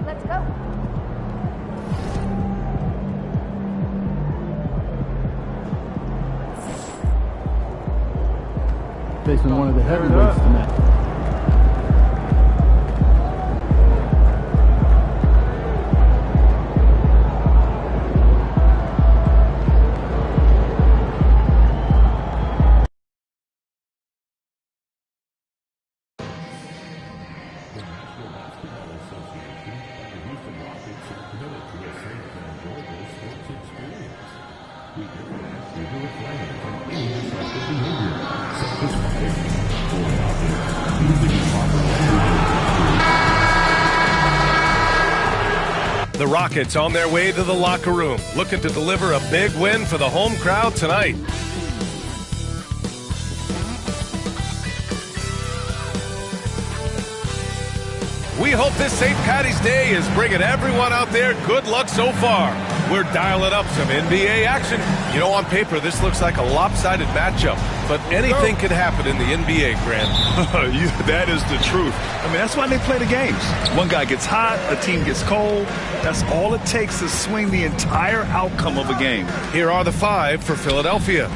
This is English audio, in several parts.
Let's go. Facing one of the heavyweights tonight. The Rockets on their way to the locker room, looking to deliver a big win for the home crowd tonight. We hope this St. Patty's Day is bringing everyone out there good luck so far. We're dialing up some NBA action. You know, on paper, this looks like a lopsided matchup, but anything can happen in the NBA, Grant. That is the truth. I mean, that's why they play the games. One guy gets hot, a team gets cold. That's all it takes to swing the entire outcome of a game. Here are the five for Philadelphia.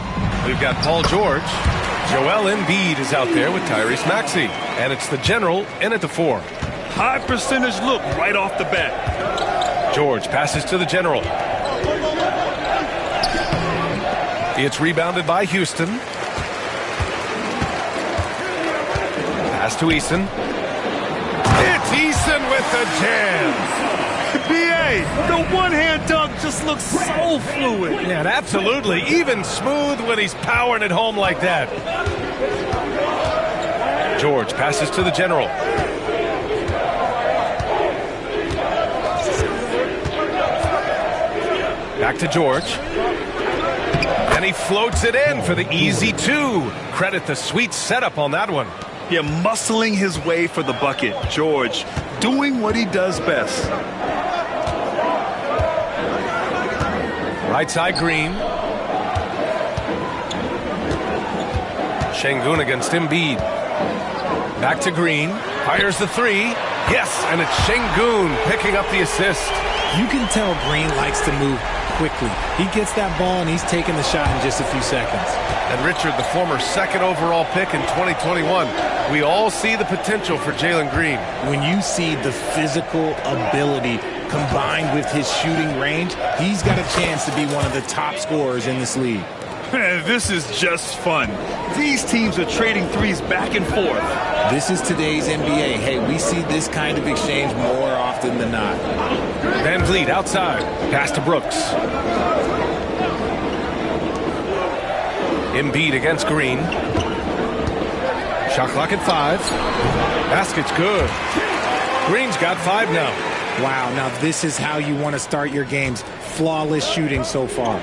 We've got Paul George. Joel Embiid is out there with Tyrese Maxey. And it's the General in at the 4. High percentage look right off the bat. George passes to the General. It's rebounded by Houston. Pass to Eason. It's Eason with the jam. B.A., the one-hand dunk just looks so fluid. Yeah, absolutely. Even smooth when he's powering it home like that. George passes to the General. Back to George. And he floats it in for the easy 2. Credit the sweet setup on that one. Yeah, muscling his way for the bucket. George doing what he does best. Right side Green. Şengün against Embiid. Back to Green. Fires the 3. Yes, and it's Şengün picking up the assist. You can tell Green likes to move quickly. He gets that ball and he's taking the shot in just a few seconds. And Richard, the former 2nd overall pick in 2021, we all see the potential for Jalen Green. When you see the physical ability combined with his shooting range, he's got a chance to be one of the top scorers in this league. This is just fun. These teams are trading threes back and forth. This is today's NBA. Hey, we see this kind of exchange more often than not. Van Vliet outside. Pass to Brooks. Embiid against Green. Shot clock at 5. Basket's good. Green's got 5 now. Wow, now this is how you want to start your games. Flawless shooting so far.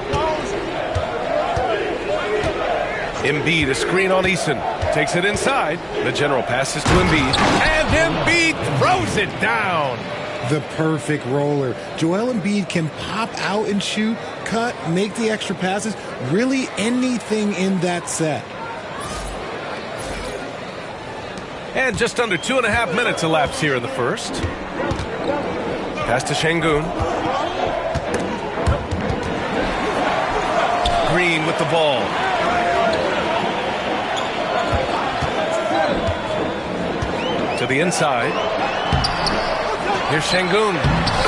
Embiid, a screen on Eason. Takes it inside. The General passes to Embiid. And Embiid throws it down. The perfect roller. Joel Embiid can pop out and shoot, cut, make the extra passes. Really anything in that set. And just under 2.5 minutes elapsed here in the first. Pass to Şengün. Green with the ball. To the inside. Here's Şengün.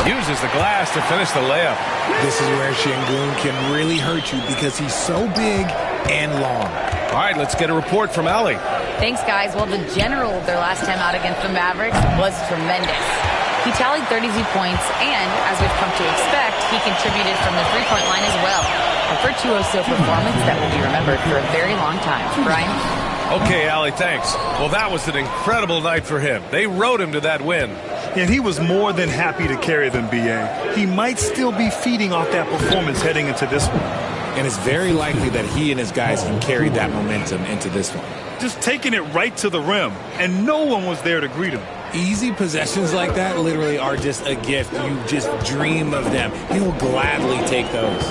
Uses the glass to finish the layup. This is where Şengün can really hurt you because he's so big and long. All right, let's get a report from Allie. Thanks, guys. Well, the General, their last time out against the Mavericks, was tremendous. He tallied 32 points, and as we've come to expect, he contributed from the three-point line as well. A virtuoso performance that will be remembered for a very long time. Brian? Okay, Allie, thanks. Well, that was an incredible night for him. They rode him to that win. And he was more than happy to carry them, B.A. He might still be feeding off that performance heading into this one. And it's very likely that he and his guys can carry that momentum into this one. Just taking it right to the rim, and no one was there to greet him. Easy possessions like that literally are just a gift. You just dream of them. He will gladly take those.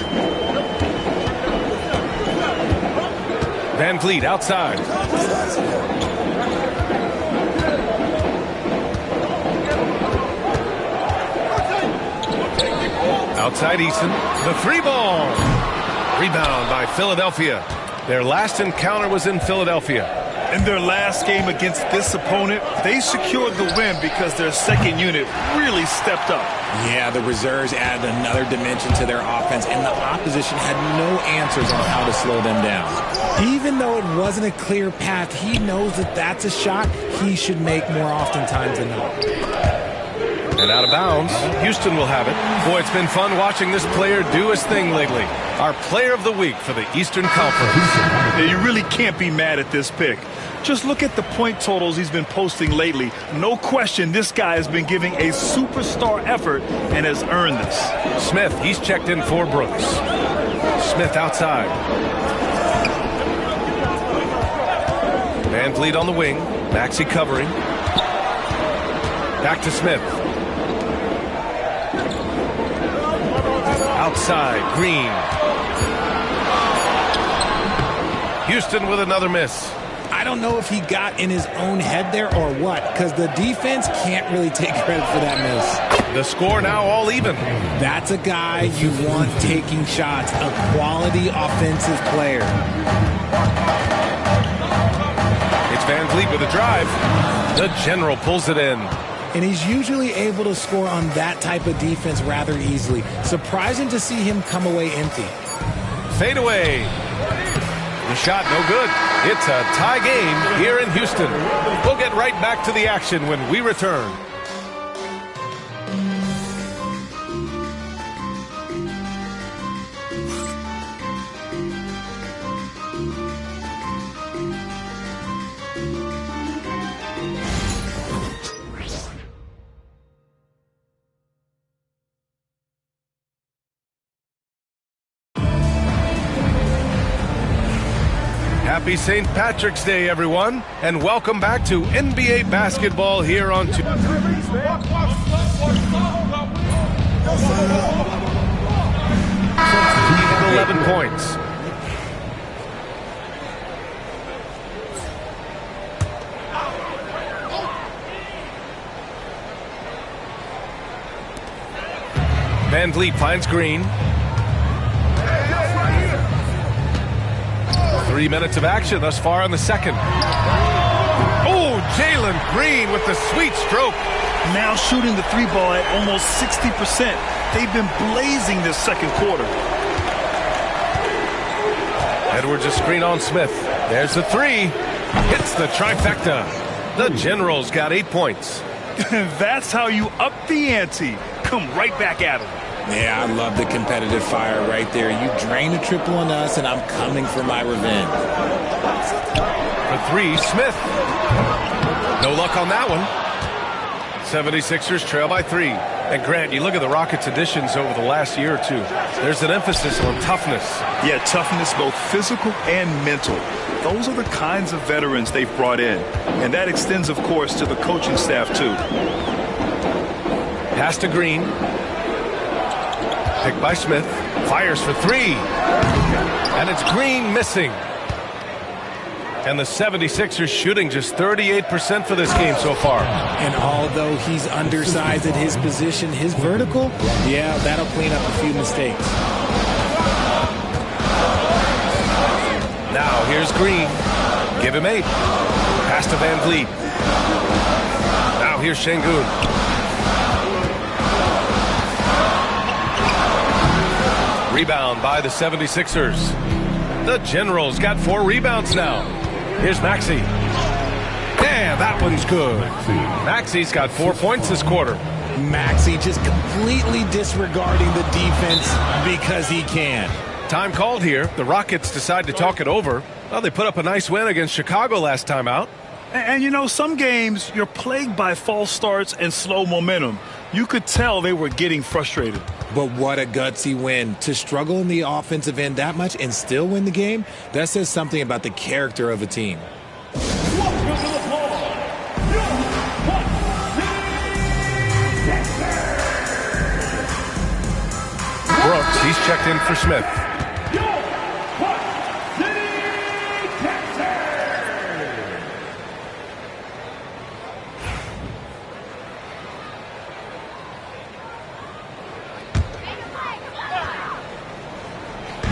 Van Vliet outside. Outside Easton, the three ball. Rebound by Philadelphia. Their last encounter was in Philadelphia. In their last game against this opponent, they secured the win because their second unit really stepped up. Yeah, the reserves added another dimension to their offense, and the opposition had no answers on how to slow them down. Even though it wasn't a clear path, he knows that that's a shot he should make more oftentimes than not. And out of bounds, Houston will have it. Boy, it's been fun watching this player do his thing lately. Our player of the week for the Eastern Conference. Yeah, you really can't be mad at this pick. Just look at the point totals he's been posting lately. No question this guy has been giving a superstar effort and has earned this. Smith, he's checked in for Brooks. Smith outside. Van Vliet on the wing. Maxey covering. Back to Smith. Outside, Green. Houston with another miss. I don't know if he got in his own head there or what, because the defense can't really take credit for that miss. The score now all even. That's a guy you want taking shots, a quality offensive player. It's Van Vliet with a drive. The General pulls it in. And he's usually able to score on that type of defense rather easily. Surprising to see him come away empty. Fade away. The shot no good. It's a tie game here in Houston. We'll get right back to the action when we return. Happy St. Patrick's Day, everyone, and welcome back to NBA basketball here on 11 points. Van Vliet finds Green. 3 minutes of action thus far in the second. Oh, Jalen Green with the sweet stroke. Now shooting the three ball at almost 60%. They've been blazing this second quarter. Edwards a screen on Smith. There's the three. Hits the trifecta. The Generals got 8 points. That's how you up the ante. Come right back at him. Yeah, I love the competitive fire right there. You drain a triple on us, and I'm coming for my revenge. For three, Smith. No luck on that one. 76ers trail by 3. And Grant, you look at the Rockets' additions over the last year or two. There's an emphasis on toughness. Yeah, toughness, both physical and mental. Those are the kinds of veterans they've brought in. And that extends, of course, to the coaching staff, too. Pass to Green. Picked by Smith. Fires for 3. And it's Green missing. And the 76ers shooting just 38% for this game so far. And although he's undersized at his position, his vertical, yeah, that'll clean up a few mistakes. Now here's Green. Give him 8. Pass to Van Vliet. Now here's Şengün. Rebound by the 76ers. The Generals got 4 rebounds now. Here's Maxey. Yeah, that one's good. Maxey's got 4 points this quarter. Maxey just completely disregarding the defense because he can. Time called here. The Rockets decide to talk it over. Well, they put up a nice win against Chicago last time out. And you know, some games you're plagued by false starts and slow momentum. You could tell they were getting frustrated. But what a gutsy win. To struggle in the offensive end that much and still win the game, that says something about the character of a team. Brooks, he's checked in for Smith.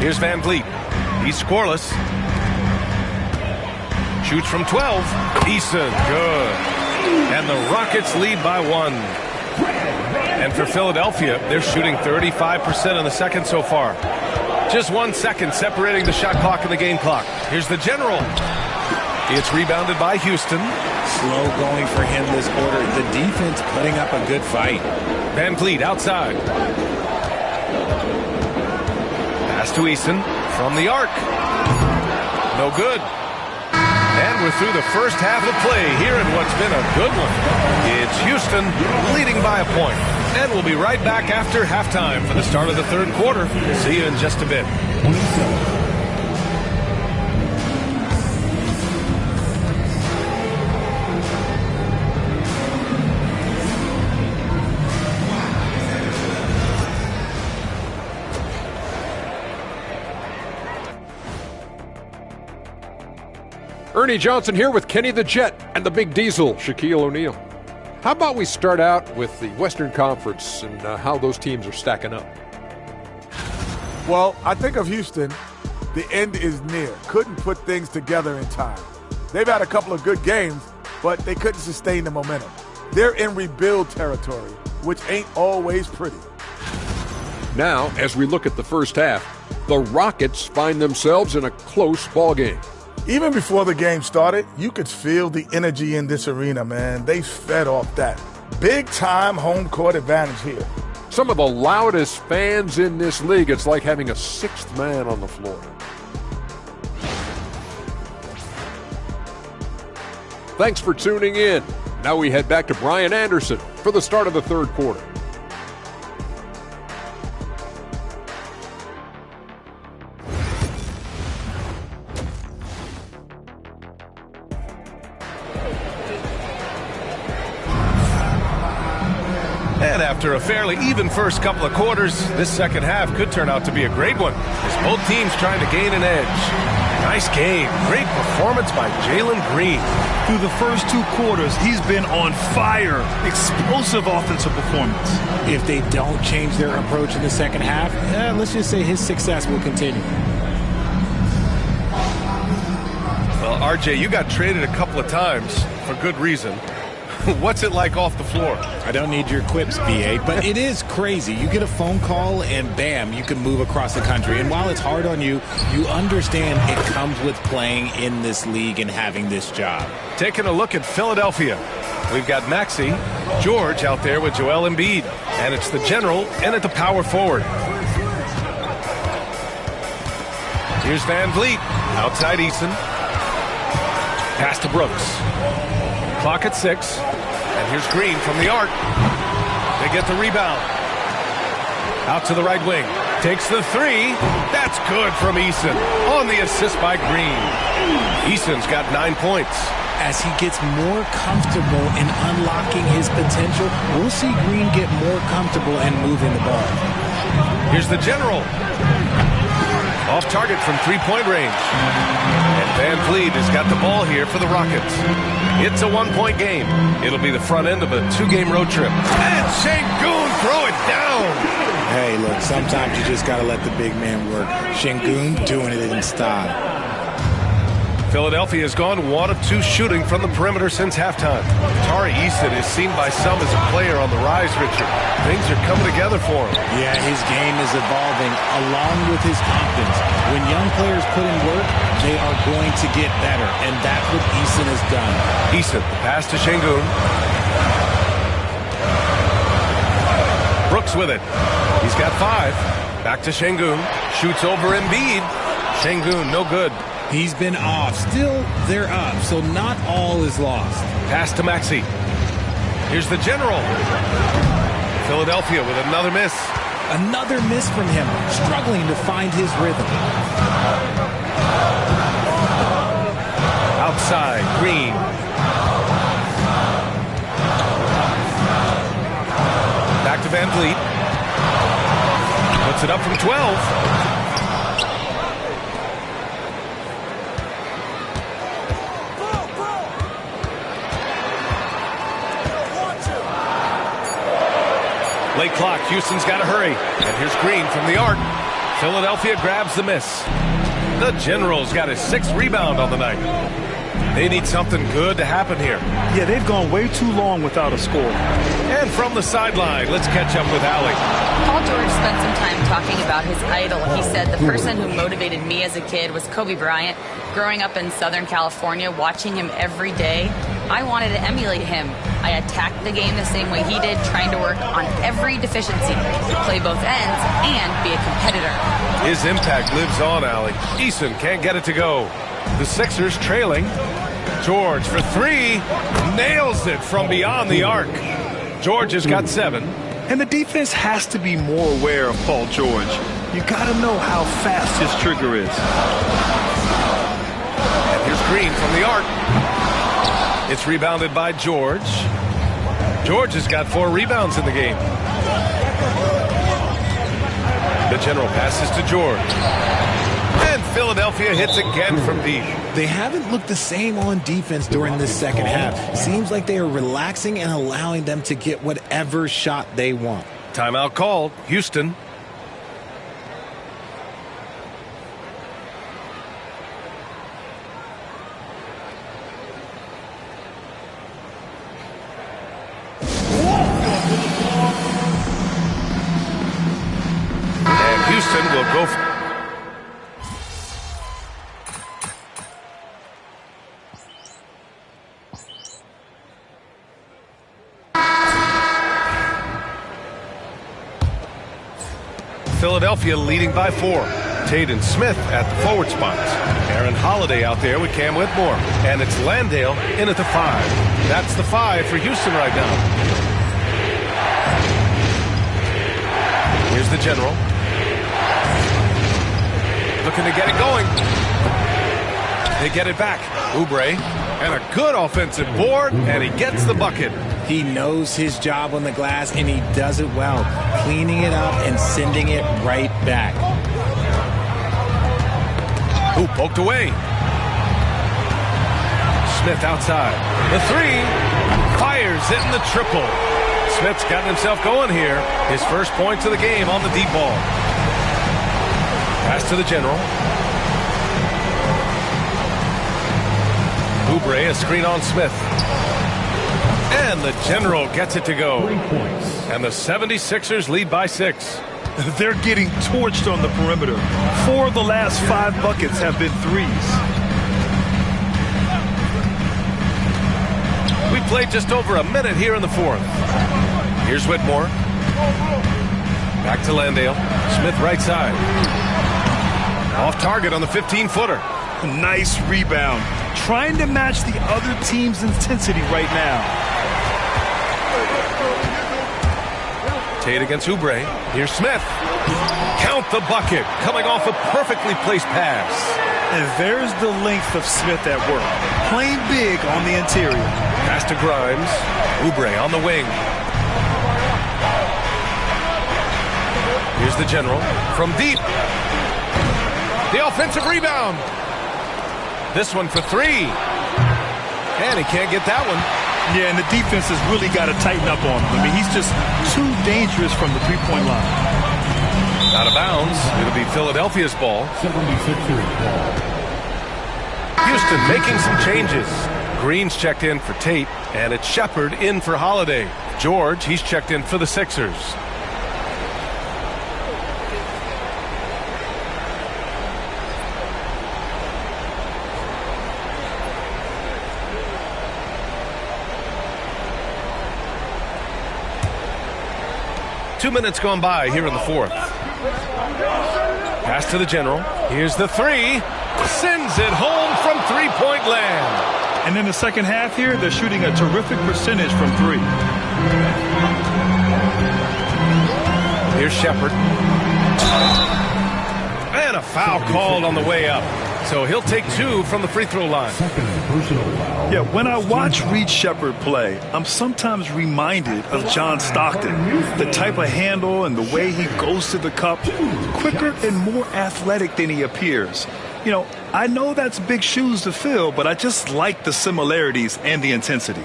Here's Van Vliet. He's scoreless. Shoots from 12. Eason, good. And the Rockets lead by 1. And for Philadelphia, they're shooting 35% in the second so far. Just 1 second separating the shot clock and the game clock. Here's the general. It's rebounded by Houston. Slow going for him this quarter. The defense putting up a good fight. Van Vliet outside. Pass to Eason from the arc. No good. And we're through the first half of play here in what's been a good one. It's Houston leading by a point. And we'll be right back after halftime for the start of the third quarter. See you in just a bit. Ernie Johnson here with Kenny the Jet and the Big Diesel, Shaquille O'Neal. How about we start out with the Western Conference and how those teams are stacking up? Well, I think of Houston, the end is near. Couldn't put things together in time. They've had a couple of good games, but they couldn't sustain the momentum. They're in rebuild territory, which ain't always pretty. Now, as we look at the first half, the Rockets find themselves in a close ballgame. Even before the game started, you could feel the energy in this arena, man. They fed off that. Big-time home court advantage here. Some of the loudest fans in this league. It's like having a sixth man on the floor. Thanks for tuning in. Now we head back to Brian Anderson for the start of the third quarter. And after a fairly even first couple of quarters, this second half could turn out to be a great one as both teams trying to gain an edge. Nice game. Great performance by Jalen Green. Through the first 2 quarters, he's been on fire. Explosive offensive performance. If they don't change their approach in the second half, let's just say his success will continue. Well, RJ, you got traded a couple of times for good reason. What's it like off the floor? I don't need your quips, BA, but it is crazy. You get a phone call and bam, you can move across the country. And while it's hard on you, you understand it comes with playing in this league and having this job. Taking a look at Philadelphia. We've got Maxey, George out there with Joel Embiid. And it's the general and at the power forward. Here's Van Vliet. Outside Eason. Pass to Brooks. Clock at 6. And here's Green from the arc. They get the rebound. Out to the right wing. Takes the 3. That's good from Eason. On the assist by Green. Eason's got 9 points. As he gets more comfortable in unlocking his potential, we'll see Green get more comfortable and moving the ball. Here's the general. Off target from 3-point range. And Van Vliet has got the ball here for the Rockets. It's a 1-point game. It'll be the front end of a 2-game road trip. And Şengün throw it down. Hey, look, sometimes you just got to let the big man work. Şengün doing it in style. Philadelphia has gone 1 of 2 shooting from the perimeter since halftime. Tari Eason is seen by some as a player on the rise, Richard. Things are coming together for him. Yeah, his game is evolving along with his confidence. When young players put in work, they are going to get better, and that's what Eason has done. Eason, pass to Şengün. Brooks with it. He's got 5. Back to Şengün. Shoots over Embiid. Şengün, no good. He's been off. Still, they're up, so not all is lost. Pass to Maxey. Here's the general. Philadelphia with another miss. Another miss from him, struggling to find his rhythm. Outside, Green. Back to Van Vliet. Puts it up from 12. Late clock. Houston's got to hurry. And here's Green from the arc. Philadelphia grabs the miss. The Generals got his 6th rebound on the night. They need something good to happen here. Yeah, they've gone way too long without a score. And from the sideline, let's catch up with Allie. Paul George spent some time talking about his idol. He said, the person who motivated me as a kid was Kobe Bryant. Growing up in Southern California, watching him every day, I wanted to emulate him. I attacked the game the same way he did, trying to work on every deficiency, play both ends, and be a competitor. His impact lives on, Allie. Eason can't get it to go. The Sixers trailing. George for 3. Nails it from beyond the arc. George has got 7. And the defense has to be more aware of Paul George. You got to know how fast his trigger is. And here's Green from the arc. It's rebounded by George. George has got 4 rebounds in the game. The General passes to George. And Philadelphia hits again from deep. They haven't looked the same on defense during this second half. Seems like they are relaxing and allowing them to get whatever shot they want. Timeout called. Houston. And Houston will go for Philadelphia leading by 4. Tate and Smith at the forward spots. Aaron Holiday out there with Cam Whitmore. And it's Landale in at the 5. That's the 5 for Houston right now. Here's the General. Looking to get it going. They get it back. Oubre. And a good offensive board. And he gets the bucket. He knows his job on the glass, and he does it well, cleaning it up and sending it right back. Ooh, poked away. Smith outside. The 3. Fires it in the triple. Smith's gotten himself going here. His first points of the game on the deep ball. Pass to the General. Oubre, a screen on Smith. And the General gets it to go. And the 76ers lead by 6. They're getting torched on the perimeter. 4 of the last 5 buckets have been 3s. We played just over a minute here in the 4th. Here's Whitmore. Back to Landale. Smith right side. Off target on the 15-footer. Nice rebound. Trying to match the other team's intensity right now. Tate against Oubre. Here's Smith. Count the bucket. Coming off a perfectly placed pass. And there's the length of Smith at work. Playing big on the interior. Pass to Grimes. Oubre on the wing. Here's the General. From deep. The offensive rebound. This one for 3. And he can't get that one. Yeah, and the defense has really got to tighten up on him. I mean, he's just too dangerous from the three-point line. Out of bounds. It'll be Philadelphia's ball. 76ers ball. Houston making some changes. Green's checked in for Tate, and it's Shepard in for Holiday. George, he's checked in for the Sixers. Two minutes gone by here in the 4th. Pass to the General. Here's the 3. Sends it home from three-point land. And in the second half here, they're shooting a terrific percentage from 3. Here's Shepard. And a foul called on the way up. So he'll take 2 from the free throw line. Yeah, when I watch Reed Shepard play, I'm sometimes reminded of John Stockton. The type of handle and the way he goes to the cup, quicker and more athletic than he appears. You know, I know that's big shoes to fill, but I just like the similarities and the intensity.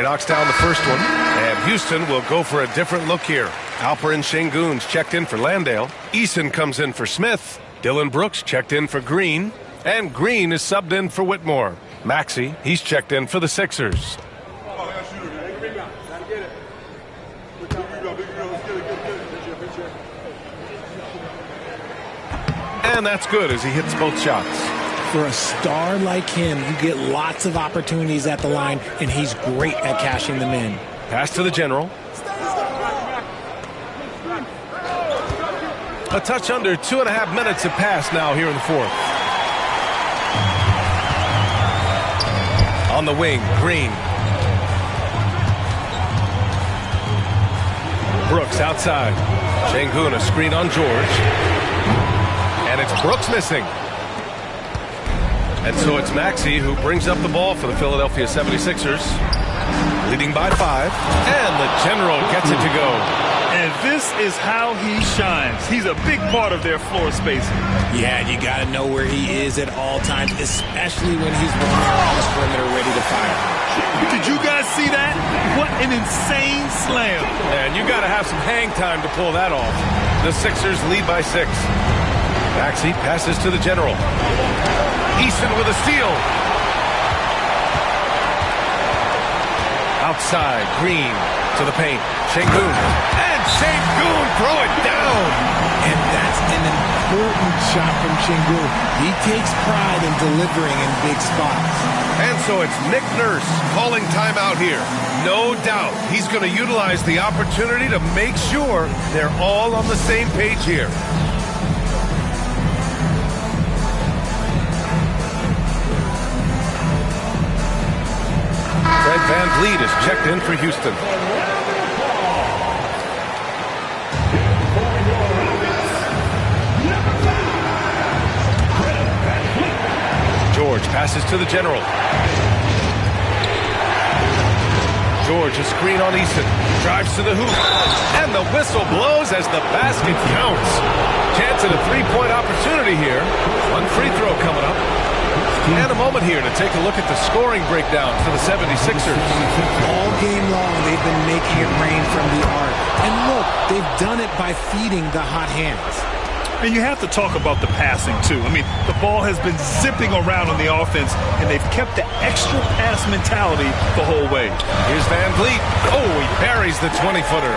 knocks down the first one. And Houston will go for a different look here. Alperen Şengün's checked in for Landale. Eason comes in for Smith. Dylan Brooks checked in for Green. And Green is subbed in for Whitmore. Maxey, he's checked in for the Sixers. And that's good as he hits both shots. For a star like him, you get lots of opportunities at the line, and he's great at cashing them in. Pass to the general. A touch under 2.5 minutes have passed now here in the fourth. On the wing, Green. Brooks outside. Şengün a screen on George. And it's Brooks missing. And so it's Maxey who brings up the ball for the Philadelphia 76ers. Leading by 5. And the general gets it to go. And this is how he shines. He's a big part of their floor spacing. Yeah, you got to know where he is at all times, especially when he's roaming around the perimeter ready to fire. Did you guys see that? What an insane slam. And you got to have some hang time to pull that off. The Sixers lead by 6. Maxey passes to the general. Eason with a steal. Outside, Green to the paint. Şengün. And Şengün throw it down. And that's an important shot from Şengün. He takes pride in delivering in big spots. And so it's Nick Nurse calling timeout here. No doubt he's going to utilize the opportunity to make sure they're all on the same page here. Fred VanVleet is checked in for Houston. George passes to the general. George a screen on Eason. Drives to the hoop. And the whistle blows as the basket counts. Chance at a three-point opportunity here. One free throw coming up. And a moment here to take a look at the scoring breakdown for the 76ers. All game long, they've been making it rain from the arc. And look, they've done it by feeding the hot hands. And you have to talk about the passing, too. I mean, the ball has been zipping around on the offense, and they've kept the extra pass mentality the whole way. Here's VanVleet. Oh, he buries the 20-footer.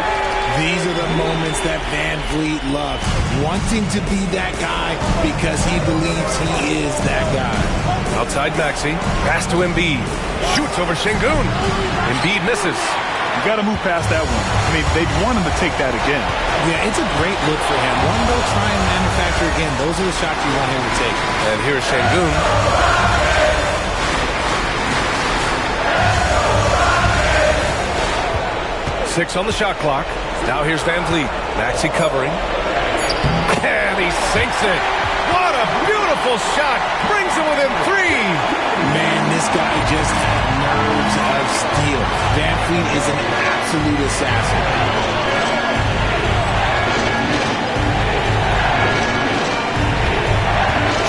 These are the moments that VanVleet loves, wanting to be that guy because he believes he is that guy. Outside Maxey, pass to Embiid. Shoots over Şengün. Embiid misses. You got to move past that one. I mean, they want him to take that again. Yeah, it's a great look for him. One, they'll try and manufacture again. Those are the shots you want him to take. And here's Şengün. Six on the shot clock. Now here's VanVleet. Maxey covering. And he sinks it. What a beautiful shot. Brings him within 3. Man, this guy just had nerves of steel. VanVleet is an absolute assassin.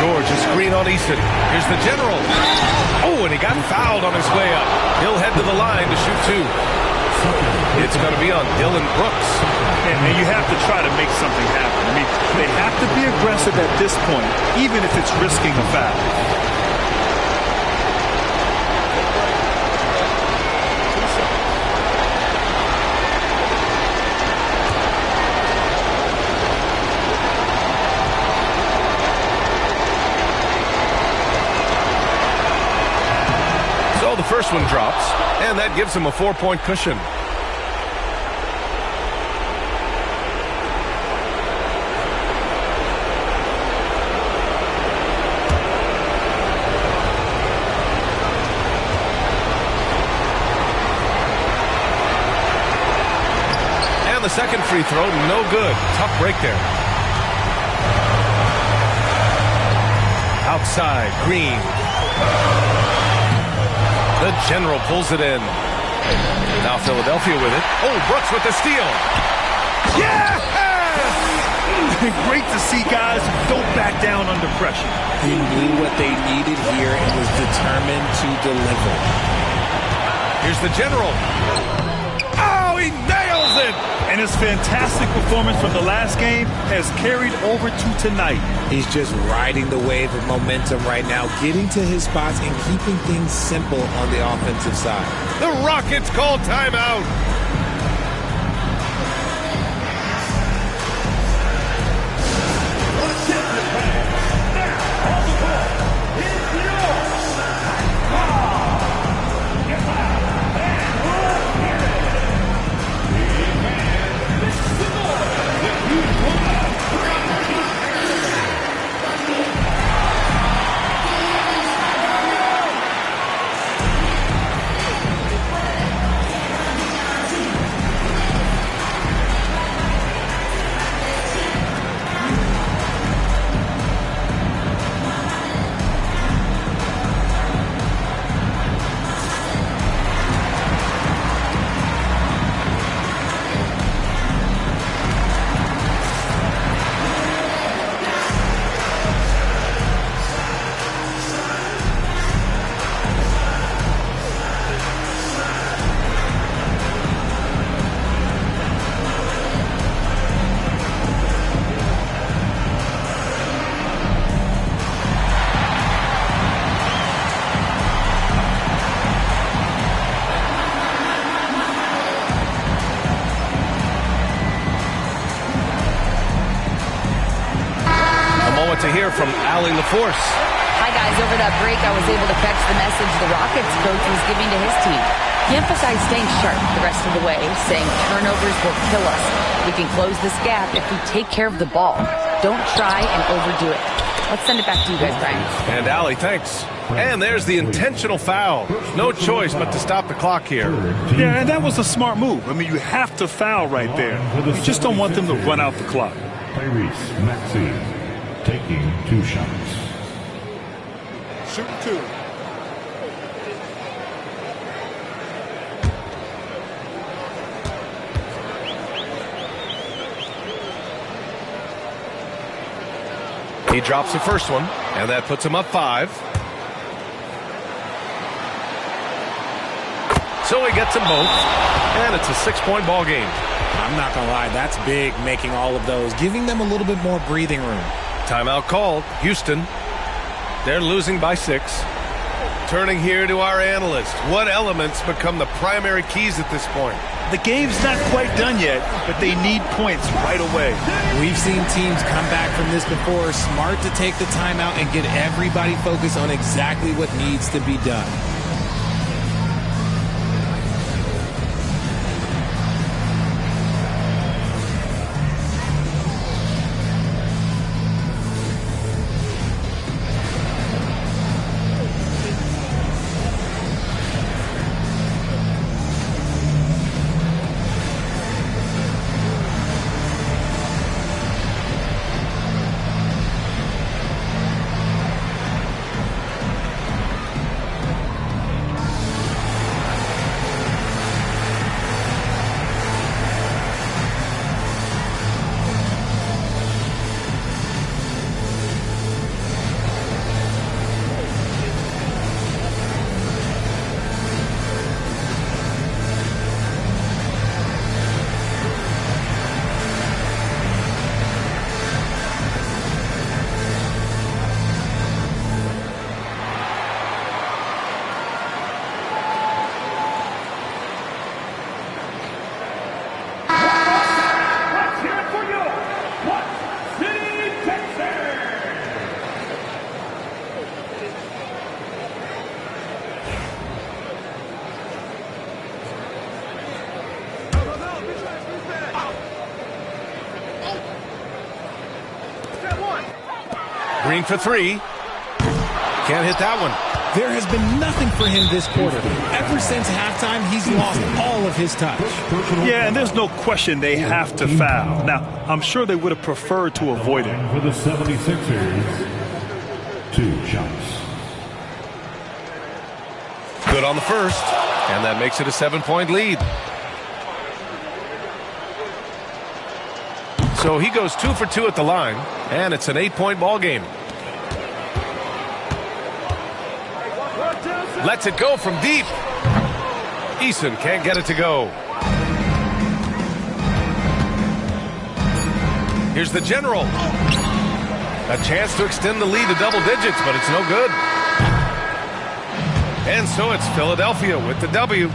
George a screen on Eason. Here's the general. Oh, and he got fouled on his way up. He'll head to the line to shoot 2. It's going to be on Dylan Brooks. And you have to try to make something happen. I mean, they have to be aggressive at this point, even if it's risking a foul. So the first one drops, and that gives him a 4-point cushion. The second free throw, no good. Tough break there. Outside, Green. The general pulls it in. Now Philadelphia with it. Oh, Brooks with the steal. Yeah! Great to see guys who don't back down under pressure. He knew what they needed here and was determined to deliver. Here's the general. Oh, he nails it! And his fantastic performance from the last game has carried over to tonight. He's just riding the wave of momentum right now, getting to his spots and keeping things simple on the offensive side. The Rockets call timeout. To hear from Allie LaForce. Hi, guys. Over that break, I was able to catch the message the Rockets coach was giving to his team. He emphasized staying sharp the rest of the way, saying turnovers will kill us. We can close this gap if we take care of the ball. Don't try and overdo it. Let's send it back to you guys, Brian. And Allie, thanks. And there's the intentional foul. No choice but to stop the clock here. Yeah, and that was a smart move. I mean, you have to foul right there. You just don't want them to run out the clock. Tyrese Maxey taking 2 shots. Shoot 2. He drops the first one, and that puts him up 5. So he gets them both, and it's a 6-point ball game. I'm not going to lie, that's big, making all of those, giving them a little bit more breathing room. Timeout called. Houston, they're losing by 6. Turning here to our analyst. What elements become the primary keys at this point? The game's not quite done yet, but they need points right away. We've seen teams come back from this before. Smart to take the timeout and get everybody focused on exactly what needs to be done. Green for 3. Can't hit that one. There has been nothing for him this quarter. Ever since halftime, he's lost all of his touch. Yeah, and there's no question they have to foul. Now, I'm sure they would have preferred to avoid it. For the 76ers, 2 shots. Good on the first, and that makes it a 7-point lead. So he goes 2 for 2 at the line, and it's an 8-point ball game. Lets it go from deep. Eason can't get it to go. Here's the general. A chance to extend the lead to double digits, but it's no good. And so it's Philadelphia with the W.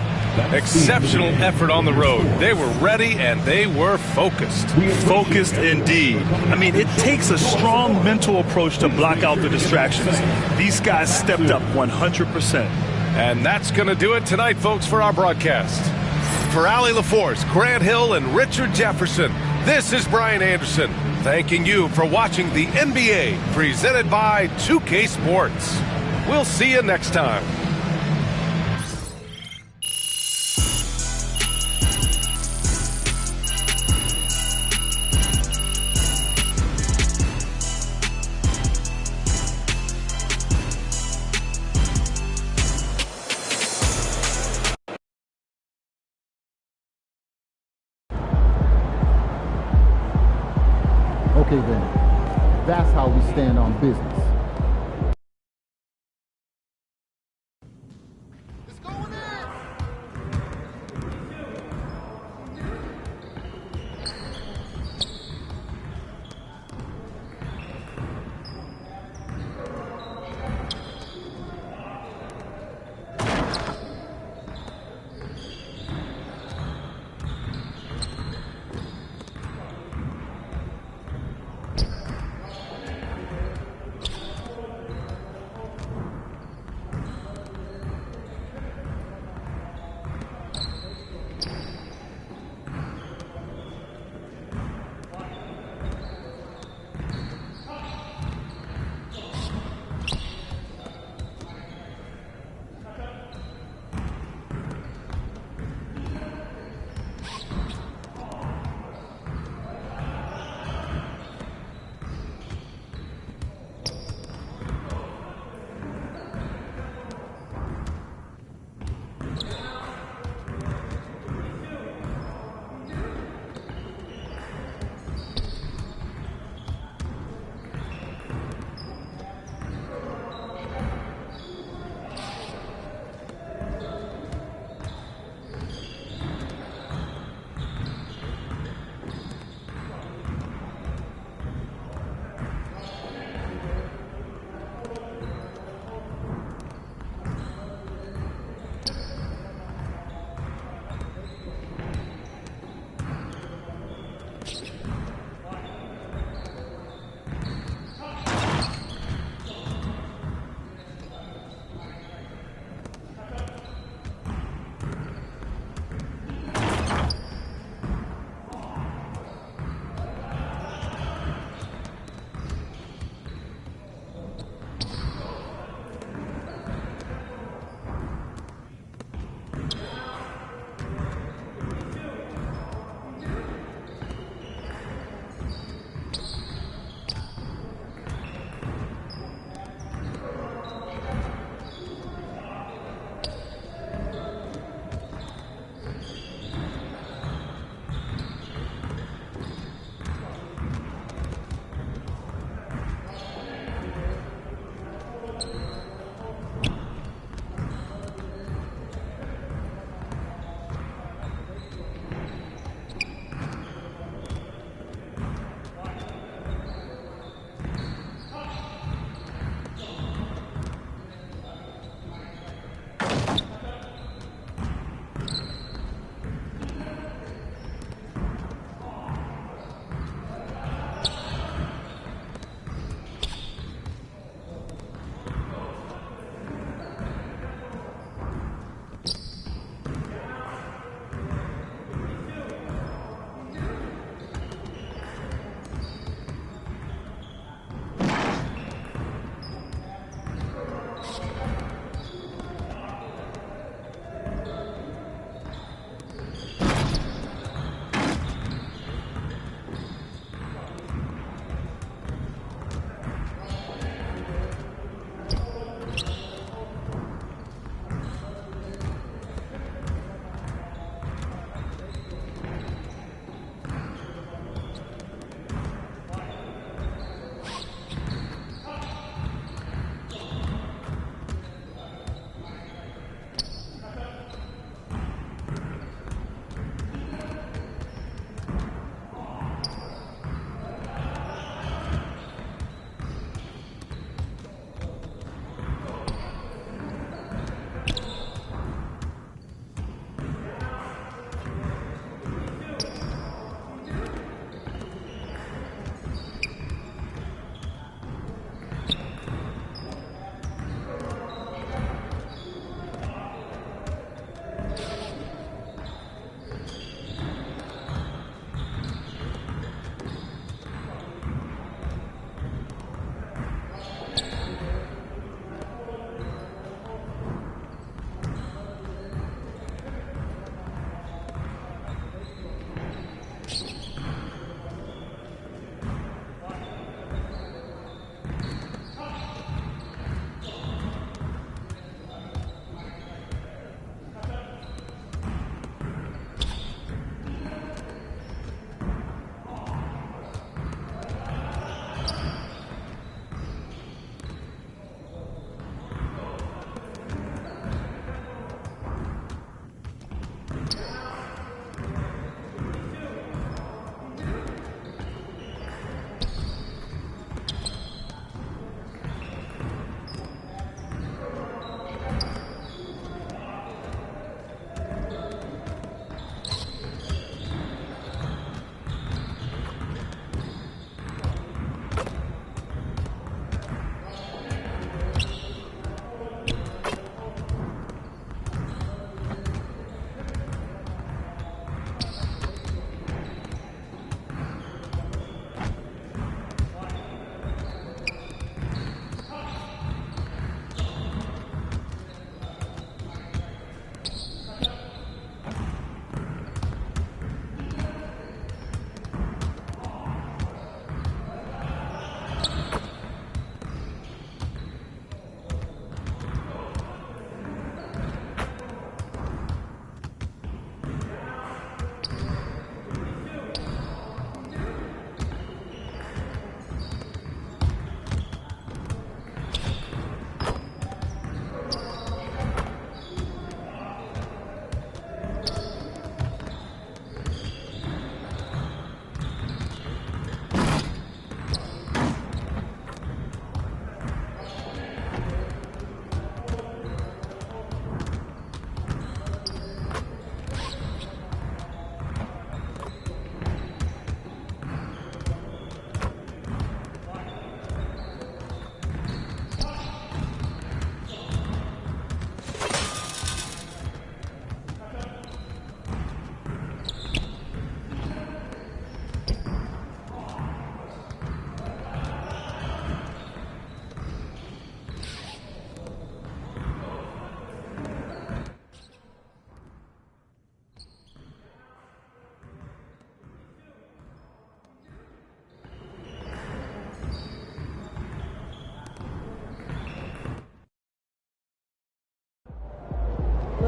Exceptional effort on the road. They were ready and they were focused. Focused indeed. I mean, it takes a strong mental approach to block out the distractions. These guys stepped up 100%. And that's going to do it tonight, folks, for our broadcast. For Allie LaForce, Grant Hill, and Richard Jefferson, this is Brian Anderson, thanking you for watching the NBA presented by 2K Sports. We'll see you next time. Okay then, that's how we stand on business.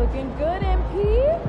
Looking good, MP.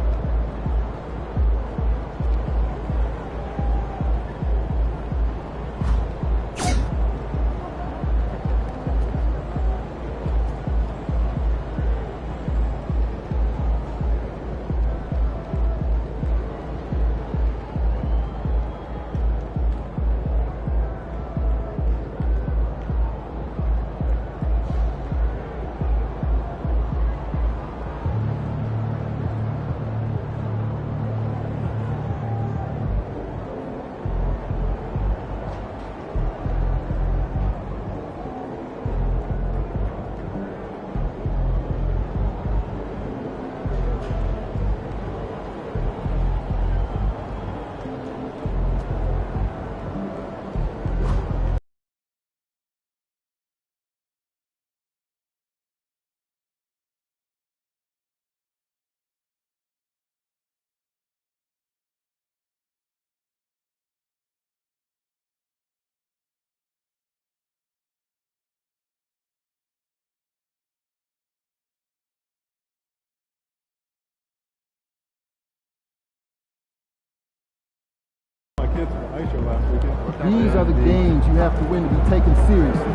These are the games you have to win to be taken seriously.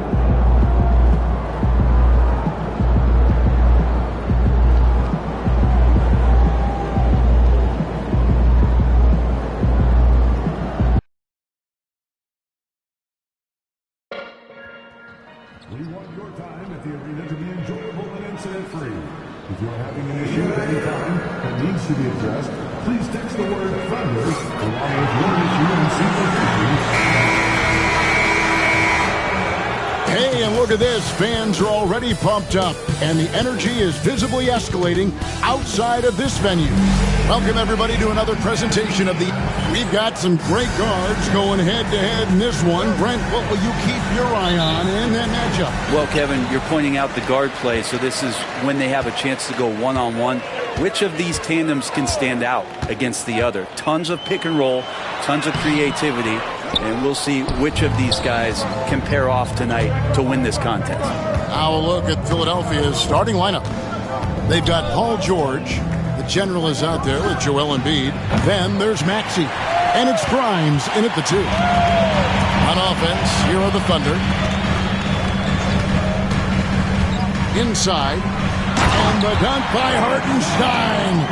We want your time at the arena to be enjoyable and incident-free. If you're having an issue at any time that needs to be addressed, please text the word "Thunder" along with your issue and see location. Hey, and look at this. Fans are already pumped up, and the energy is visibly escalating outside of this venue. Welcome, everybody, to another presentation of the... We've got some great guards going head-to-head in this one. Brent, what will you keep your eye on in that matchup? Well, Kevin, you're pointing out the guard play, so this is when they have a chance to go one-on-one. Which of these tandems can stand out against the other? Tons of pick and roll, tons of creativity, and we'll see which of these guys can pair off tonight to win this contest. Now a look at Philadelphia's starting lineup. They've got Paul George. The general is out there with Joel Embiid. Then there's Maxey. And it's Grimes in at the 2. On offense, here are the Thunder. Inside. And the dunk by Hartenstein.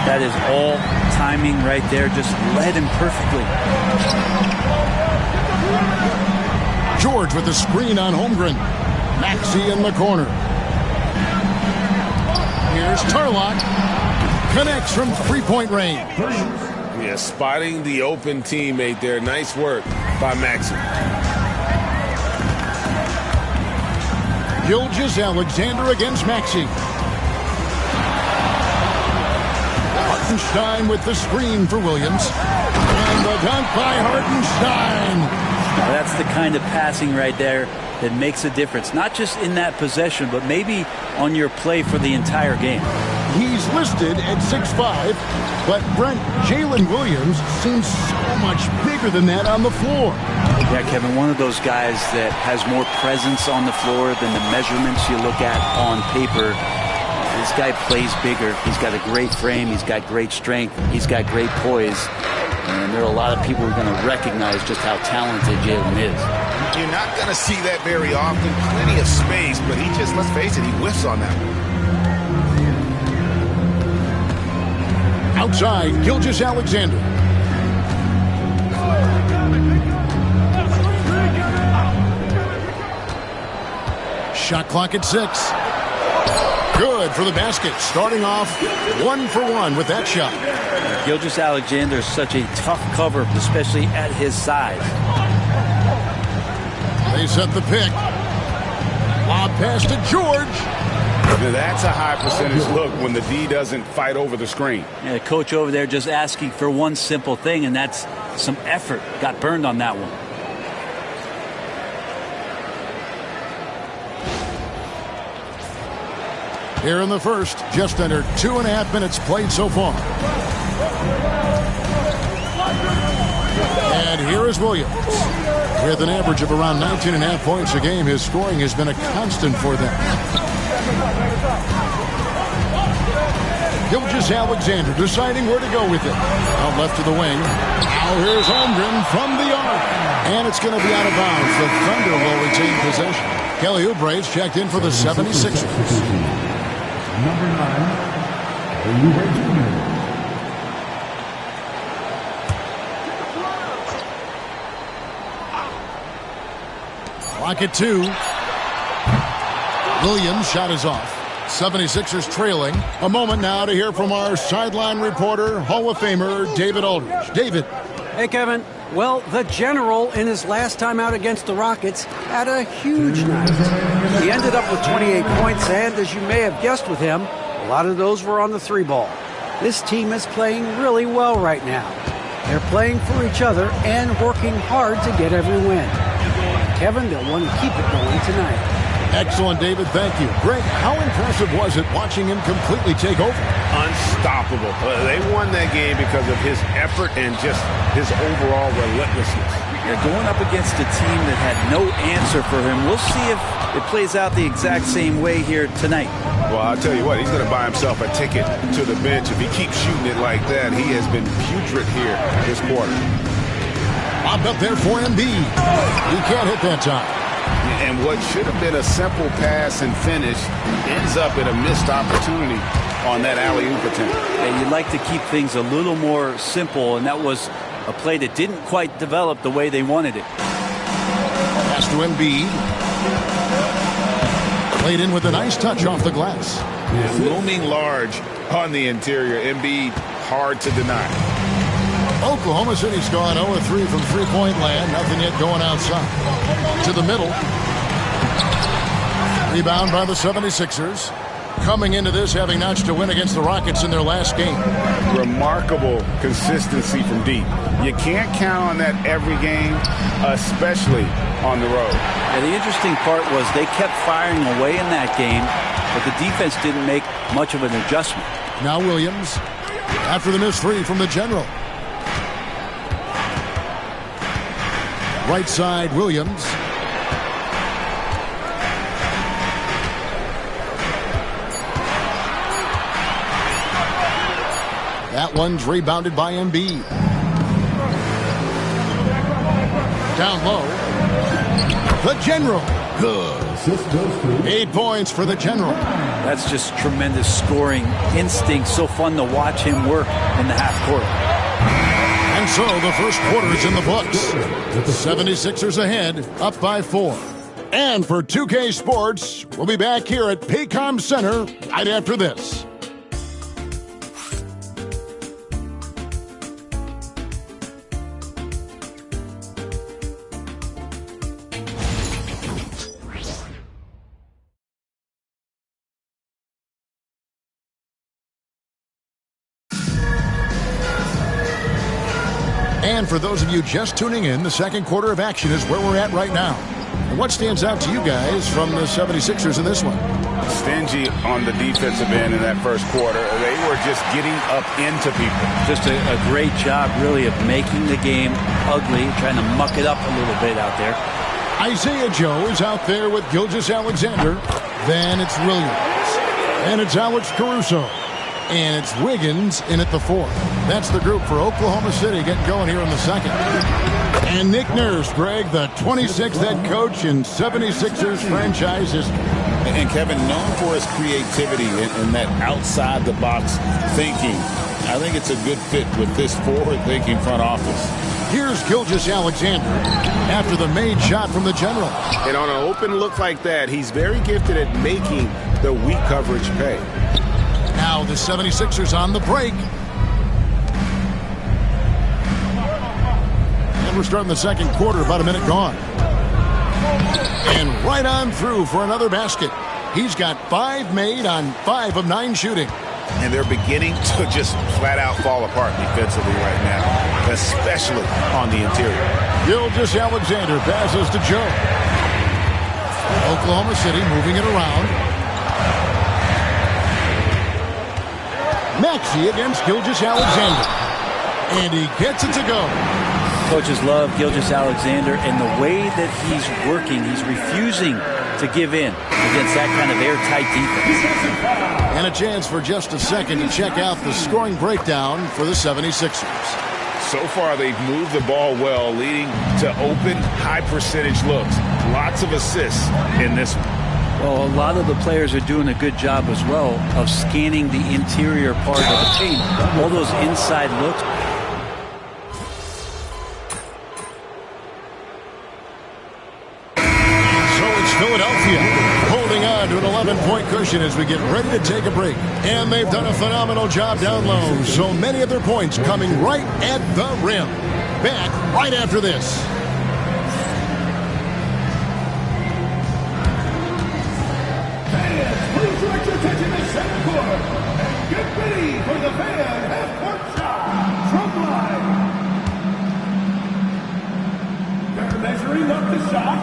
That is all timing right there. Just led him perfectly. George with the screen on Holmgren. Maxey in the corner. Here's Turlock. Connects from three-point range. Yeah, spotting the open teammate there. Nice work by Maxey. Gilgeous-Alexander against Maxey. Hartenstein with the screen for Williams. And the dunk by Hartenstein. Well, that's the kind of passing right there that makes a difference. Not just in that possession, but maybe on your play for the entire game. He's listed at 6'5", but Brent, Jalen Williams seems so much bigger than that on the floor. Yeah, Kevin, one of those guys that has more presence on the floor than the measurements you look at on paper. This guy plays bigger. He's got a great frame. He's got great strength. He's got great poise. And there are a lot of people who are going to recognize just how talented Jalen is. You're not going to see that very often. Plenty of space, but he just, let's face it, he whiffs on that one. Outside, Gilgeous-Alexander. Shot clock at 6. Good for the basket. Starting off 1 for 1 with that shot. Gilgeous-Alexander is such a tough cover, especially at his size. They set the pick. Lob pass to George. Now that's a high percentage look when the D doesn't fight over the screen. Yeah, the coach over there just asking for one simple thing, and that's some effort. Got burned on that one. Here in the first, just under 2.5 minutes played so far. And here is Williams. With an average of around 19.5 points a game, his scoring has been a constant for them. Gilgeous Alexander deciding where to go with it. Out left to the wing. Now here's Holmgren from the arc. And it's going to be out of bounds. The Thunder will retain possession. Kelly Oubre's checked in for the 76ers. Number 9, Oubre Jr. Clock at 2. Williams' shot is off. 76ers trailing. A moment now to hear from our sideline reporter, Hall of Famer David Aldridge. David. Hey, Kevin. Well, the General, in his last time out against the Rockets, had a huge night. He ended up with 28 points, and as you may have guessed with him, a lot of those were on the 3-ball. This team is playing really well right now. They're playing for each other and working hard to get every win. Kevin, they'll want to keep it going tonight. Excellent, David. Thank you. Greg, how impressive was it watching him completely take over? Unstoppable. They won that game because of his effort and just his overall relentlessness. They're going up against a team that had no answer for him. We'll see if it plays out the exact same way here tonight. Well, I'll tell you what, he's going to buy himself a ticket to the bench. If he keeps shooting it like that, he has been putrid here this quarter. Popped up there for Embiid. He can't hit that time. And what should have been a simple pass and finish ends up in a missed opportunity on that alley-oop attempt. And you'd like to keep things a little more simple, and that was a play that didn't quite develop the way they wanted it. Pass to Embiid. Played in with a nice touch off the glass. Looming large on the interior. Embiid, hard to deny. Oklahoma City's gone 0-3 from three-point land. Nothing yet going outside. To the middle. Rebound by the 76ers. Coming into this, having notched a win against the Rockets in their last game. Remarkable consistency from deep. You can't count on that every game, especially on the road. And the interesting part was they kept firing away in that game, but the defense didn't make much of an adjustment. Now Williams, after the missed three from the General. Right side, Williams. That one's rebounded by Embiid. Down low. The General. Good. 8 points for the General. That's just tremendous scoring instinct. So fun to watch him work in the half court. And so the first quarter is in the books. 76ers ahead, up by 4. And for 2K Sports, we'll be back here at Paycom Center right after this. And for those of you just tuning in, the second quarter of action is where we're at right now. And what stands out to you guys from the 76ers in this one? Stingy on the defensive end in that first quarter. They were just getting up into people. Just a great job, really, of making the game ugly, trying to muck it up a little bit out there. Isaiah Joe is out there with Gilgeous Alexander. Then it's Williams. And it's Alex Caruso. And it's Wiggins in at the 4th. That's the group for Oklahoma City getting going here in the second. And Nick Nurse, Greg, the 26th head coach in 76ers franchise history. And Kevin, known for his creativity and that outside-the-box thinking, I think it's a good fit with this forward-thinking front office. Here's Gilgeous Alexander after the made shot from the General. And on an open look like that, he's very gifted at making the weak coverage pay. Now the 76ers on the break. And we're starting the second quarter, about a minute gone. And right on through for another basket. He's got 5 made on 5 of 9 shooting. And they're beginning to just flat out fall apart defensively right now, especially on the interior. Gilgeous Alexander passes to Joe. Oklahoma City moving it around. Maxey against Gilgeous Alexander. And he gets it to go. Coaches love Gilgeous Alexander and the way that he's working. He's refusing to give in against that kind of airtight defense. And a chance for just a second to check out the scoring breakdown for the 76ers. So far, they've moved the ball well, leading to open, high-percentage looks. Lots of assists in this one. Well, a lot of the players are doing a good job as well of scanning the interior part of the paint. All those inside looks. So it's Philadelphia holding on to an 11-point cushion as we get ready to take a break. And they've done a phenomenal job down low. So many of their points coming right at the rim. Back right after this. Please direct your attention to center court and get ready for the fan half-court shot from line. They're measuring up the shot.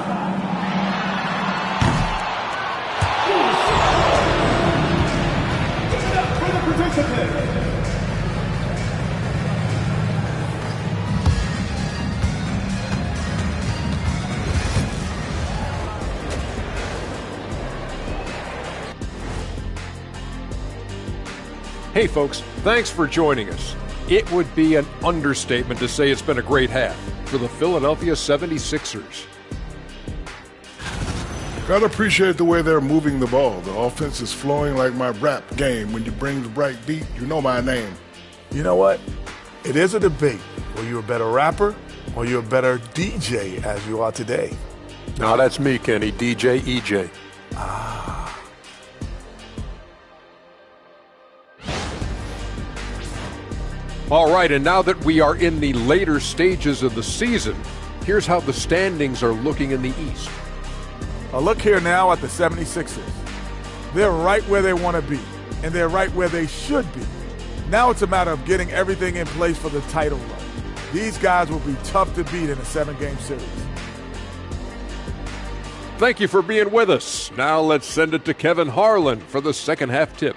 Give it up for the participants. Hey folks, thanks for joining us. It would be an understatement to say it's been a great half for the Philadelphia 76ers. Gotta appreciate the way they're moving the ball. The offense is flowing like my rap game. When you bring the right beat, you know my name. You know what? It is a debate. Were you a better rapper or you a better DJ as you are today? No, that's me, Kenny. DJ EJ. All right, and now that we are in the later stages of the season, here's how the standings are looking in the East. Look here now at the 76ers. They're right where they want to be, and they're right where they should be. Now it's a matter of getting everything in place for the title run. These guys will be tough to beat in a 7-game series. Thank you for being with us. Now let's send it to Kevin Harlan for the second half tip.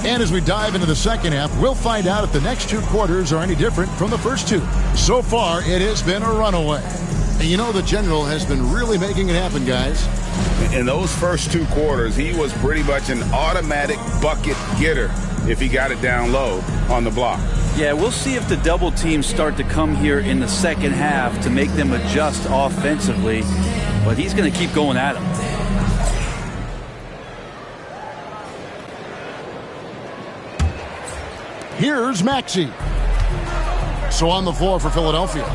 And as we dive into the second half, we'll find out if the next two quarters are any different from the first two. So far, it has been a runaway. And you know the General has been really making it happen, guys. In those first two quarters, he was pretty much an automatic bucket getter if he got it down low on the block. Yeah, we'll see if the double teams start to come here in the second half to make them adjust offensively. But he's going to keep going at them. Here's Maxey. So on the floor for Philadelphia,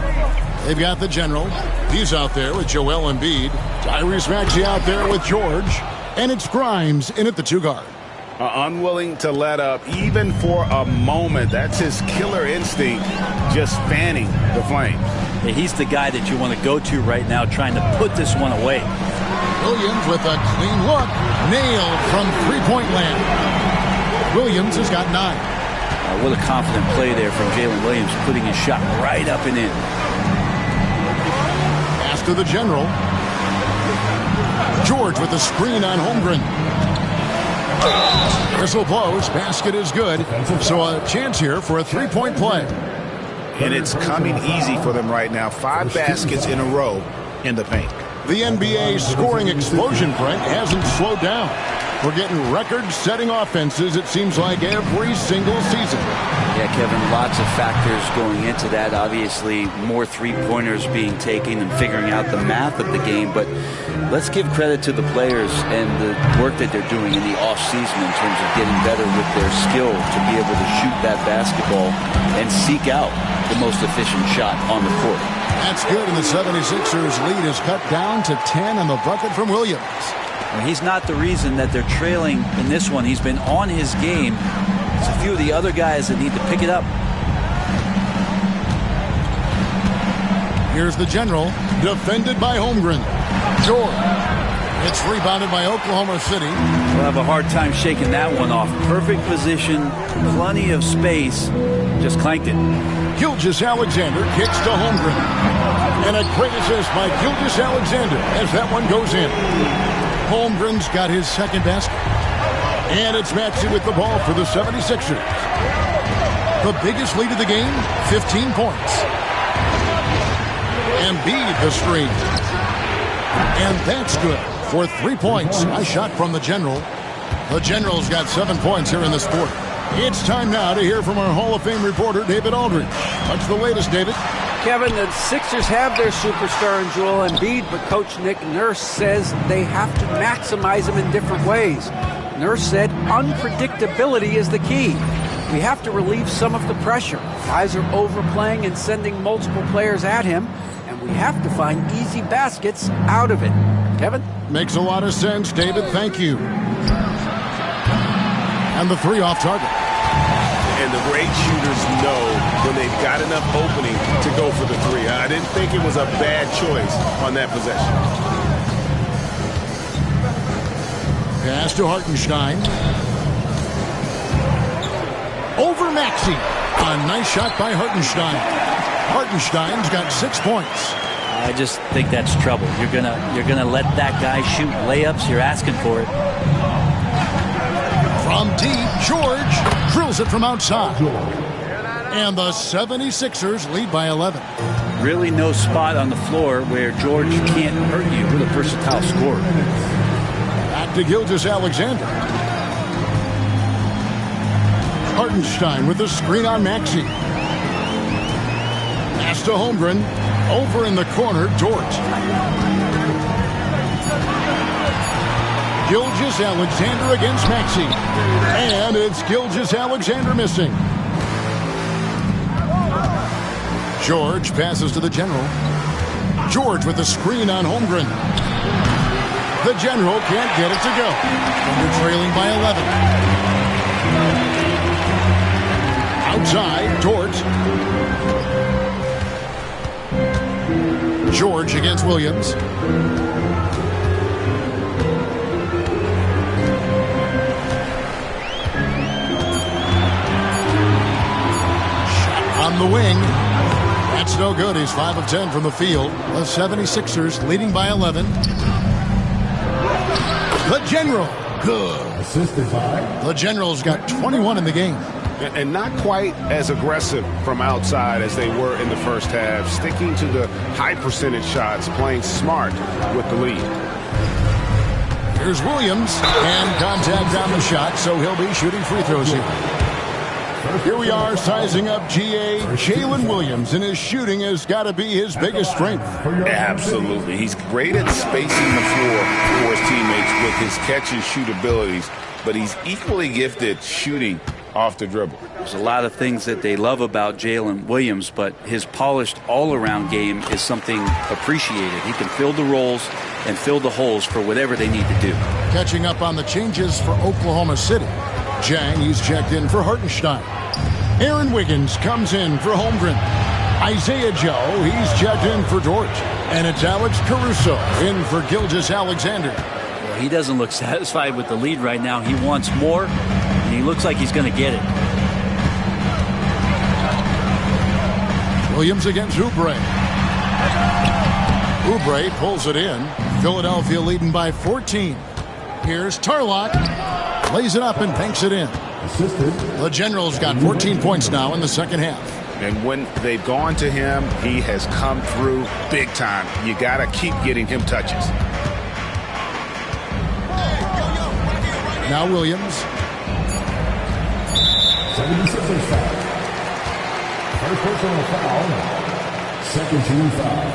they've got the General. He's out there with Joel Embiid. Tyrese Maxey out there with George. And it's Grimes in at the 2-guard. Unwilling to let up even for a moment. That's his killer instinct, just fanning the flames. Yeah, he's the guy that you want to go to right now, trying to put this one away. Williams with a clean look. Nailed from three-point land. Williams has got 9. What a confident play there from Jalen Williams, putting his shot right up and in. Pass to the General. George with the screen on Holmgren. Whistle blows. Basket is good. So a chance here for a three-point play. And it's coming easy for them right now. 5 baskets in a row in the paint. The NBA scoring explosion, Brent, hasn't slowed down. We're getting record-setting offenses, it seems like, every single season. Yeah, Kevin, lots of factors going into that. Obviously, more three-pointers being taken and figuring out the math of the game. But let's give credit to the players and the work that they're doing in the off-season in terms of getting better with their skill to be able to shoot that basketball and seek out the most efficient shot on the court. That's good, and the 76ers lead is cut down to 10 on the bucket from Williams. Well, he's not the reason that they're trailing in this one. He's been on his game. It's a few of the other guys that need to pick it up. Here's the General, defended by Holmgren. George. It's rebounded by Oklahoma City. We'll have a hard time shaking that one off. Perfect position, plenty of space. Just clanked it. Gilgeous-Alexander kicks to Holmgren. And a great assist by Gilgeous-Alexander as that one goes in. Holmgren's got his second basket. And it's Maxey with the ball for the 76ers. The biggest lead of the game, 15 points. Embiid the screen. And that's good for 3 points. Nice shot from the General. The General's got 7 points here in this quarter. It's time now to hear from our Hall of Fame reporter, David Aldridge. What's the latest, David? Kevin, the Sixers have their superstar in Joel Embiid, but Coach Nick Nurse says they have to maximize him in different ways. Nurse said unpredictability is the key. We have to relieve some of the pressure. Guys are overplaying and sending multiple players at him, and we have to find easy baskets out of it. Kevin? Makes a lot of sense, David. Thank you. And the 3 off target. And the great shooters know when they've got enough opening to go for the 3. I didn't think it was a bad choice on that possession. Pass to Hartenstein. Over Maxey. A nice shot by Hartenstein. Hartenstein's got 6 points. I just think that's trouble. You're gonna let that guy shoot layups. You're asking for it. From deep, George drills it from outside. And the 76ers lead by 11. Really no spot on the floor where George can't hurt you with a versatile scorer. Back to Gilgeous-Alexander. Hartenstein with the screen on Maxey. Pass to Holmgren. Over in the corner, Dort. Gilgeous-Alexander against Maxey. And it's Gilgeous-Alexander missing. George passes to the General. George with the screen on Holmgren. The General can't get it to go. And they're trailing by 11. Outside, Dort. George against Williams. Shot on the wing. That's no good. He's 5 of 10 from the field. The 76ers leading by 11. The General. Good. Assisted by. The General's got 21 in the game. And not quite as aggressive from outside as they were in the first half, sticking to the high percentage shots, playing smart with the lead. Here's Williams, and contact on the shot, so he'll be shooting free throws here. Here we are sizing up GA. Jalen Williams, and his shooting has got to be his biggest strength. Absolutely. He's great at spacing the floor for his teammates with his catch and shoot abilities, but he's equally gifted shooting off the dribble. There's a lot of things that they love about Jalen Williams, but his polished all-around game is something appreciated. He can fill the roles and fill the holes for whatever they need to do. Catching up on the changes for Oklahoma City. Jang, he's checked in for Hartenstein. Aaron Wiggins comes in for Holmgren. Isaiah Joe, he's checked in for Dort. And it's Alex Caruso in for Gilgeous-Alexander. Well, he doesn't look satisfied with the lead right now. He wants more, and he looks like he's going to get it. Williams against Oubre. Oubre pulls it in. Philadelphia leading by 14. Here's Tarlock. Lays it up and banks it in. The General's got 14 points now in the second half. And when they've gone to him, he has come through big time. You got to keep getting him touches. Now Williams. 76ers foul. First personal foul. Second team foul.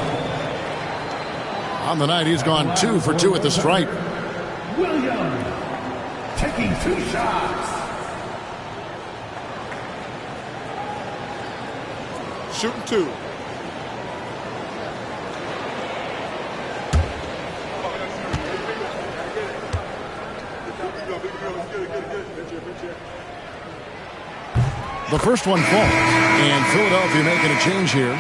On the night, he's gone 2 for 2 at the stripe. Williams taking 2 shots. Shooting 2. The first one falls, and Philadelphia making a change here.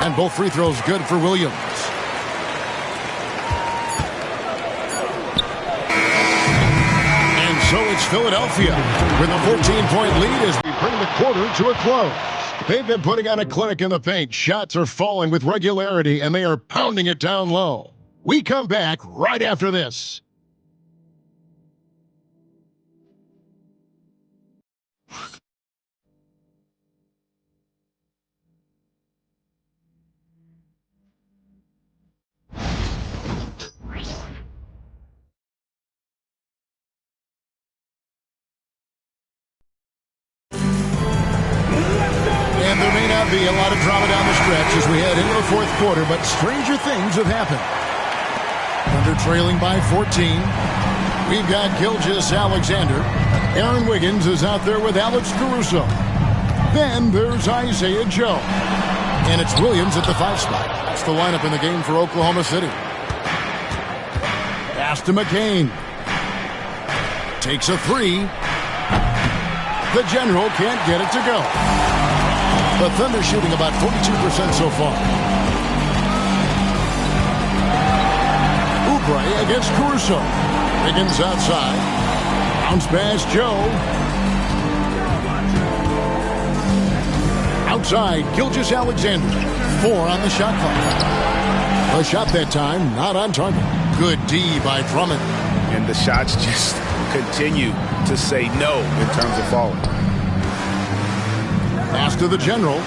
And both free throws good for Williams. Philadelphia with a 14-point lead as we bring the quarter to a close. They've been putting on a clinic in the paint. Shots are falling with regularity, and they are pounding it down low. We come back right after this. And there may not be a lot of drama down the stretch as we head into the fourth quarter, but stranger things have happened. Thunder trailing by 14. We've got Gilgeous-Alexander. Aaron Wiggins is out there with Alex Caruso. Then there's Isaiah Joe. And it's Williams at the 5 spot. That's the lineup in the game for Oklahoma City. Pass to McCain. Takes a 3. The General can't get it to go. The Thunder shooting about 42% so far. Oubre against Caruso. Wiggins outside. Bounce pass Joe. Outside, Gilgeous-Alexander. 4 on the shot clock. A shot that time, not on target. Good D by Drummond. And the shots just continue to say no in terms of falling. Pass to the General.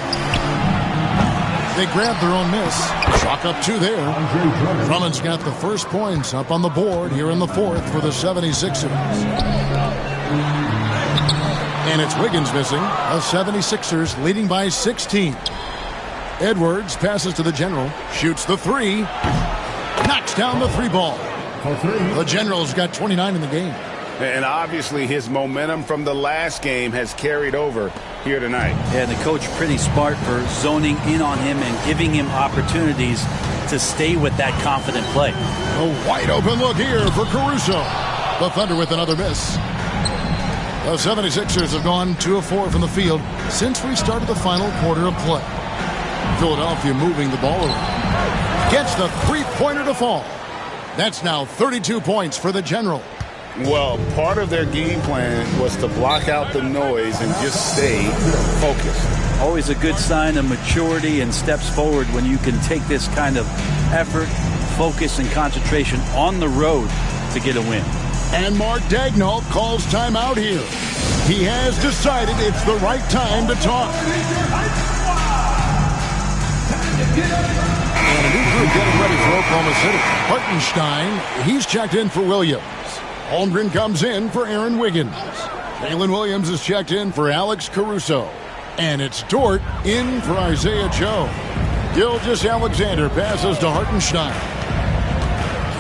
They grab their own miss. Chalk up 2 there. Drummond's got the first points up on the board here in the fourth for the 76ers. And it's Wiggins missing. The 76ers leading by 16. Edwards passes to the General. Shoots the 3. Knocks down the 3 ball. The General's got 29 in the game. And obviously his momentum from the last game has carried over here tonight. Yeah, the coach pretty smart for zoning in on him and giving him opportunities to stay with that confident play. A wide open look here for Caruso. The Thunder with another miss. The 76ers have gone 2 of 4 from the field since we started the final quarter of play. Philadelphia moving the ball around. Gets the 3-pointer to fall. That's now 32 points for the General. Well, part of their game plan was to block out the noise and just stay focused. Always a good sign of maturity and steps forward when you can take this kind of effort, focus, and concentration on the road to get a win. And Mark Daigneault calls timeout here. He has decided it's the right time to talk. And a new group getting ready for Oklahoma City. Hartenstein, he's checked in for Williams. Holmgren comes in for Aaron Wiggins. Jalen Williams is checked in for Alex Caruso. And it's Dort in for Isaiah Joe. Gilgeous-Alexander passes to Hartenstein.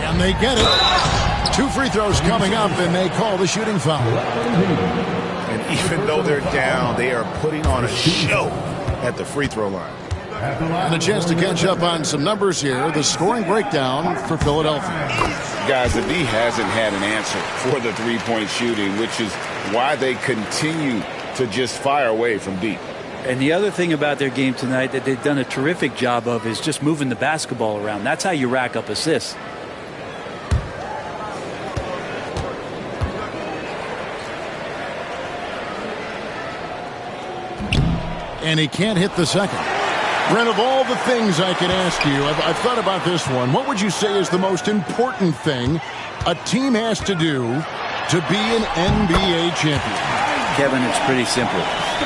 Can they get it? 2 free throws coming up, and they call the shooting foul. And even though they're down, they are putting on a show at the free throw line. And a chance to catch up on some numbers here. The scoring breakdown for Philadelphia. Guys, the D hasn't had an answer for the three-point shooting, which is why they continue to just fire away from deep. And the other thing about their game tonight that they've done a terrific job of is just moving the basketball around. That's how you rack up assists. And he can't hit the second. Brent, of all the things I could ask you, I've thought about this one. What would you say is the most important thing a team has to do to be an NBA champion? Kevin, it's pretty simple.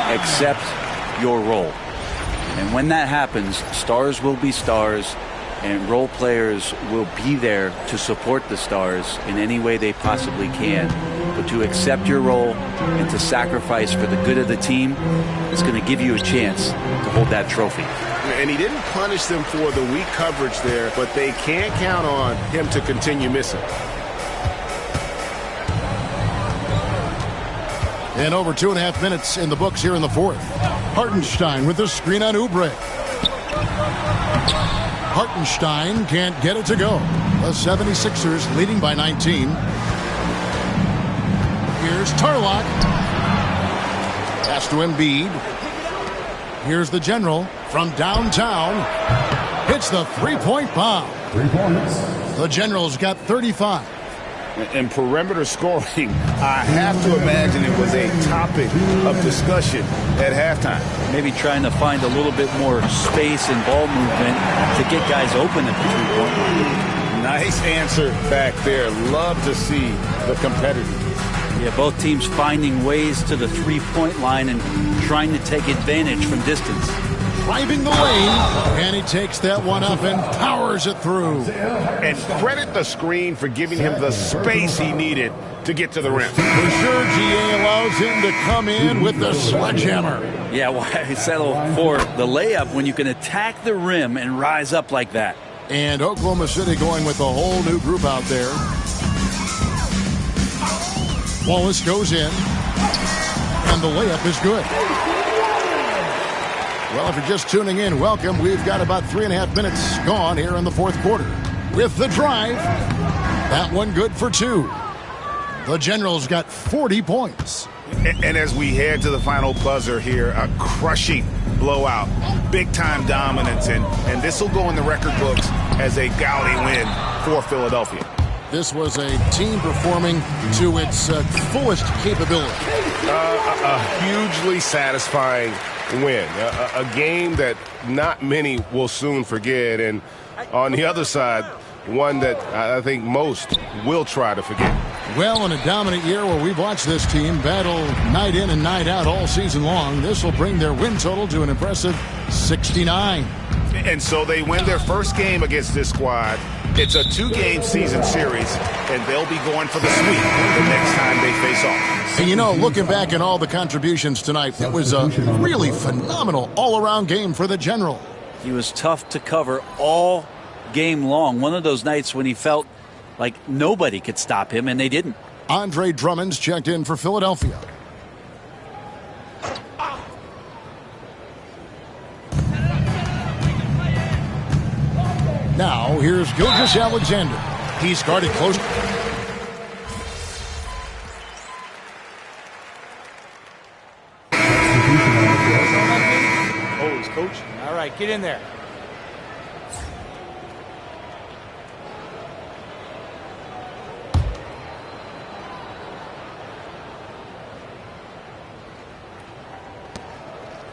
Accept your role. And when that happens, stars will be stars, and role players will be there to support the stars in any way they possibly can. But to accept your role and to sacrifice for the good of the team is going to give you a chance to hold that trophy. And he didn't punish them for the weak coverage there, but they can't count on him to continue missing. And over 2.5 minutes in the books here in the fourth. Hartenstein with the screen on Oubre. Hartenstein can't get it to go. The 76ers leading by 19. Here's Tarlock. Pass to Embiid. Here's the General from downtown. Hits the 3-point bomb. 3 points. The General's got 35. And perimeter scoring, I have to imagine it was a topic of discussion at halftime. Maybe trying to find a little bit more space and ball movement to get guys open at the three-point line. Nice answer back there. Love to see the competitors. Yeah, both teams finding ways to the three-point line and trying to take advantage from distance. Driving the lane, and he takes that one up and powers it through. And credit the screen for giving him the space he needed to get to the rim. For sure, GA allows him to come in with the sledgehammer. Yeah, why settle for the layup when you can attack the rim and rise up like that? And Oklahoma City going with a whole new group out there. Wallace goes in, and the layup is good. Well, if you're just tuning in, welcome. We've got about 3.5 minutes gone here in the fourth quarter. With the drive, that one good for 2. The Generals got 40 points. And as we head to the final buzzer here, a crushing blowout, big-time dominance, and this will go in the record books as a gaudy win for Philadelphia. This was a team performing to its fullest capability. A hugely satisfying win. A game that not many will soon forget. And on the other side, one that I think most will try to forget. Well, in a dominant year where we've watched this team battle night in and night out all season long, this will bring their win total to an impressive 69. And so they win their first game against this squad. It's a 2-game season series, and they'll be going for the sweep the next time they face off. And, you know, looking back at all the contributions tonight, it was a really phenomenal all-around game for the General. He was tough to cover all game long. One of those nights when he felt like nobody could stop him, and they didn't. Andre Drummond's checked in for Philadelphia. Now, here's Gilgeous-Alexander. He's guarded close. Oh, he's coaching. All right, get in there.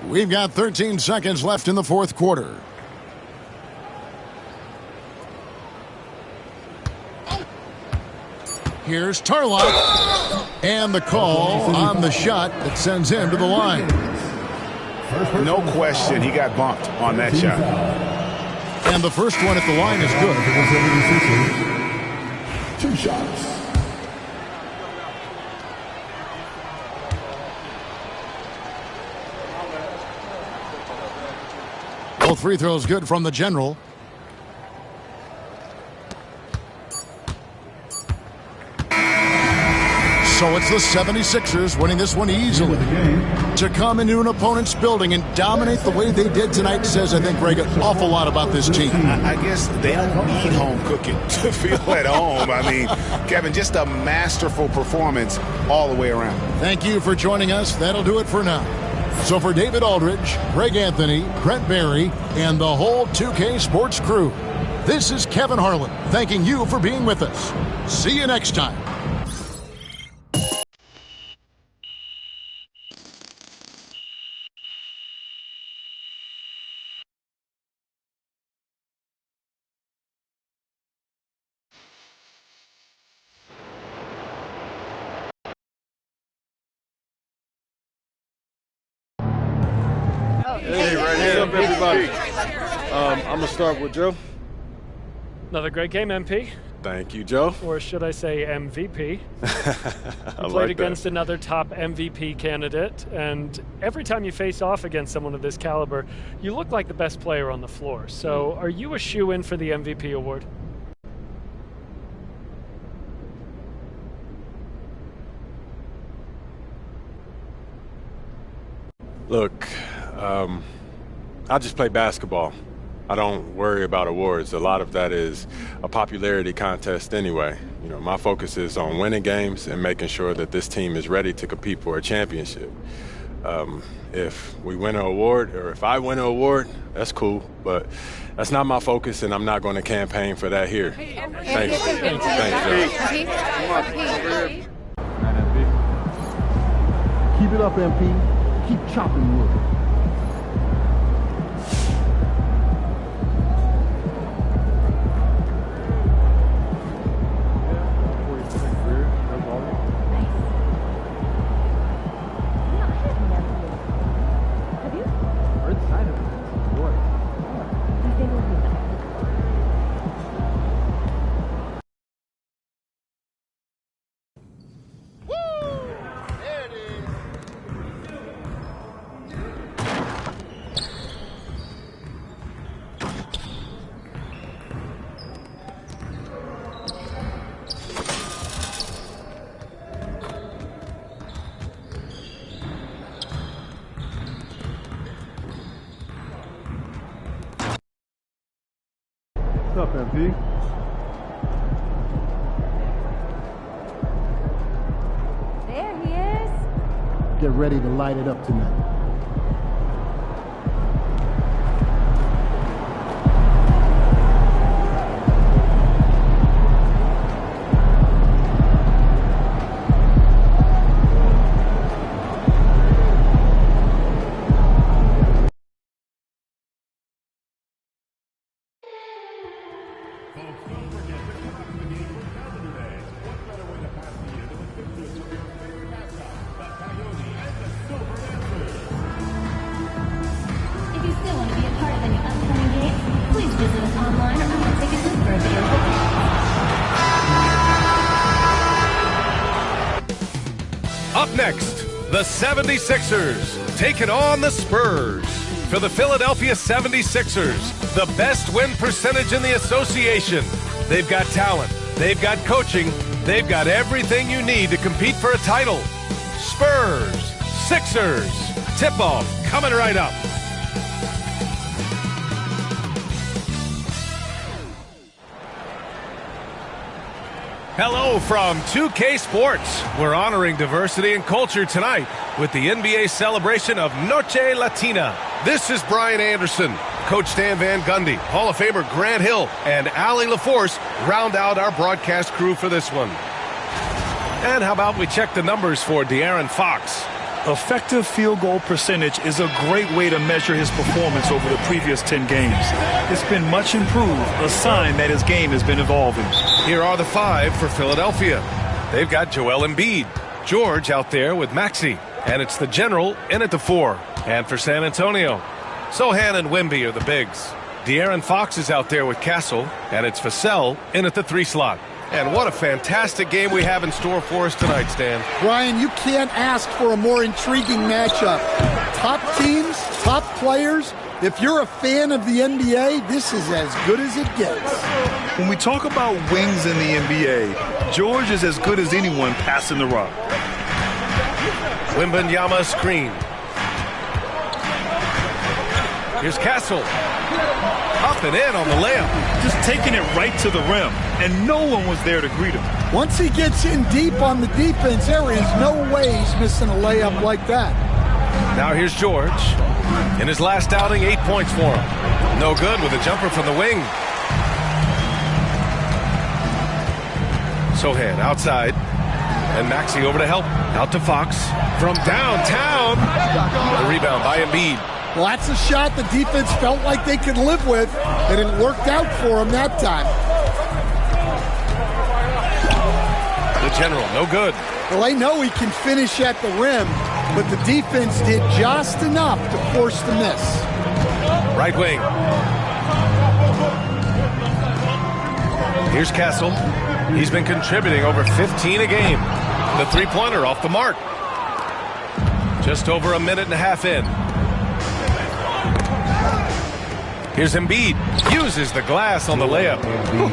We've got 13 seconds left in the fourth quarter. Here's Tarlock. And the call on the shot that sends him to the line. No question, he got bumped on that shot. And the first one at the line is good. 2 shots. Both free throws good from the General. So it's the 76ers winning this one easily. To come into an opponent's building and dominate the way they did tonight says, I think, Greg, an awful lot about this team. I guess they don't need home cooking to feel at home. I mean, Kevin, just a masterful performance all the way around. Thank you for joining us. That'll do it for now. So for David Aldridge, Greg Anthony, Brent Barry, and the whole 2K Sports crew, this is Kevin Harlan thanking you for being with us. See you next time. Hey, right here. What's up, everybody? I'm going to start with Joe. Another great game, MP. Thank you, Joe. Or should I say MVP? I You played against another top MVP candidate, and every time you face off against someone of this caliber, you look like the best player on the floor. So are you a shoe-in for the MVP award? Look, I just play basketball. I don't worry about awards. A lot of that is a popularity contest anyway. You know, my focus is on winning games and making sure that this team is ready to compete for a championship. If we win an award, or if I win an award, that's cool, but that's not my focus, and I'm not going to campaign for that here. Thanks. Thanks, Keep it up, MP. Keep chopping wood. What's up, MP? There he is. Get ready to light it up tonight. Up next, the 76ers taking on the Spurs. For the Philadelphia 76ers, the best win percentage in the association. They've got talent, they've got coaching, they've got everything you need to compete for a title. Spurs, Sixers, tip-off coming right up. Hello from 2K Sports. We're honoring diversity and culture tonight with the NBA celebration of Noche Latina. This is Brian Anderson. Coach Stan Van Gundy, Hall of Famer Grant Hill, and Allie LaForce round out our broadcast crew for this one. And how about we check the numbers for De'Aaron Fox? Effective field goal percentage is a great way to measure his performance over the previous 10 games. It's been much improved, a sign that his game has been evolving. Here are the five for Philadelphia. They've got Joel Embiid, George out there with Maxey, and it's the general in at the 4. And for San Antonio, Sohan and Wemby are the bigs. De'Aaron Fox is out there with Castle, and it's Vassell in at the 3 slot. And what a fantastic game we have in store for us tonight, Stan. Brian, you can't ask for a more intriguing matchup. Top teams, top players. If you're a fan of the NBA, this is as good as it gets. When we talk about wings in the NBA, George is as good as anyone passing the rock. Wembanyama screen. Here's Castle. Up and in on the layup. Just taking it right to the rim, and no one was there to greet him. Once he gets in deep on the defense, there is no way he's missing a layup like that. Now here's George. In his last outing, 8 points for him. No good with a jumper from the wing. Sohan outside. And Maxey over to help. Out to Fox. From downtown. The rebound by Embiid. Well, that's a shot the defense felt like they could live with, and it worked out for them that time. The general, no good. Well, they know he can finish at the rim, but the defense did just enough to force the miss. Right wing. Here's Castle. He's been contributing over 15 a game. The three-pointer off the mark. Just over a minute and a half in. Here's Embiid. Uses the glass on the layup.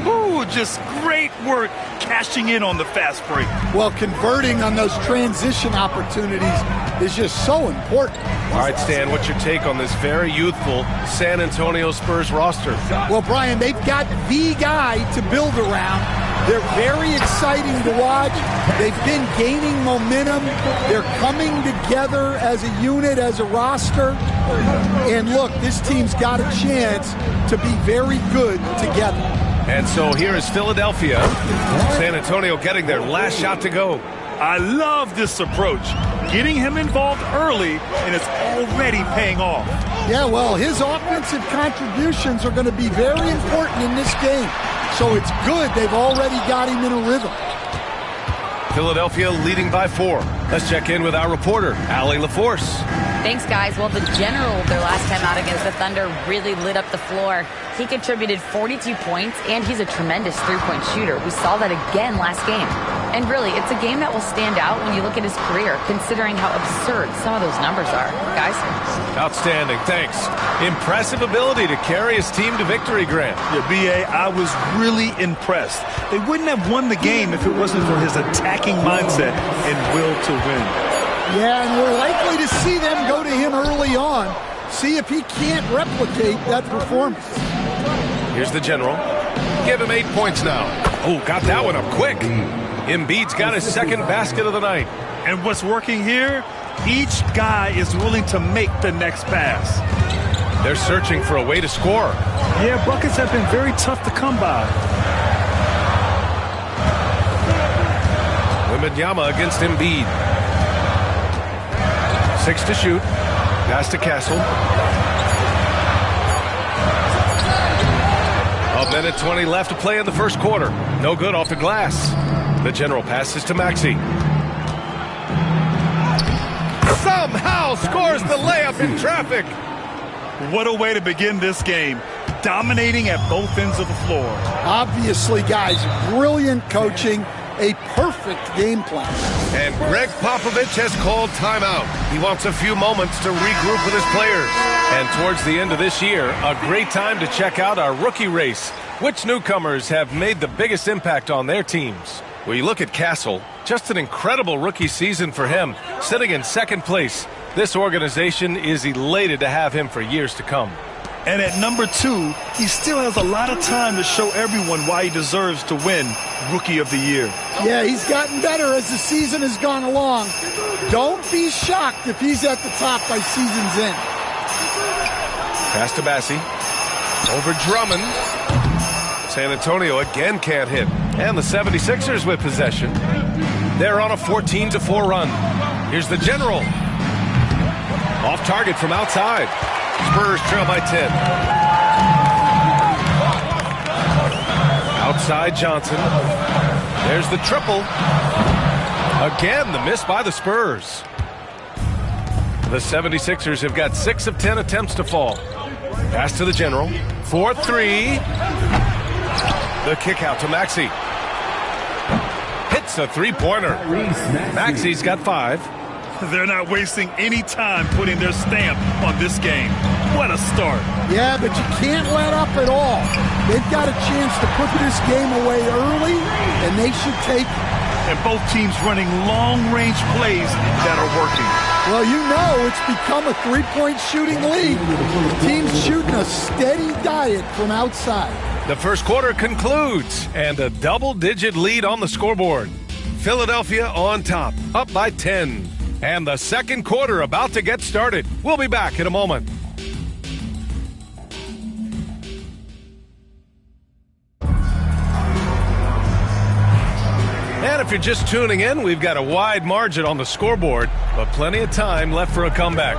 Ooh, just great work cashing in on the fast break. Well, converting on those transition opportunities is just so important. All right, Stan, what's your take on this very youthful San Antonio Spurs roster? Well, Brian, they've got the guy to build around They're very exciting to watch. They've been gaining momentum. They're coming together as a unit, as a roster. And look, this team's got a chance to be very good together. And so here is Philadelphia. San Antonio getting their last shot to go. I love this approach. Getting him involved early, and it's already paying off. Yeah, well, his offensive contributions are going to be very important in this game. So it's good they've already got him in a rhythm. Philadelphia leading by 4. Let's check in with our reporter, Allie LaForce. Thanks, guys. Well, the General, their last time out against the Thunder, really lit up the floor. He contributed 42 points, and he's a tremendous three-point shooter. We saw that again last game. And really, it's a game that will stand out when you look at his career, considering how absurd some of those numbers are. Guys? Outstanding, thanks. Impressive ability to carry his team to victory, Grant. Yeah, B.A., I was really impressed. They wouldn't have won the game if it wasn't for his attacking mindset and will to win. Yeah, and we're likely to see them go to him early on, see if he can't replicate that performance. Here's the General. Give him 8 points now. Oh, got that one up quick. Embiid's got his second basket of the night. And what's working here? Each guy is willing to make the next pass. They're searching for a way to score. Yeah, buckets have been very tough to come by. Wembanyama against Embiid. 6 to shoot. Pass to Castle. A minute 20 left to play in the first quarter. No good off the glass. The General passes to Maxey. Somehow scores the layup in traffic. What a way to begin this game. Dominating at both ends of the floor. Obviously, guys, brilliant coaching. A perfect game plan. And Greg Popovich has called timeout. He wants a few moments to regroup with his players. And towards the end of this year, a great time to check out our rookie race. Which newcomers have made the biggest impact on their teams? Well, you look at Castle, just an incredible rookie season for him, sitting in second place. This organization is elated to have him for years to come. And at number 2, he still has a lot of time to show everyone why he deserves to win Rookie of the Year. Yeah, he's gotten better as the season has gone along. Don't be shocked if he's at the top by season's end. Pass to Bassie. Over Drummond. San Antonio again can't hit. And the 76ers with possession. They're on a 14-4 run. Here's the General. Off target from outside. Spurs trail by 10. Outside Johnson. There's the triple. Again, the miss by the Spurs. The 76ers have got 6 of 10 attempts to fall. Pass to the General. 4-3. The kick out to Maxey. Hits a three-pointer. Maxey's got 5. They're not wasting any time putting their stamp on this game. What a start. Yeah, but you can't let up at all. They've got a chance to put this game away early, and they should take it. And both teams running long-range plays that are working. Well, you know it's become a three-point shooting league. The team's shooting a steady diet from outside. The first quarter concludes, and a double-digit lead on the scoreboard. Philadelphia on top, up by 10. And the second quarter about to get started. We'll be back in a moment. And if you're just tuning in, we've got a wide margin on the scoreboard, but plenty of time left for a comeback.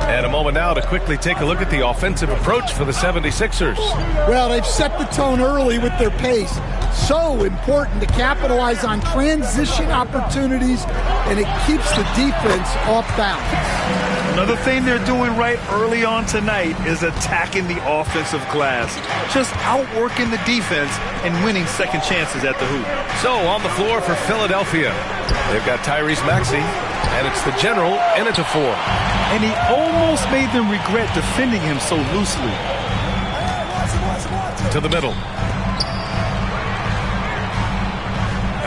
And a moment now to quickly take a look at the offensive approach for the 76ers. Well, they've set the tone early with their pace. So important to capitalize on transition opportunities, and it keeps the defense off balance. Another thing they're doing right early on tonight is attacking the offensive glass. Just outworking the defense and winning second chances at the hoop. So on the floor for Philadelphia, they've got Tyrese Maxey, and it's the General in it to 4. And he almost made them regret defending him so loosely. To the middle.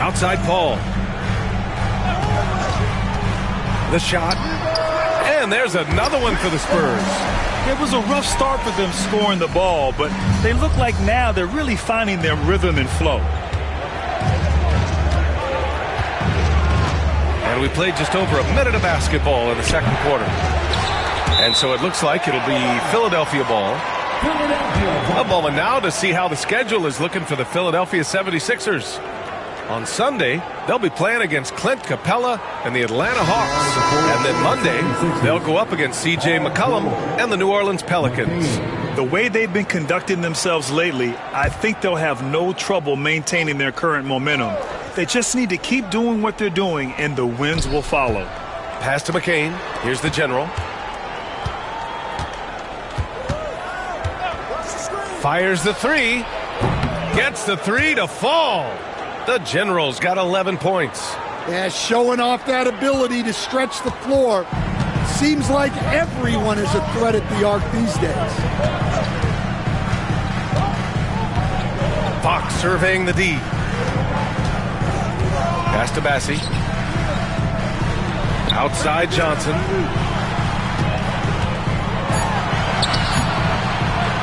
Outside Paul. The shot. And there's another one for the Spurs. It was a rough start for them scoring the ball, but they look like now they're really finding their rhythm and flow. And we played just over a minute of basketball in the second quarter. And so it looks like it'll be Philadelphia ball. A moment now to see how the schedule is looking for the Philadelphia 76ers. On Sunday, they'll be playing against Clint Capella and the Atlanta Hawks. And then Monday, they'll go up against C.J. McCollum and the New Orleans Pelicans. The way they've been conducting themselves lately, I think they'll have no trouble maintaining their current momentum. They just need to keep doing what they're doing, and the wins will follow. Pass to McCain. Here's the general. Fires the three. Gets the three to fall. The general's got 11 points. Yeah, showing off that ability to stretch the floor. Seems like everyone is a threat at the arc these days. Fox surveying the D. Pass to Bassie. Outside Johnson.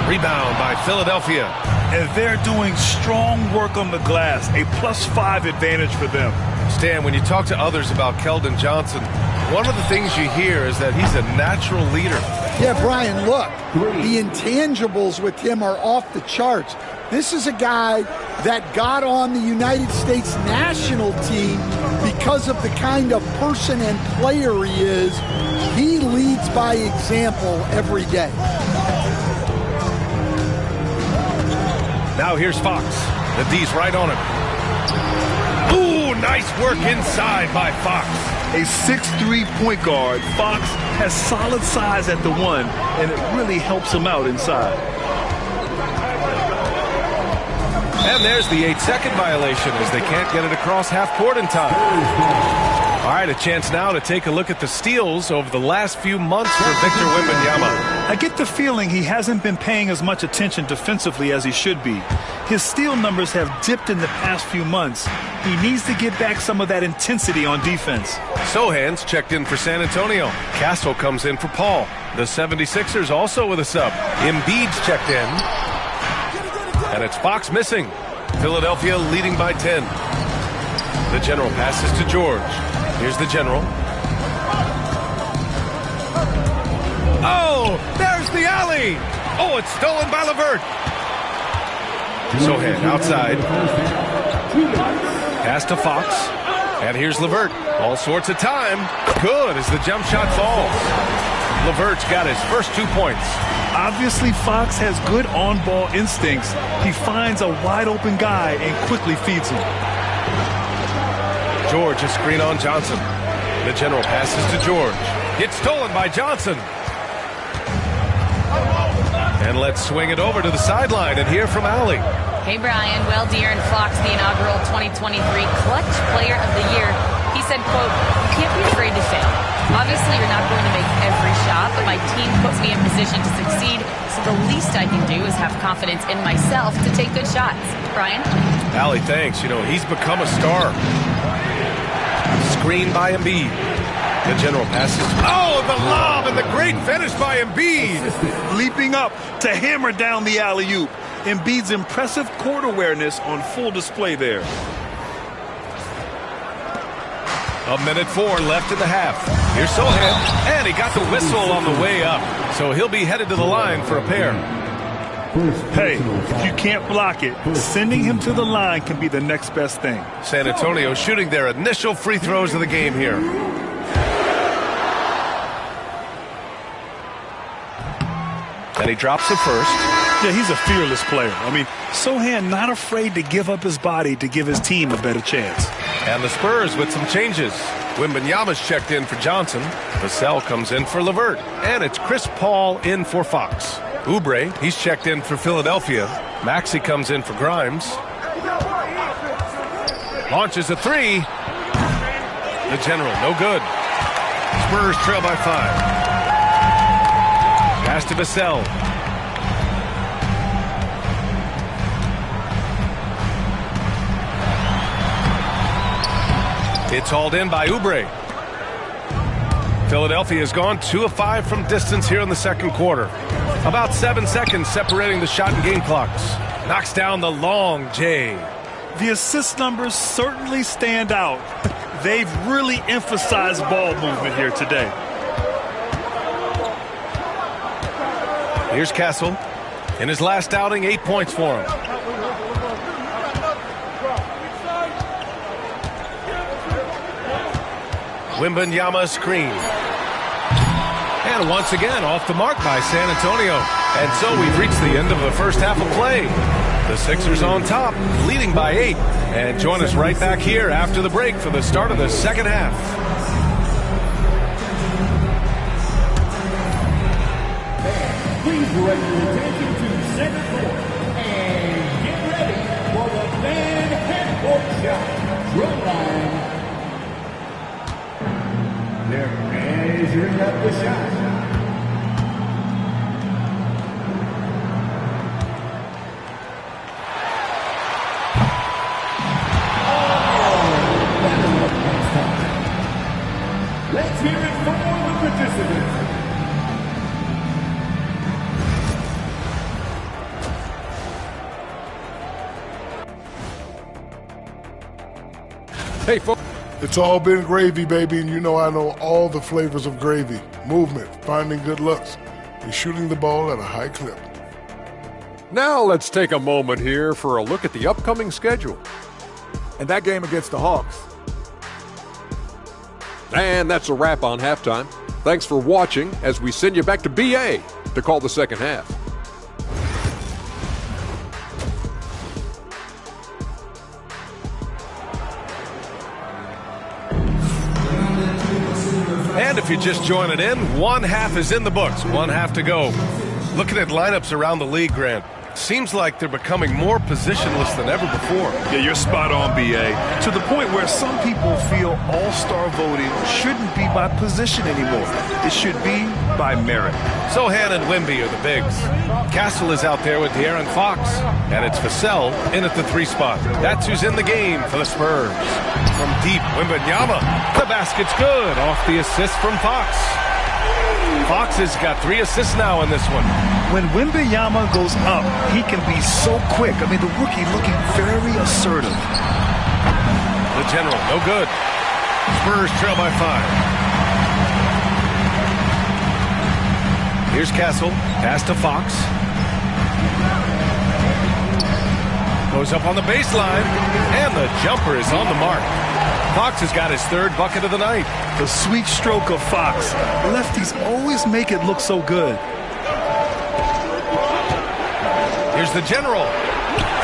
Rebound by Philadelphia. And they're doing strong work on the glass, a +5 advantage for them. Stan, when you talk to others about Keldon Johnson, one of the things you hear is that he's a natural leader. Yeah, Brian, look, the intangibles with him are off the charts. This is a guy that got on the United States national team because of the kind of person and player he is. He leads by example every day. Now here's Fox. The D's right on him. Ooh, nice work inside by Fox. A 6'3" point guard, Fox has solid size at the one, and it really helps him out inside. And there's the 8-second violation as they can't get it across half court in time. All right, a chance now to take a look at the steals over the last few months for Victor Wembanyama. I get the feeling he hasn't been paying as much attention defensively as he should be. His steal numbers have dipped in the past few months. He needs to get back some of that intensity on defense. Sohan's checked in for San Antonio. Castle comes in for Paul. The 76ers also with a sub. Embiid's checked in. And it's Fox missing. Philadelphia leading by 10. The general passes to George. Here's the general. Oh, there's the alley. Oh, it's stolen by LeVert. Sohan outside. Pass to Fox. And here's LeVert. All sorts of time. Good as the jump shot falls. LeVert's got his first 2 points. Obviously, Fox has good on-ball instincts. He finds a wide-open guy and quickly feeds him. George, a screen on Johnson. The general passes to George. It's stolen by Johnson. And let's swing it over to the sideline and hear from Allie. Hey, Brian. Well, De'Aaron Fox, the inaugural 2023 Clutch Player of the Year. He said, quote, "You can't be afraid to fail. Obviously, you're not going to make every shot, but my team puts me in position to succeed, so the least I can do is have confidence in myself to take good shots." Brian? Allie, thanks. You know, he's become a star. Screen by Embiid. The general passes. Oh, the lob and the great finish by Embiid. Leaping up to hammer down the alley-oop. Embiid's impressive court awareness on full display there. 1:04 left in the half. Here's Sohan. And he got the whistle on the way up. So he'll be headed to the line for a pair. Hey, if you can't block it, sending him to the line can be the next best thing. San Antonio shooting their initial free throws of the game here. And he drops the first. Yeah, he's a fearless player. I mean, Sohan not afraid to give up his body to give his team a better chance. And the Spurs with some changes. Wembanyama's checked in for Johnson. Vassell comes in for LeVert. And it's Chris Paul in for Fox. Oubre, he's checked in for Philadelphia. Maxey comes in for Grimes. Launches a three. The general, no good. Spurs trail by 5. Pass to Vassell. It's hauled in by Oubre. Philadelphia has gone 2 of 5 from distance here in the second quarter. About 7 seconds separating the shot and game clocks. Knocks down the long J. The assist numbers certainly stand out. they've really emphasized ball movement here today. Here's Castle. In his last outing, 8 points for him. Wembanyama screen. And once again, off the mark by San Antonio. And so we've reached the end of the first half of play. The Sixers on top, leading by 8. And join us right back here after the break for the start of the second half. Please direct your attention to center court and get ready for the fan half-court shot. Drum line. They're measuring up the shot. Let's hear it for the participants. Hey, folks. It's all been gravy, baby, and you know I know all the flavors of gravy. Movement, finding good looks, and shooting the ball at a high clip. Now let's take a moment here for a look at the upcoming schedule. And that game against the Hawks. And that's a wrap on halftime. Thanks for watching as we send you back to BA to call the second half. And if you're just joining in, one half is in the books, one half to go. Looking at lineups around the league, Grant, seems like they're becoming more positionless than ever before. Yeah, you're spot on, BA. To the point where some people feel all-star voting shouldn't be by position anymore. It should be by merit. Sohan and Wemby are the bigs. Castle is out there with De'Aaron Fox. And it's Vassell in at the 3 spot. That's who's in the game for the Spurs. From deep, Wembanyama. The basket's good. Off the assist from Fox. Fox has got 3 assists now in this one. When Wembanyama goes up, he can be so quick. I mean, the rookie looking very assertive. The general, no good. Spurs trail by 5. Here's Castle. Pass to Fox. Goes up on the baseline. And the jumper is on the mark. Fox has got his 3rd bucket of the night. The sweet stroke of Fox. Lefties always make it look so good. Here's the general.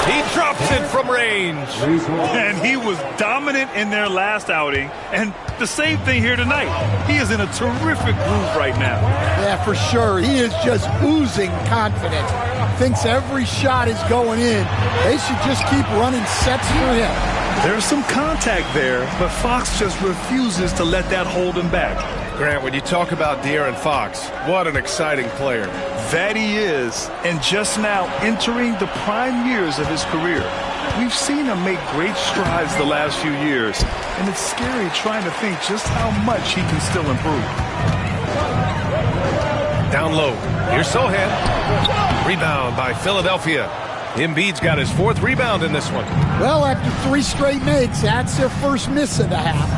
He drops it from range. And he was dominant in their last outing. And the same thing here tonight. He is in a terrific groove right now. Yeah, for sure. He is just oozing confidence. Thinks every shot is going in. They should just keep running sets for him. There's some contact there, but Fox just refuses to let that hold him back. Grant, when you talk about De'Aaron Fox, what an exciting player. That he is, and just now entering the prime years of his career. We've seen him make great strides the last few years, and it's scary trying to think just how much he can still improve. Down low. Here's Sohan. Rebound by Philadelphia. Embiid's got his 4th rebound in this one. Well, after 3 straight makes, that's their first miss of the half.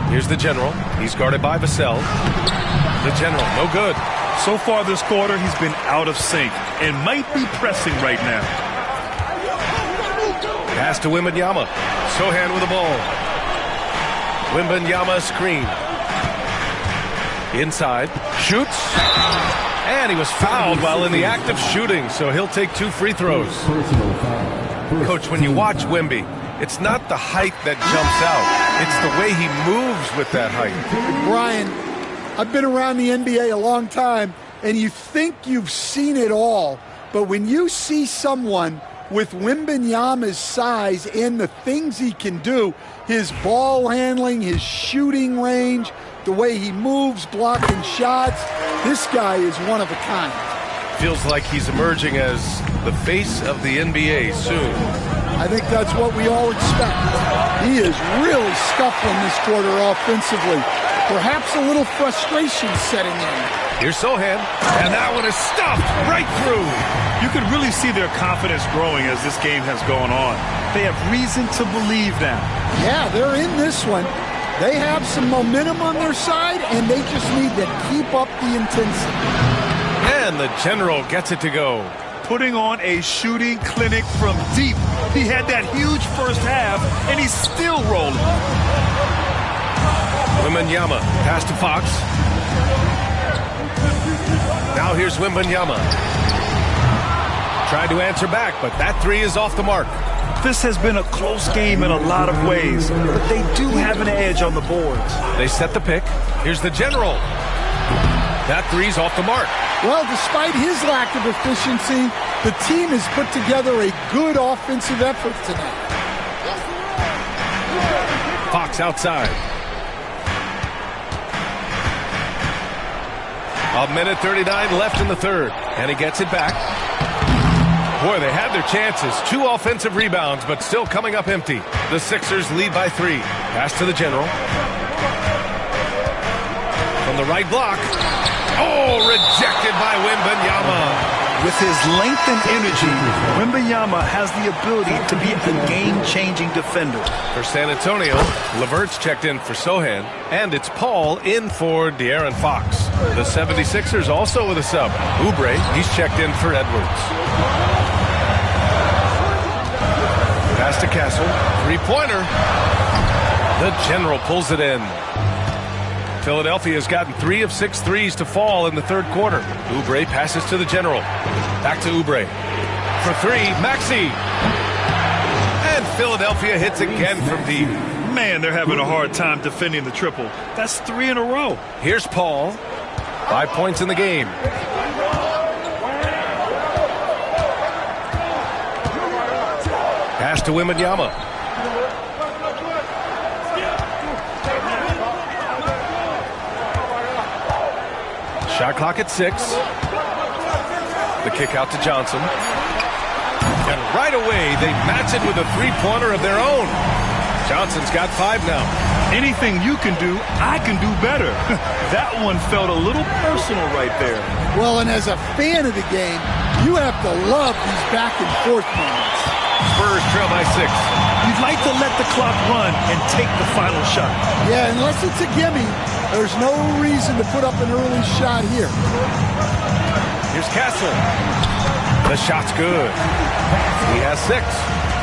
Here's the general. He's guarded by Vassell. The general, no good. So far this quarter, he's been out of sync and might be pressing right now. Pass to Wembanyama. Sohan with the ball. Wembanyama screen. Inside. Shoots. And he was fouled while in the act of shooting, so he'll take 2 free throws. Coach, when you watch Wemby, it's not the height that jumps out. It's the way he moves with that height. Brian, I've been around the NBA a long time, and you think you've seen it all, but when you see someone with Wembanyama's size and the things he can do, his ball handling, his shooting range, the way he moves, blocking shots, this guy is one of a kind. Feels like he's emerging as the face of the NBA soon. I think that's what we all expect. He is really scuffling this quarter offensively. Perhaps a little frustration setting in. Here's Sohan, and that one is stuffed right through. You can really see their confidence growing as this game has gone on. They have reason to believe now. Yeah, they're in this one. They have some momentum on their side, and they just need to keep up the intensity. And the general gets it to go. Putting on a shooting clinic from deep. He had that huge first half, and he's still rolling. Wembanyama, pass to Fox. Now here's Wembanyama. Tried to answer back, but that three is off the mark. This has been a close game in a lot of ways, but they do have an edge on the boards. They set the pick. Here's the general. That three's off the mark. Well, despite his lack of efficiency, the team has put together a good offensive effort tonight. Fox outside. A minute 39 left in the third, and he gets it back. Boy, they had their chances. 2 offensive rebounds, but still coming up empty. The Sixers lead by 3. Pass to the general. From the right block. Oh, rejected by Wembanyama. With his length and energy, Wembanyama has the ability to be a game-changing defender. For San Antonio, LeVert's checked in for Sohan, and it's Paul in for De'Aaron Fox. The 76ers also with a sub. Oubre, he's checked in for Edwards. Pass to Castle. Three-pointer. The general pulls it in. Philadelphia has gotten 3 of 6 threes to fall in the third quarter. Oubre passes to the general. Back to Oubre. For 3, Maxey. And Philadelphia hits again from deep. Man, they're having a hard time defending the triple. That's 3 in a row. Here's Paul. 5 points in the game. Pass to Wembanyama. Shot clock at 6. The kick out to Johnson. And right away, they match it with a three-pointer of their own. Johnson's got 5 now. Anything you can do, I can do better. That one felt a little personal right there. Well, and as a fan of the game, you have to love these back-and-forth moments. Spurs trail by 6. You'd like to let the clock run and take the final shot. Yeah, unless it's a gimme, there's no reason to put up an early shot here. Here's Castle. The shot's good. He has 6.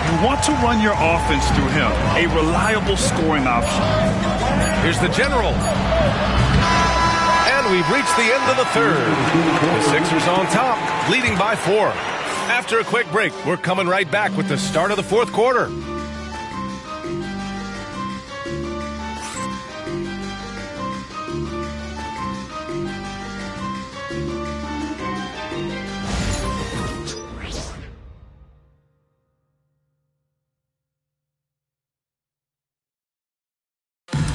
You want to run your offense through him, a reliable scoring option. Here's the general. And we've reached the end of the third. The Sixers on top, leading by 4. After a quick break, we're coming right back with the start of the fourth quarter.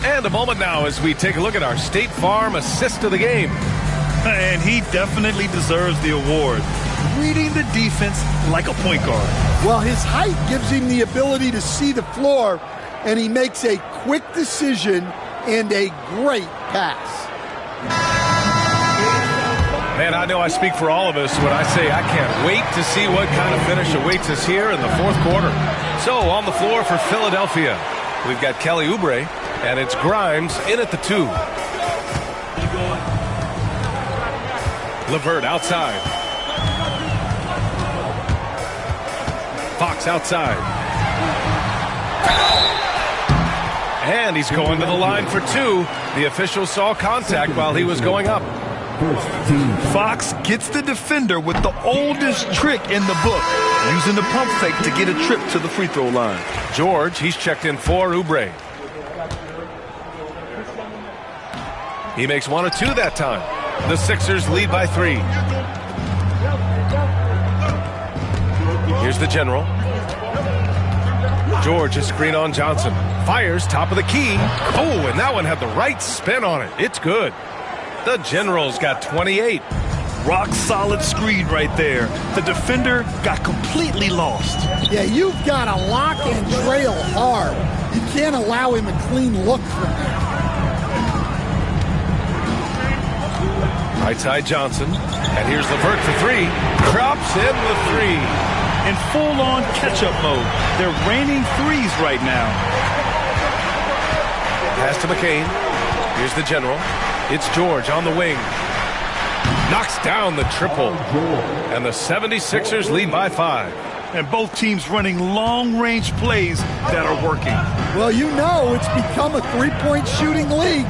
And a moment now as we take a look at our State Farm assist of the game. And he definitely deserves the award. Reading the defense like a point guard. Well, his height gives him the ability to see the floor, and he makes a quick decision and a great pass. Man, I know I speak for all of us when I say I can't wait to see what kind of finish awaits us here in the fourth quarter. So, on the floor for Philadelphia, we've got Kelly Oubre, and it's Grimes in at the 2. LeVert outside. Fox outside. And he's going to the line for 2. The official saw contact while he was going up. Fox gets the defender with the oldest trick in the book, using the pump fake to get a trip to the free throw line. George, he's checked in for Oubre. He makes 1 of 2 that time. The Sixers lead by 3. Here's the general. George is screen on Johnson. Fires top of the key. Oh, and that one had the right spin on it. It's good. The general's got 28. Rock solid screen right there. The defender got completely lost. Yeah, you've got to lock and trail hard. You can't allow him a clean look from there. Right side Johnson. And here's LeVert for three. Drops in the three. In full-on catch-up mode. They're raining threes right now. Pass to McCain. Here's the general. It's George on the wing. Knocks down the triple. And the 76ers lead by 5. And both teams running long-range plays that are working. Well, you know it's become a three-point shooting league.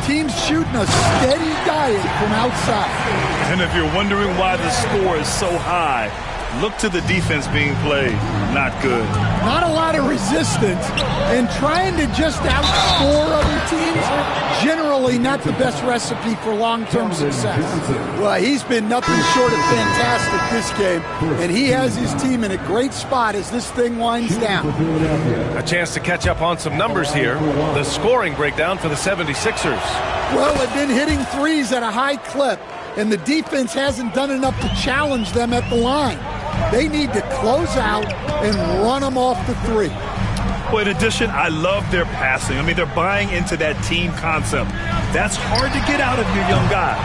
Teams shooting a steady diet from outside. And if you're wondering why the score is so high, look to the defense being played. Not good. Not a lot of resistance, and trying to just outscore other teams, generally not the best recipe for long-term success. Well, he's been nothing short of fantastic this game, and he has his team in a great spot as this thing winds down. A chance to catch up on some numbers here. The scoring breakdown for the 76ers. Well, they've been hitting threes at a high clip, and the defense hasn't done enough to challenge them at the line. They need to close out and run them off the three. Well, in addition, I love their passing. I mean, they're buying into that team concept. That's hard to get out of your young guys.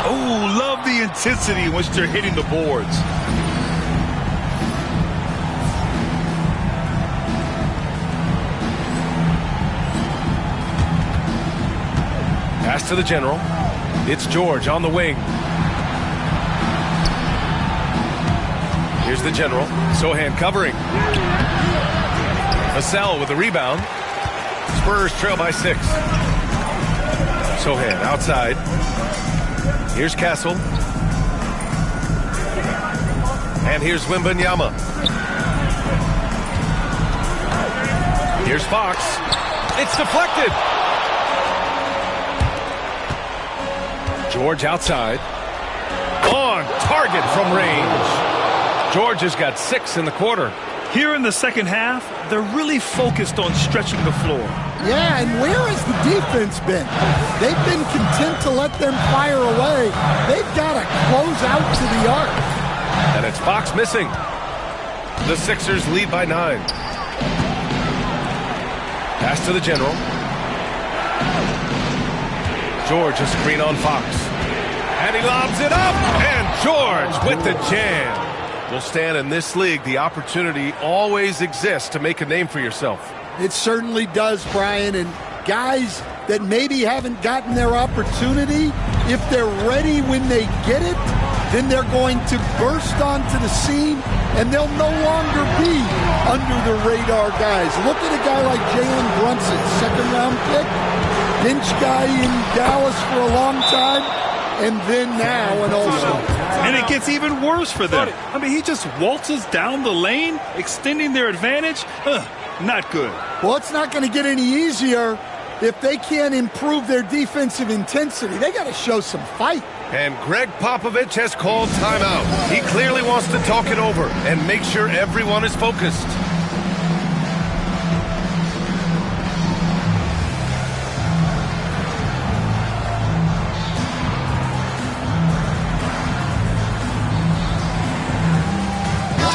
Oh, love the intensity in which they're hitting the boards. Pass to the general. It's George on the wing. Here's the general. Sohan covering. Vassell with the rebound. Spurs trail by 6. Sohan outside. Here's Castle. And here's Wembanyama. Here's Fox. It's deflected. George outside. On target from range. George has got 6 in the quarter. Here in the second half, they're really focused on stretching the floor. Yeah, and where has the defense been? They've been content to let them fire away. They've got to close out to the arc. And it's Fox missing. The Sixers lead by 9. Pass to the general. George a screen on Fox. And he lobs it up. And George with the jam. Will stand in this league. The opportunity always exists to make a name for yourself. It certainly does, Brian. And guys that maybe haven't gotten their opportunity, if they're ready when they get it, then they're going to burst onto the scene, and they'll no longer be under the radar guys. Look at a guy like Jalen Brunson, second-round pick, bench guy in Dallas for a long time, and then now an all-star. And it gets even worse for them. I mean, he just waltzes down the lane, extending their advantage. Not good. Well, it's not going to get any easier if they can't improve their defensive intensity. They got to show some fight. And Greg Popovich has called timeout. He clearly wants to talk it over and make sure everyone is focused.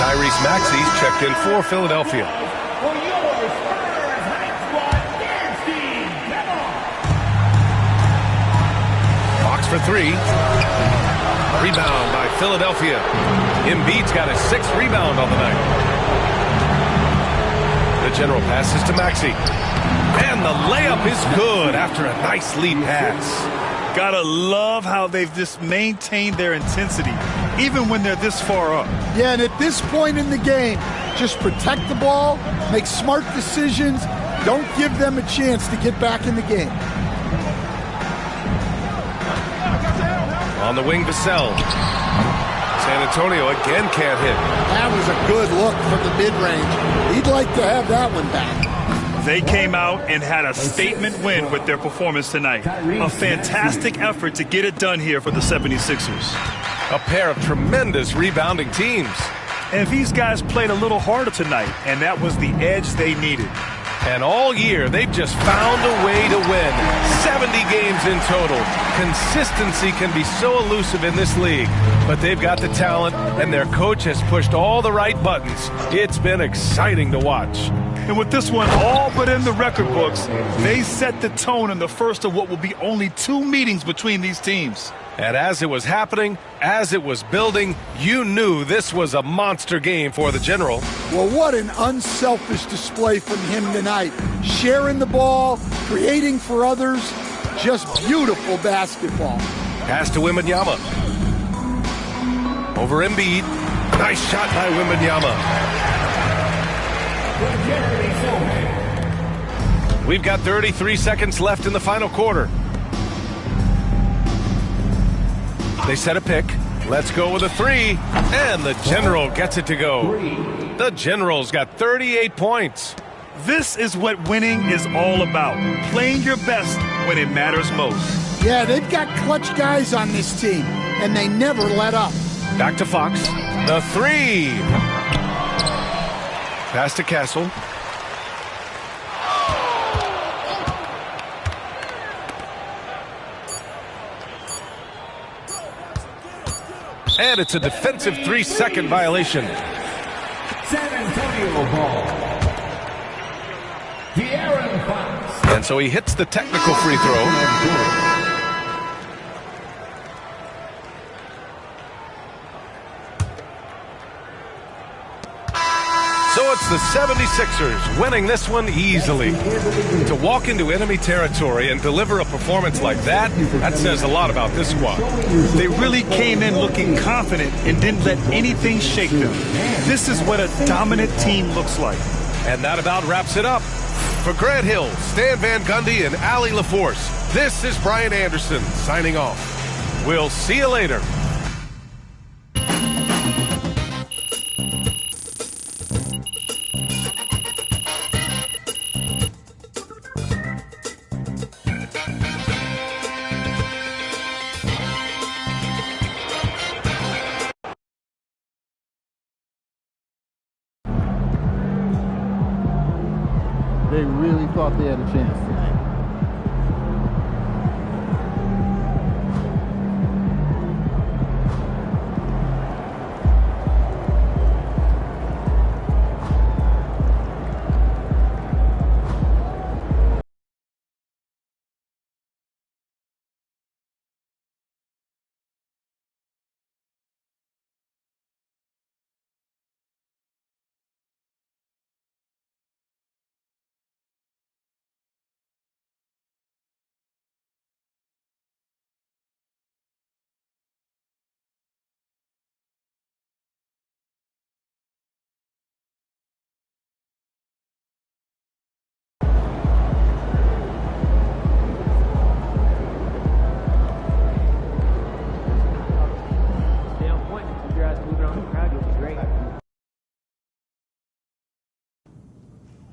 Tyrese Maxey's checked in for Philadelphia. Fox for 3. Rebound by Philadelphia. Embiid's got a 6th rebound on the night. The general passes to Maxey. And the layup is good after a nice lead pass. Gotta love how they've just maintained their intensity, even when they're this far up. Yeah, and at this point in the game, just protect the ball, make smart decisions, don't give them a chance to get back in the game. On the wing, Vassell. San Antonio again can't hit. That was a good look from the mid-range. He'd like to have that one back. They came out and had a statement win with their performance tonight. A fantastic effort to get it done here for the 76ers. A pair of tremendous rebounding teams. And these guys played a little harder tonight, and that was the edge they needed. And all year, they've just found a way to win. 76 games in total. Consistency can be so elusive in this league, but they've got the talent, and their coach has pushed all the right buttons. It's been exciting to watch. And with this one all but in the record books, they set the tone in the first of what will be only 2 meetings between these teams. And as it was happening, as it was building, you knew this was a monster game for the General. Well, what an unselfish display from him tonight. Sharing the ball, creating for others, just beautiful basketball. Pass to Wembanyama. Over Embiid. Nice shot by Wembanyama. We've got 33 seconds left in the final quarter. They set a pick. Let's go with a 3. And the General gets it to go. The General's got 38 points. This is what winning is all about. Playing your best when it matters most. Yeah, they've got clutch guys on this team, and they never let up. Back to Fox. The 3. Pass to Castle. And it's a defensive 3-second violation. San Antonio ball. De'Aaron Fox. And so he hits the technical free throw. So it's the 76ers winning this one easily. To walk into enemy territory and deliver a performance like that, that says a lot about this squad. They really came in looking confident and didn't let anything shake them. This is what a dominant team looks like. And that about wraps it up. For Grant Hill, Stan Van Gundy, and Allie LaForce, this is Brian Anderson signing off. We'll see you later. They really thought they had a chance tonight.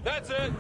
That's it.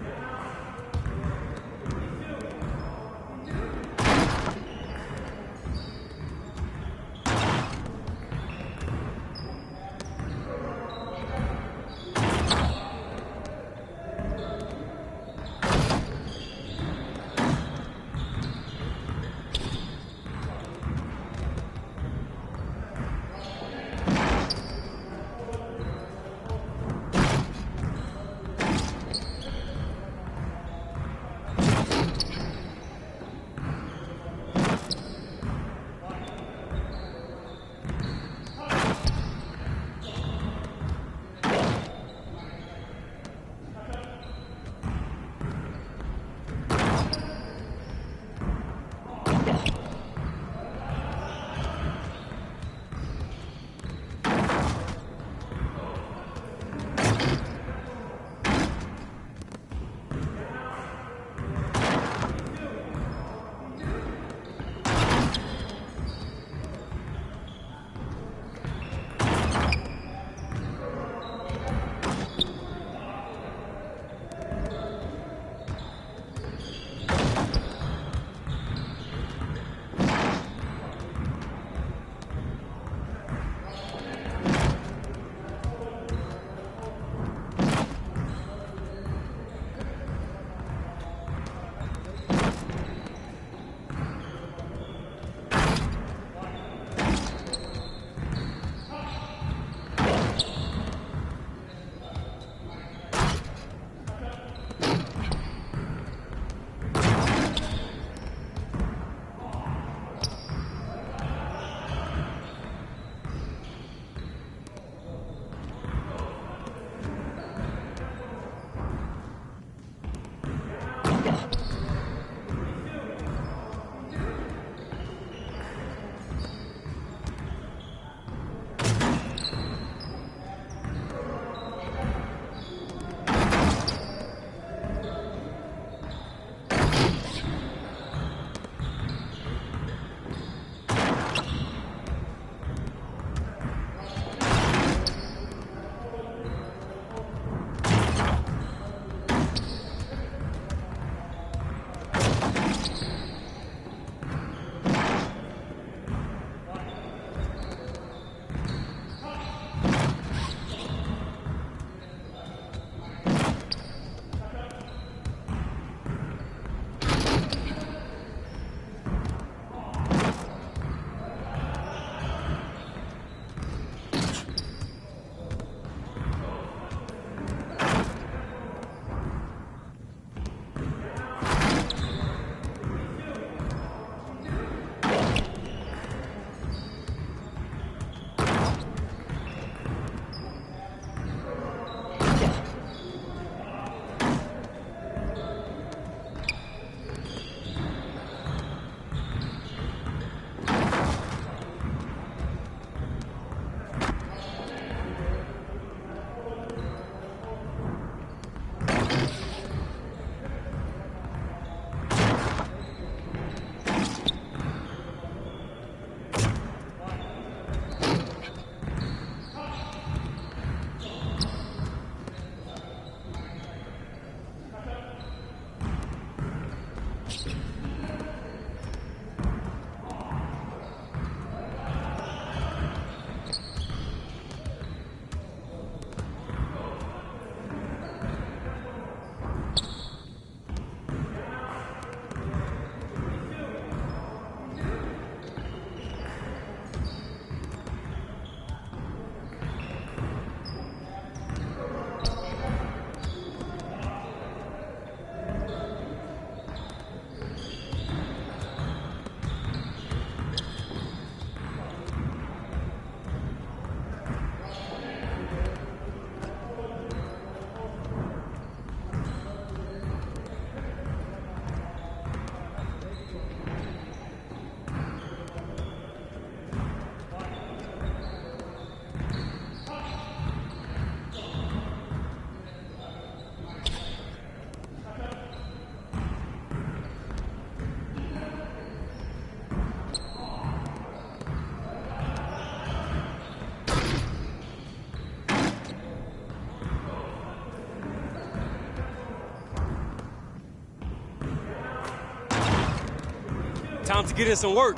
Time to get in some work.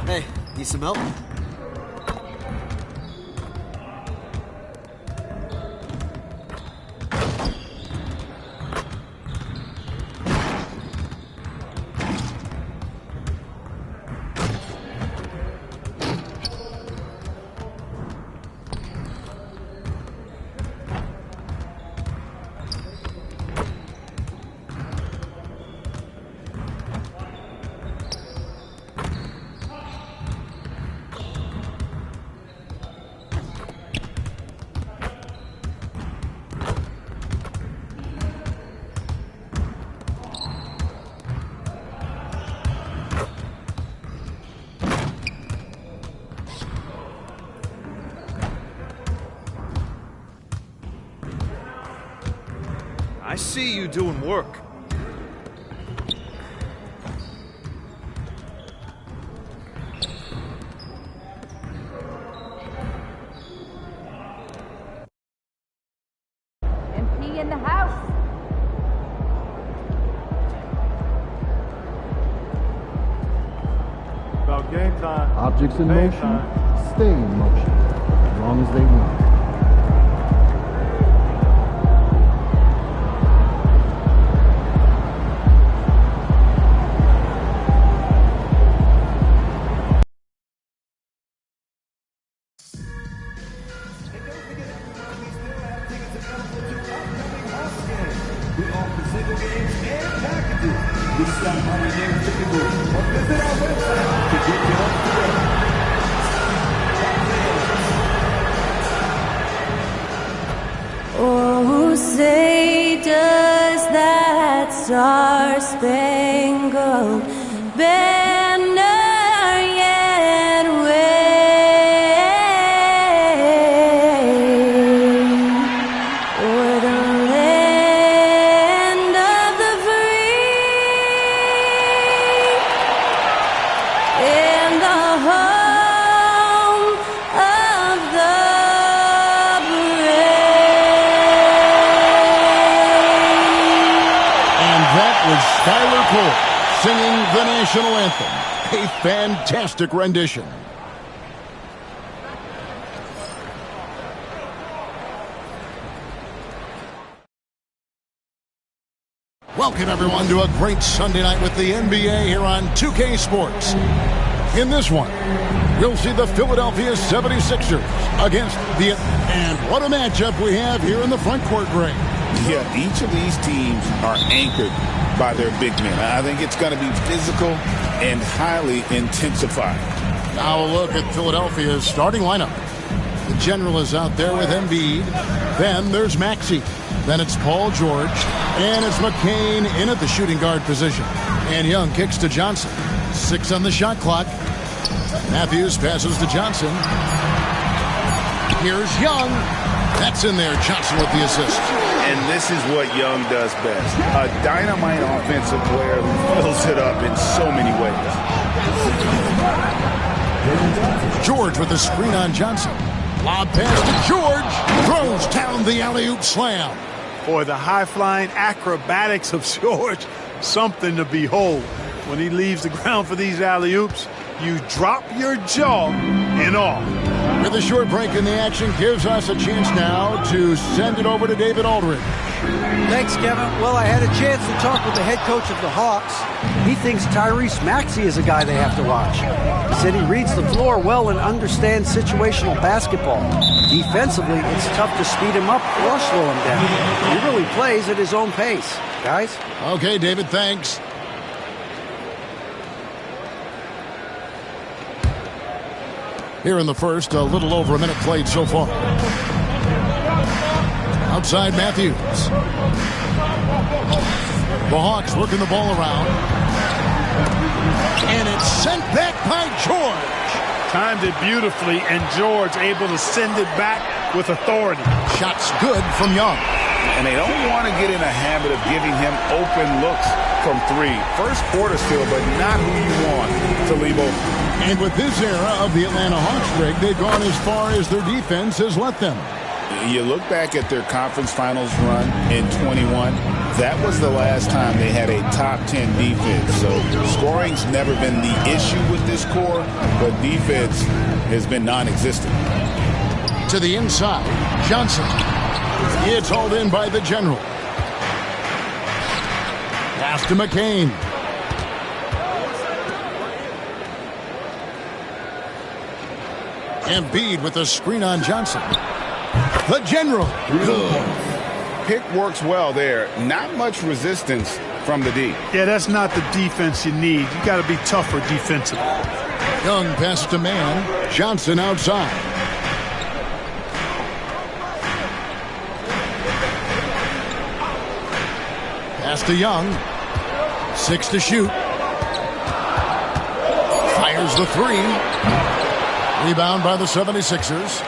Hey, need some help? I see you doing work. MP in the house. About game time. Objects in Game motion, time. stay in motion, as long as they move. We offer single games and packages. We stop by the nearest ticket booth or visit our website to get you up to date. Oh, say does that star-spangled banner yet wave o'er the land of the free and the home of the Tyler Cole singing the national anthem. A fantastic rendition. Welcome, everyone, to a great Sunday night with the NBA here on 2K Sports. In this one, we'll see the Philadelphia 76ers against the... And what a matchup we have here in the front court, Greg. Yeah, each of these teams are anchored by their big men. I think it's going to be physical and highly intensified. Now a look at Philadelphia's starting lineup. The general is out there with Embiid. Then there's Maxey. Then it's Paul George. And it's McCain in at the shooting guard position. And Young kicks to Johnson. 6 on the shot clock. Matthews passes to Johnson. Here's Young. That's in there. Johnson with the assist. And this is what Young does best. A dynamite offensive player who fills it up in so many ways. George with the screen on Johnson. Lob pass to George. Throws down the alley-oop slam. Boy, the high-flying acrobatics of George, something to behold. When he leaves the ground for these alley-oops, you drop your jaw in awe. With a short break in the action, gives us a chance now to send it over to David Aldridge. Thanks, Kevin. Well, I had a chance to talk with the head coach of the Hawks. He thinks Tyrese Maxey is a guy they have to watch. He said he reads the floor well and understands situational basketball. Defensively, it's tough to speed him up or slow him down. He really plays at his own pace. Guys? Okay, David, thanks. Here in the first, a little over a minute played so far. Outside Matthews. The Hawks working the ball around. And it's sent back by George. Timed it beautifully, and George able to send it back with authority. Shots good from Young. And they don't want to get in a habit of giving him open looks from three. First quarter still, but not who you want to leave open. And with this era of the Atlanta Hawks, Greg, they've gone as far as their defense has let them. You look back at their conference finals run in 21, That was the last time they had a top 10 defense. So scoring's never been the issue with this core, but defense has been non-existent. To the inside, Johnson. It's hauled in by the general. Pass to McCain. Embiid with a screen on Johnson. The general. Pick works well there. Not much resistance from the D. Yeah, that's not the defense you need. You got to be tougher defensively. Young passes to man. Johnson outside. Pass to Young. 6 to shoot. Fires the 3. Rebound by the 76ers.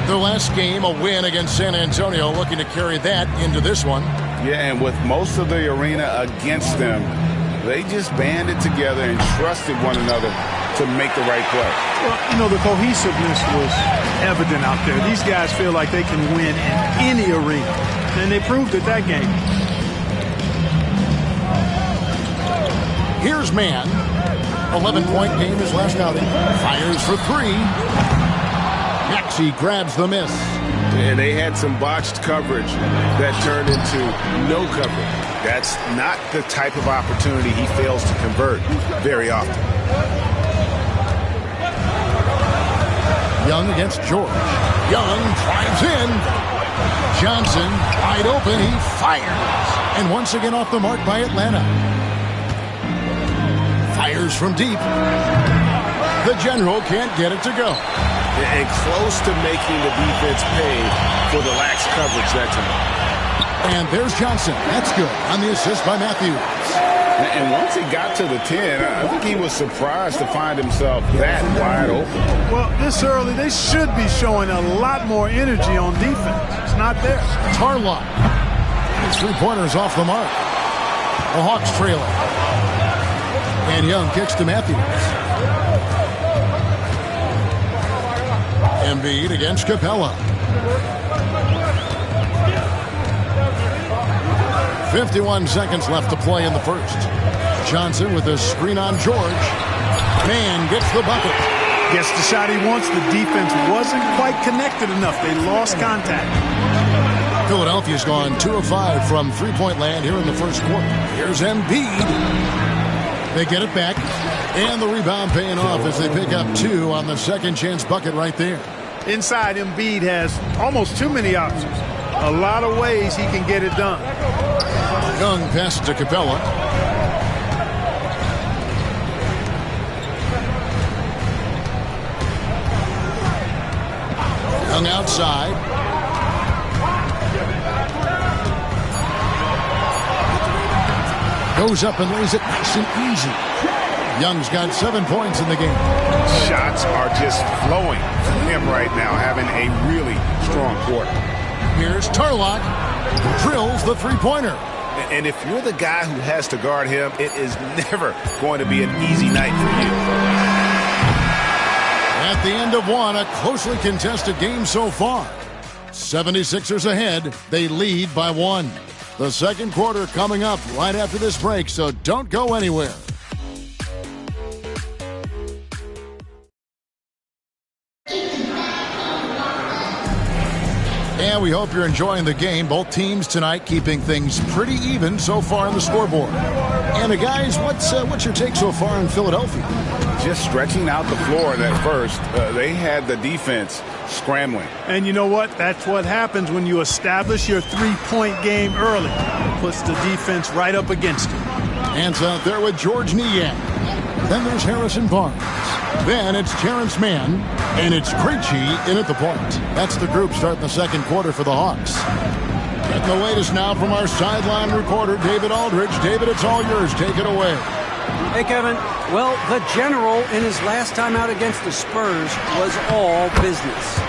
Their last game, a win against San Antonio, looking to carry that into this one. Yeah, and with most of the arena against them, they just banded together and trusted one another to make the right play. Well, you know, the cohesiveness was evident out there. These guys feel like they can win in any arena, and they proved it that game. Here's man. 11-point game his last outing. Fires for 3. Maxey grabs the miss. And they had some botched coverage that turned into no coverage. That's not the type of opportunity he fails to convert very often. Young against George. Young drives in. Johnson wide open. He fires. And once again off the mark by Atlanta. Fires from deep. The general can't get it to go. And close to making the defense pay for the lax coverage that time. And there's Johnson. That's good on the assist by Matthews. And once he got to the 10, I think he was surprised to find himself that wide open. Well, this early, they should be showing a lot more energy on defense. It's not there. Tarlock. His 3-pointers off the mark. The Hawks trailing. And Young kicks to Matthews. Embiid against Capella. 51 seconds left to play in the first. Johnson with a screen on George. Man gets the bucket. Gets the shot he wants. The defense wasn't quite connected enough. They lost contact. Philadelphia's gone 2 of 5 from three-point land here in the first quarter. Here's Embiid. They get it back. And the rebound paying off as they pick up 2 on the second chance bucket right there. Inside, Embiid has almost too many options. A lot of ways he can get it done. Young passes to Capella. Young outside. Goes up and lays it nice and easy. Young's got 7 points in the game. Shots are just flowing from him right now, having a really strong quarter. Here's Tarlock, who drills the three-pointer. And if you're the guy who has to guard him, it is never going to be an easy night for you. At the end of one, a closely contested game so far. 76ers ahead. They lead by 1. The second quarter coming up right after this break, so don't go anywhere. And we hope you're enjoying the game. Both teams tonight keeping things pretty even so far on the scoreboard. And guys, what's your take so far in Philadelphia? Just stretching out the floor at first. They had the defense scrambling. And you know what? That's what happens when you establish your three-point game early. It puts the defense right up against it. Hands out there with George Niang. Then there's Harrison Barnes. Then it's Terrence Mann. And it's Krejci in at the point. That's the group starting the second quarter for the Hawks. Getting the latest now from our sideline reporter, David Aldridge. David, it's all yours. Take it away. Hey, Kevin. Well, the general in his last time out against the Spurs was all business.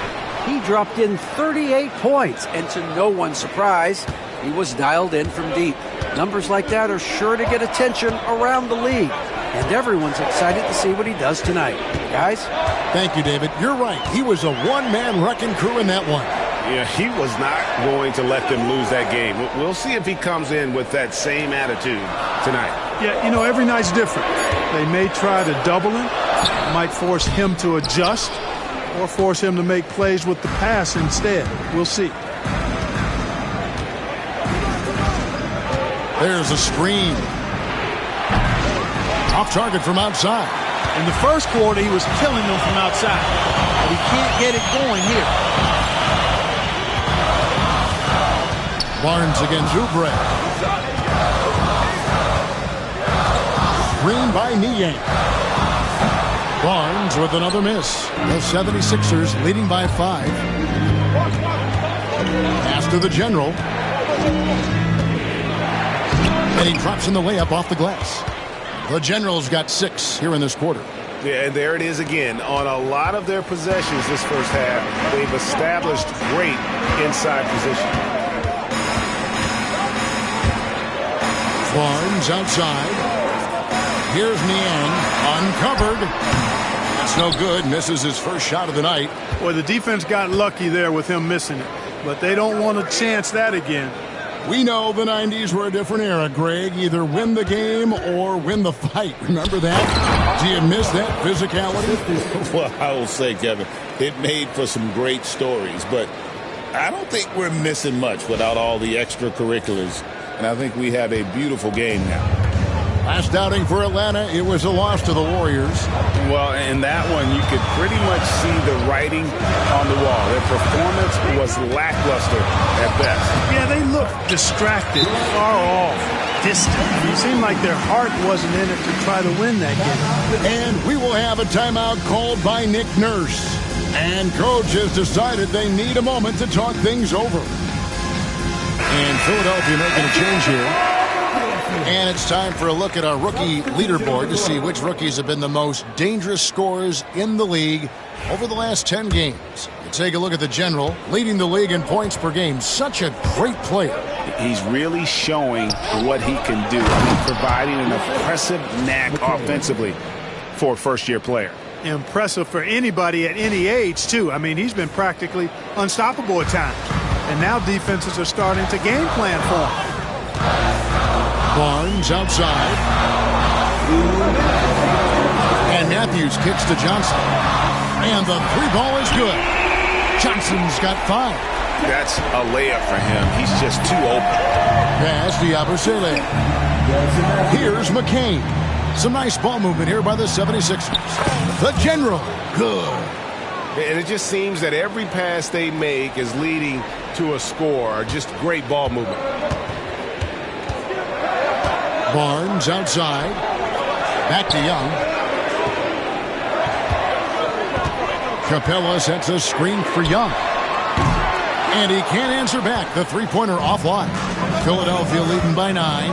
He dropped in 38 points, and to no one's surprise, he was dialed in from deep. Numbers like that are sure to get attention around the league, and everyone's excited to see what he does tonight. Guys? Thank you, David. You're right. He was a one-man wrecking crew in that one. Yeah, he was not going to let them lose that game. We'll see if he comes in with that same attitude tonight. Yeah, you know, every night's different. They may try to double him, might force him to adjust, or force him to make plays with the pass instead. We'll see. There's a screen. Off target from outside. In the first quarter, he was killing them from outside. But he can't get it going here. Barnes against Oubre. Screen by Niang. Barnes with another miss. The 76ers leading by 5. Pass to the General. And he drops in the layup off the glass. The Generals got 6 here in this quarter. Yeah, and there it is again. On a lot of their possessions this first half, they've established great inside position. Barnes outside. Here's Niang, uncovered. That's no good. Misses his first shot of the night. Well, the defense got lucky there with him missing it, but they don't want to chance that again. We know the 90s were a different era, Greg. Either win the game or win the fight. Remember that? Do you miss that physicality? Well, I will say, Kevin, it made for some great stories, but I don't think we're missing much without all the extracurriculars. And I think we have a beautiful game now. Last outing for Atlanta, it was a loss to the Warriors. Well, in that one, you could pretty much see the writing on the wall. Their performance was lackluster at best. Yeah, they looked distracted, far off, distant. It seemed like their heart wasn't in it to try to win that game. And we will have a timeout called by Nick Nurse. And Coach has decided they need a moment to talk things over. And Philadelphia making a change here. And it's time for a look at our rookie leaderboard to see which rookies have been the most dangerous scorers in the league over the last 10 games. You take a look at the General, leading the league in points per game. Such a great player. He's really showing what he can do. Providing an impressive knack offensively for a first-year player. Impressive for anybody at any age, too. I mean, he's been practically unstoppable at times. And now defenses are starting to game plan for him. Barnes outside. And Matthews kicks to Johnson. And the 3-ball is good. Johnson's got 5. That's a layup for him. He's just too open. Pass to Yabusele. Here's McCain. Some nice ball movement here by the 76ers. The General. Good. And it just seems that every pass they make is leading to a score. Just great ball movement. Barnes outside. Back to Young. Capella sets a screen for Young. And he can't answer back. The three-pointer offline. Philadelphia leading by 9.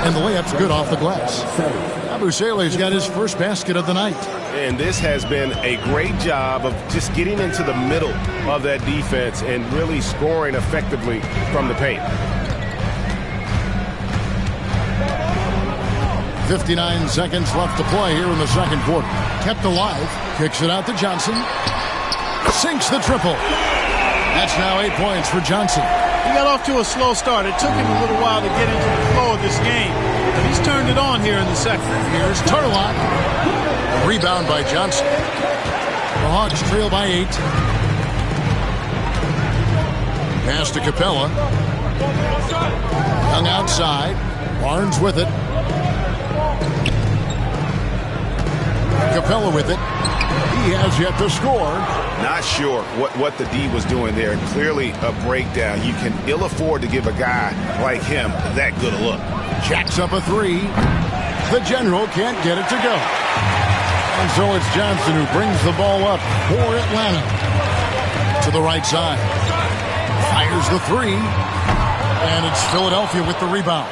And the layup's good off the glass. Abusele's got his first basket of the night. And this has been a great job of just getting into the middle of that defense and really scoring effectively from the paint. 59 seconds left to play here in the second quarter. Kept alive. Kicks it out to Johnson. Sinks the triple. That's now 8 points for Johnson. He got off to a slow start. It took him a little while to get into the flow of this game. But he's turned it on here in the second. Here's Turlock. Rebound by Johnson. The Hawks trail by 8. Pass to Capella. Young outside. Barnes with it. Capella with it. He has yet to score. Not sure what the D was doing there. Clearly a breakdown. You can ill afford to give a guy like him that good a look. Jacks up a 3. The General can't get it to go. And so it's Johnson who brings the ball up for Atlanta. To the right side. Fires the 3. And it's Philadelphia with the rebound.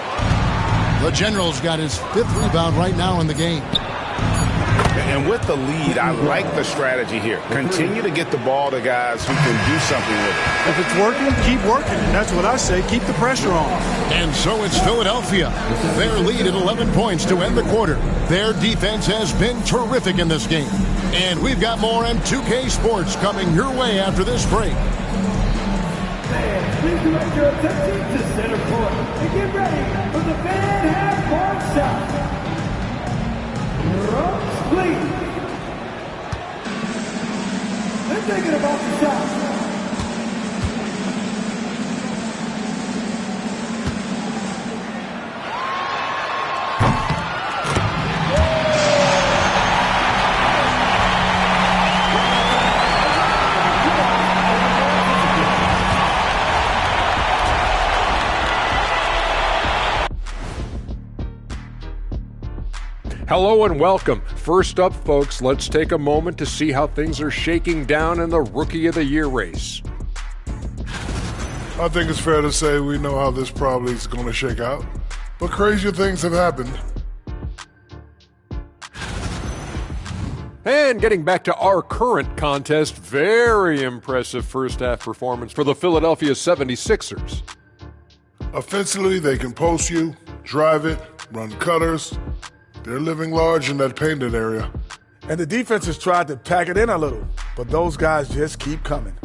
The General's got his 5th rebound right now in the game. And with the lead, I like the strategy here. Continue to get the ball to guys who can do something with it. If it's working, keep working. And that's what I say. Keep the pressure on. And so it's Philadelphia. Their lead at 11 points to end the quarter. Their defense has been terrific in this game. And we've got more M2K Sports coming your way after this break. Fans, please direct your attention to center court and get ready for the fan half-court shot. Rush, please. They're thinking about the shot. Hello and welcome. First up, folks, let's take a moment to see how things are shaking down in the Rookie of the Year race. I think it's fair to say we know how this probably is going to shake out, but crazier things have happened. And getting back to our current contest, very impressive first half performance for the Philadelphia 76ers. Offensively, they can post you, drive it, run cutters. They're living large in that painted area. And the defense has tried to pack it in a little, but those guys just keep coming.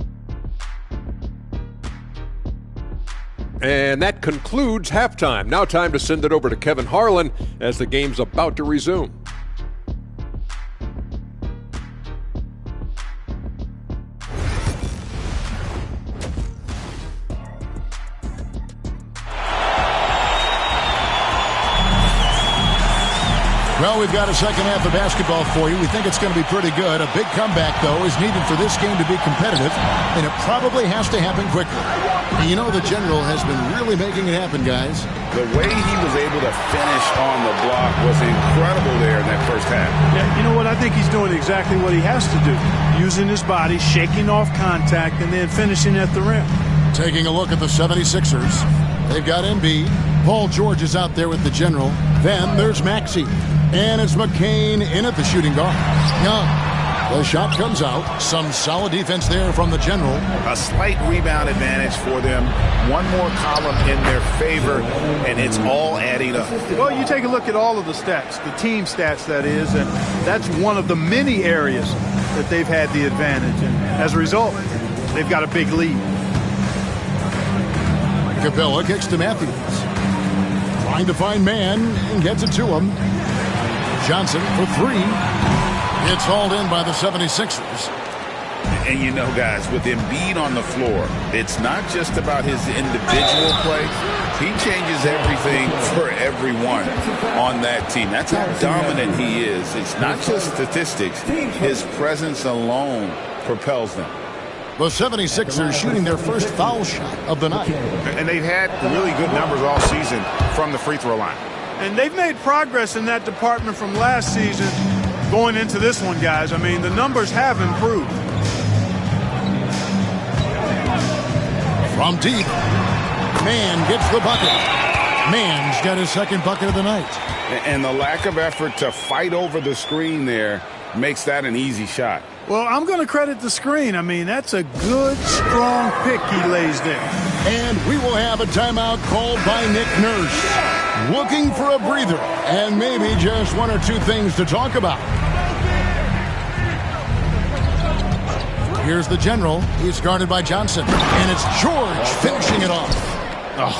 And that concludes halftime. Now time to send it over to Kevin Harlan as the game's about to resume. Well, we've got a second half of basketball for you. We think it's going to be pretty good. A big comeback, though, is needed for this game to be competitive, and it probably has to happen quickly. And you know the General has been really making it happen, guys. The way he was able to finish on the block was incredible there in that first half. Yeah, you know what? I think he's doing exactly what he has to do. Using his body, shaking off contact, and then finishing at the rim. Taking a look at the 76ers. They've got Embiid. Paul George is out there with the General. Then there's Maxey. And it's McCain in at the shooting guard. Young. The shot comes out. Some solid defense there from the General. A slight rebound advantage for them. One more column in their favor, and it's all adding up. Well, you take a look at all of the stats, the team stats, that is, and that's one of the many areas that they've had the advantage. And as a result, they've got a big lead. Capella kicks to Matthews. Trying to find man and gets it to him. Johnson for three. It's hauled in by the 76ers. And you know, guys, with Embiid on the floor, it's not just about his individual play. He changes everything for everyone on that team. That's how dominant he is. It's not just statistics. His presence alone propels them. The 76ers shooting their first foul shot of the night. And they've had really good numbers all season from the free throw line. And they've made progress in that department from last season going into this one, guys. I mean, the numbers have improved. From deep, Mann gets the bucket. Mann's got his second bucket of the night. And the lack of effort to fight over the screen there makes that an easy shot. Well, I'm going to credit the screen. I mean, that's a good, strong pick he lays there. And we will have a timeout called by Nick Nurse. Looking for a breather and maybe just one or two things to talk about. Here's the General. He's guarded by Johnson. And it's George finishing it off.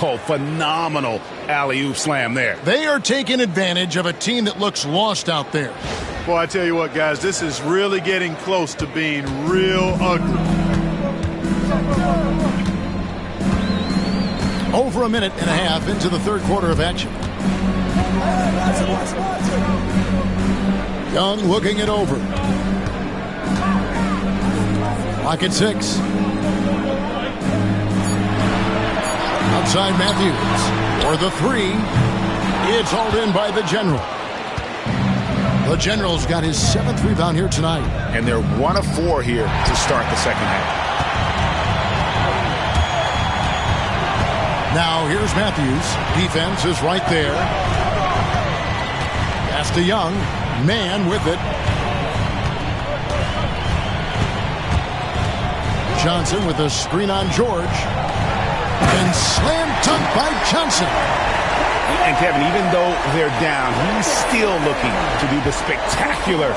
Oh, phenomenal alley-oop slam there. They are taking advantage of a team that looks lost out there. Well, I tell you what, guys, this is really getting close to being real ugly. Over a minute and a half into the third quarter of action. Young looking it over. Clock at 6. Outside Matthews for the three. It's hauled in by the General. The General's got his 7th rebound here tonight. And they're 1 of 4 here to start the second half. Now here's Matthews. Defense is right there. Pass to Young. Mann with it. Johnson with a screen on George. And slam dunk by Johnson. And Kevin, even though they're down, he's still looking to do the spectacular,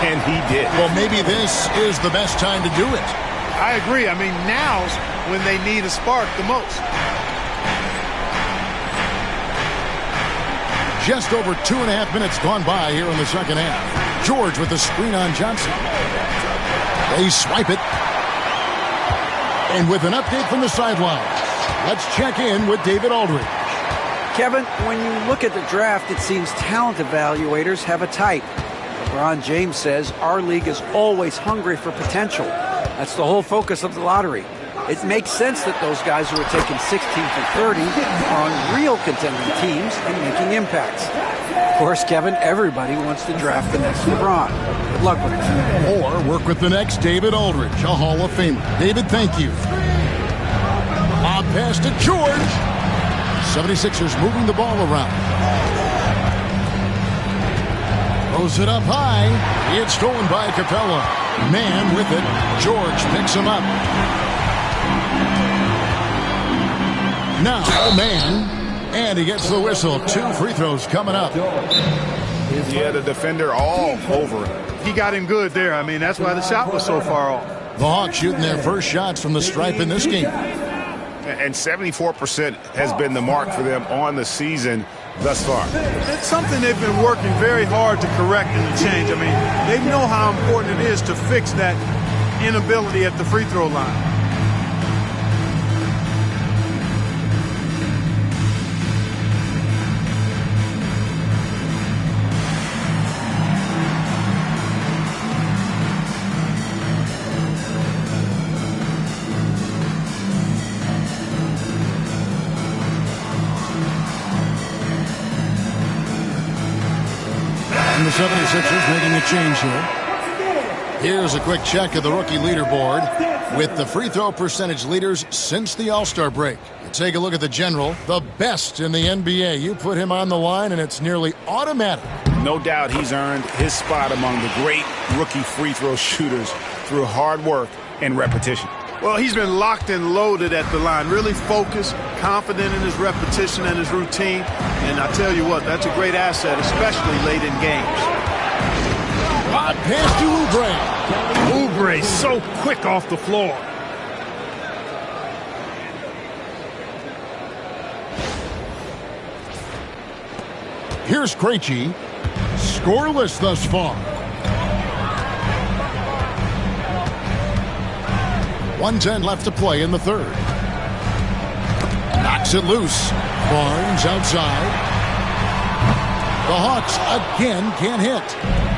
and he did. Well, maybe this is the best time to do it. I agree. I mean, now's when they need a spark the most. Just over 2.5 minutes gone by here in the second half. George with the screen on Johnson. They swipe it. And with an update from the sideline, let's check in with David Aldridge. Kevin, when you look at the draft, it seems talent evaluators have a type. LeBron James says our league is always hungry for potential. That's the whole focus of the lottery. It makes sense that those guys who are taken 16th and 30 are on real contending teams and making impacts. Of course, Kevin, everybody wants to draft the next LeBron. Good luck with that. Or work with the next David Aldridge, a Hall of Famer. David, thank you. Lob pass to George. 76ers moving the ball around. Throws it up high. It's stolen by Capella. Man with it. George picks him up. Now, man. And he gets the whistle. 2 free throws coming up. Yeah, the defender all over him. He got him good there. I mean, that's why the shot was so far off. The Hawks shooting their first shots from the stripe in this game. And 74% has been the mark for them on the season thus far. It's something they've been working very hard to correct and to change. I mean, they know how important it is to fix that inability at the free throw line. The 76ers making a change here. Here's a quick check of the rookie leaderboard with the free throw percentage leaders since the All-Star break. You take a look at the general, the best in the NBA. You put him on the line, and it's nearly automatic. No doubt he's earned his spot among the great rookie free throw shooters through hard work and repetition. Well, he's been locked and loaded at the line, really focused, confident in his repetition and his routine. And I tell you what, that's a great asset, especially late in games. Pass to Oubre. Oubre so quick off the floor. Here's Krejci. Scoreless thus far. 1:10 left to play in the third. Knocks it loose. Barnes outside. The Hawks again can't hit.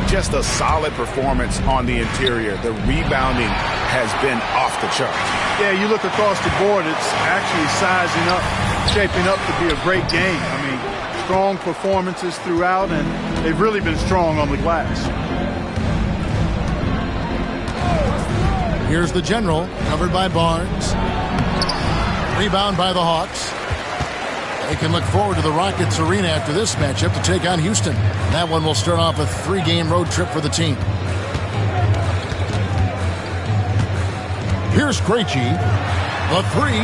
Just a solid performance on the interior. The rebounding has been off the charts. Yeah, you look across the board, it's actually sizing up, shaping up to be a great game. I mean, strong performances throughout, and they've really been strong on the glass. Here's the general, covered by Barnes. Rebound by the Hawks. They can look forward to the Rockets Arena after this matchup to take on Houston. That one will start off a 3-game road trip for the team. Here's Krejci. The 3.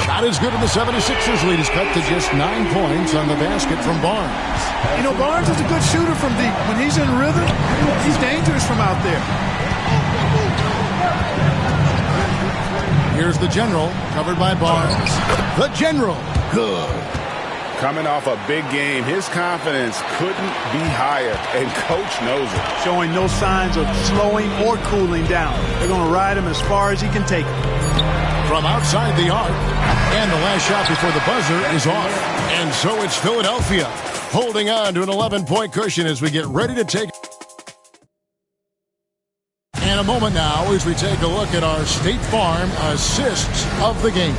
Shot is good, and the 76ers lead is cut to just 9 points on the basket from Barnes. You know, Barnes is a good shooter from deep. When he's in rhythm, he's dangerous from out there. Here's the general, covered by Barnes. The general, good. Coming off a big game, his confidence couldn't be higher, and coach knows it. Showing no signs of slowing or cooling down. They're going to ride him as far as he can take him. From outside the arc, and the last shot before the buzzer is off. And so it's Philadelphia holding on to an 11-point cushion as we get ready to take. In a moment now as we take a look at our State Farm assists of the game.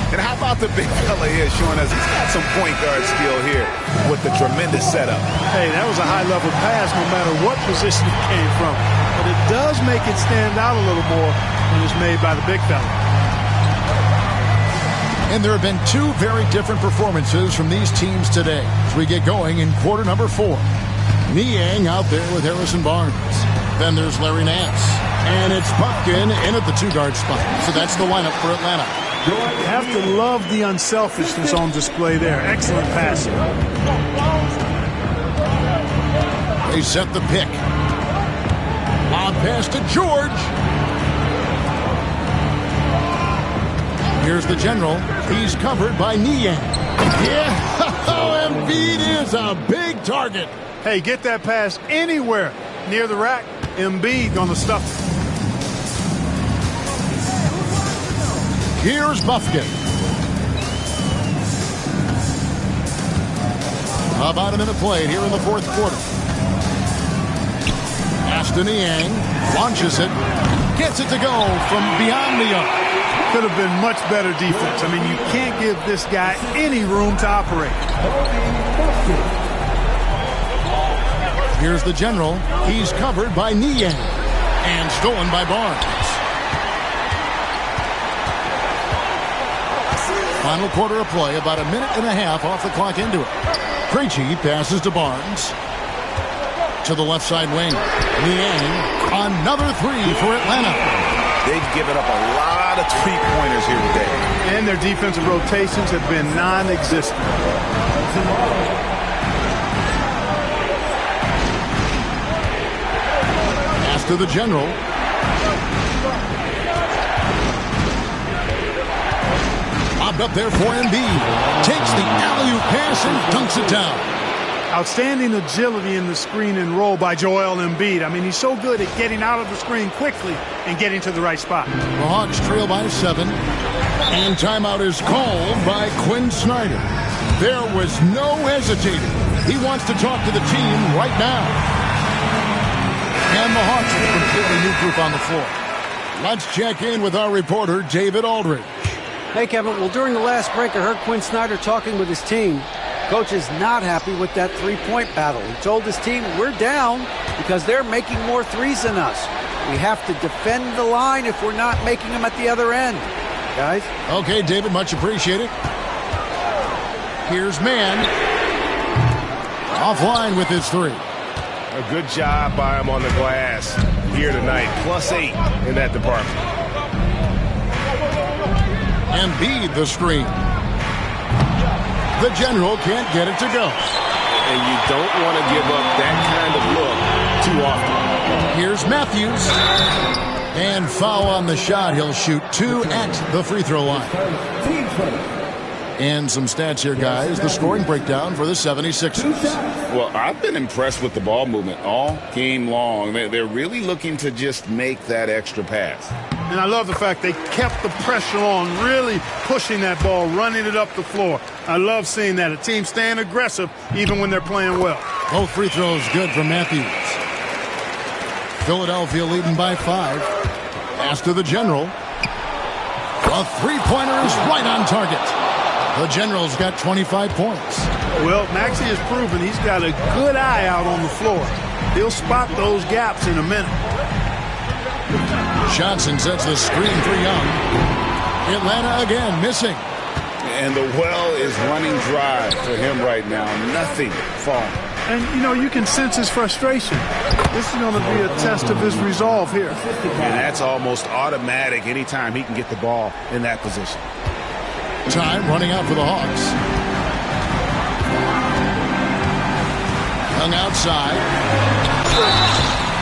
And how about the big fella here showing us he's got some point guard skill here with the tremendous setup. Hey, that was a high-level pass no matter what position it came from. But it does make it stand out a little more when it's made by the big fella. And there have been 2 very different performances from these teams today as we get going in quarter number 4. Niang out there with Harrison Barnes. Then there's Larry Nance. And it's Pumpkin in at the 2-guard spot. So that's the lineup for Atlanta. You have to love the unselfishness on display there. Excellent passing. They set the pick. Lob pass to George. Here's the general. He's covered by Niang. Yeah, Embiid is a big target. Hey, get that pass anywhere near the rack. Embiid gonna stuff it. Here's Buffkin. About a minute played here in the fourth quarter. Ashton Niang launches it. Gets it to go from beyond the arc. Could have been much better defense. I mean, you can't give this guy any room to operate. Here's the general. He's covered by Niang. And stolen by Barnes. Final quarter of play, about a minute and a half off the clock into it. Krejci passes to Barnes. To the left side wing. Niang, another three for Atlanta. They've given up a lot of three-pointers here today. And their defensive rotations have been non-existent. Pass to the general. Lobbed up there for Embiid. Takes the alley-oop pass and dunks it down. Outstanding agility in the screen and roll by Joel Embiid. I mean, he's so good at getting out of the screen quickly and getting to the right spot. The Hawks trail by 7. And timeout is called by Quinn Snyder. There was no hesitating. He wants to talk to the team right now. And the Hawks have a completely new group on the floor. Let's check in with our reporter, David Aldridge. Hey, Kevin. Well, during the last break, I heard Quinn Snyder talking with his team. Coach is not happy with that three-point battle. He told his team, we're down because they're making more threes than us. We have to defend the line if we're not making them at the other end. Guys? Okay, David, much appreciated. Here's Mann. Offline with his three. A good job by him on the glass here tonight. +8 in that department. Embiid the screen. The general can't get it to go. And you don't want to give up that kind of look too often. Here's Matthews. And foul on the shot. He'll shoot 2 at the free throw line. And some stats here, guys. The scoring breakdown for the 76ers. Well, I've been impressed with the ball movement all game long. They're really looking to just make that extra pass. And I love the fact they kept the pressure on, really pushing that ball, running it up the floor. I love seeing that. A team staying aggressive even when they're playing well. Both free throws good for Matthews. Philadelphia leading by 5. Pass to the general. A three-pointer is right on target. The general's got 25 points. Well, Maxey has proven he's got a good eye out on the floor. He'll spot those gaps in a minute. Johnson sets the screen for Young. Atlanta again missing. And the well is running dry for him right now. Nothing falling. And, you know, you can sense his frustration. This is going to be a test of his resolve here. And that's almost automatic anytime he can get the ball in that position. Time running out for the Hawks. Young outside.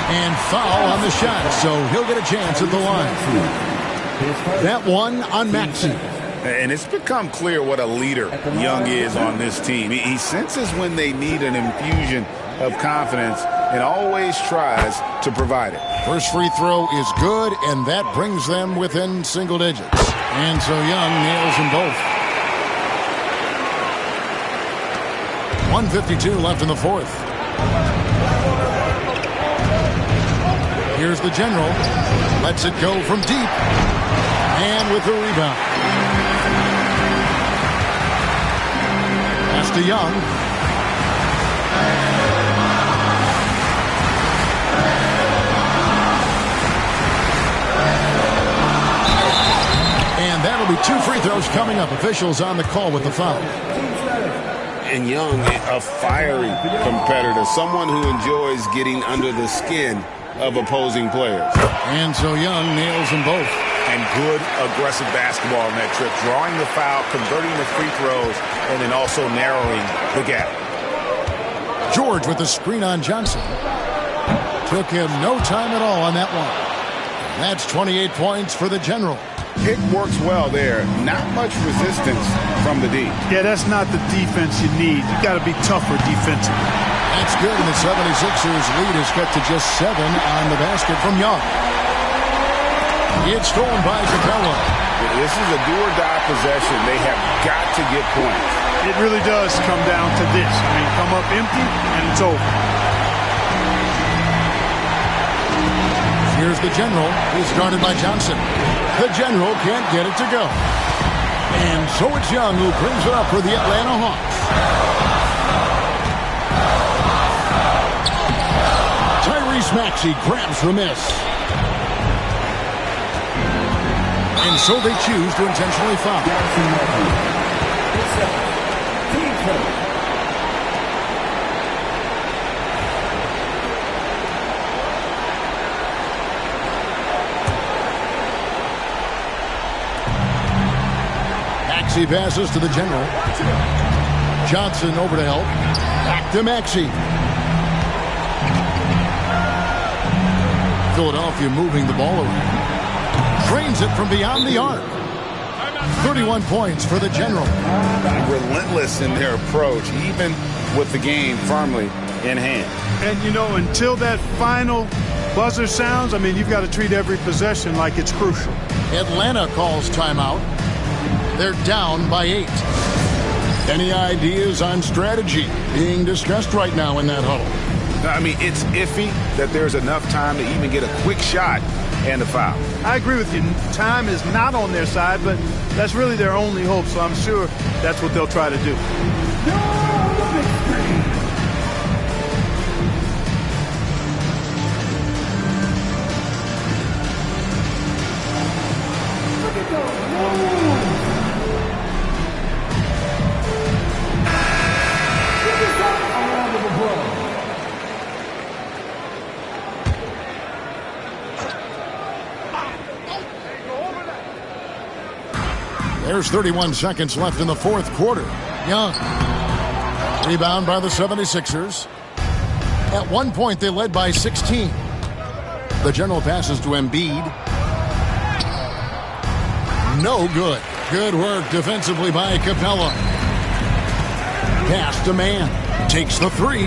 And foul on the shot, so he'll get a chance at the line. That one on Maxey. And it's become clear what a leader Young is on this team. He senses when they need an infusion of confidence and always tries to provide it. First free throw is good, and that brings them within single digits. And so Young nails them both. 1:52 left in the fourth. Here's the general. Lets it go from deep. And with the rebound. Pass to Young. And that'll be 2 free throws coming up. Officials on the call with the foul. And Young, a fiery competitor, someone who enjoys getting under the skin of opposing players. And so Young nails them both. and good aggressive basketball in that trip, drawing the foul, converting the free throws, and then also narrowing the gap. George with the screen on Johnson. Took him no time at all on that one. That's 28 points for the General. Kick works well there. Not much resistance from the D. Yeah, that's not the defense you need. You got to be tougher defensively. That's good, and the 76ers lead is cut to just 7 on the basket from Young. It's stolen by Capella. This is a do-or-die possession. They have got to get points. It really does come down to this. I mean, come up empty, and it's over. Here's the General. He's guarded by Johnson. The General can't get it to go. And so it's Young who brings it up for the Atlanta Hawks. Tyrese Maxey grabs the miss. And so they choose to intentionally foul. Maxey passes to the General. Johnson over to help. Back to Maxey. Philadelphia moving the ball around. Trains it from beyond the arc. 31 points for the General. Relentless in their approach, even with the game firmly in hand. And, you know, until that final buzzer sounds, I mean, you've got to treat every possession like it's crucial. Atlanta calls timeout. They're down by 8. Any ideas on strategy being discussed right now in that huddle? I mean, it's iffy that there's enough time to even get a quick shot and a foul. I agree with you. Time is not on their side, but that's really their only hope, so I'm sure that's what they'll try to do. There's 31 seconds left in the fourth quarter. Young. Rebound by the 76ers. At one point, they led by 16. The General passes to Embiid. No good. Good work defensively by Capella. Pass to Man. Takes the three.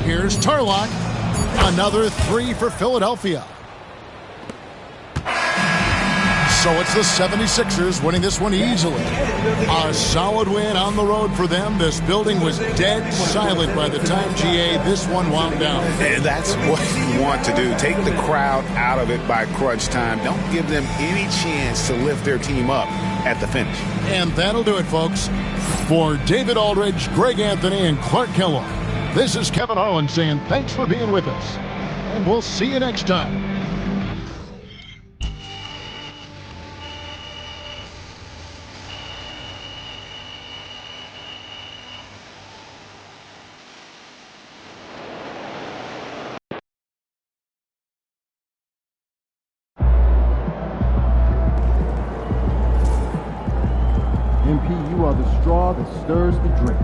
Here's Tarlock. Another three for Philadelphia. So it's the 76ers winning this one easily. A solid win on the road for them. This building was dead silent by the time, GA, this one wound down. And that's what you want to do. Take the crowd out of it by crunch time. Don't give them any chance to lift their team up at the finish. And that'll do it, folks. For David Aldridge, Greg Anthony, and Clark Kellogg, this is Kevin Harlan saying thanks for being with us. And we'll see you next time. MP, you are the straw that stirs the drink.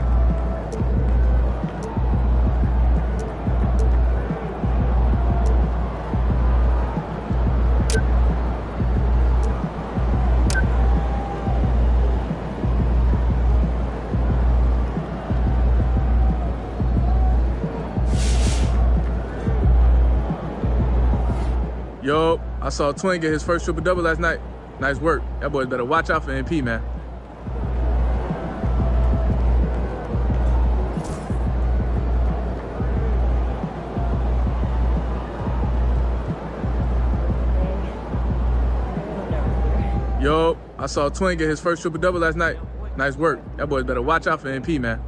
Yo, I saw Twin get his first triple-double last night. Nice work. That boy better watch out for MP, man. Yo, I saw Twin get his first triple-double last night. Nice work. That boy better watch out for MP, man.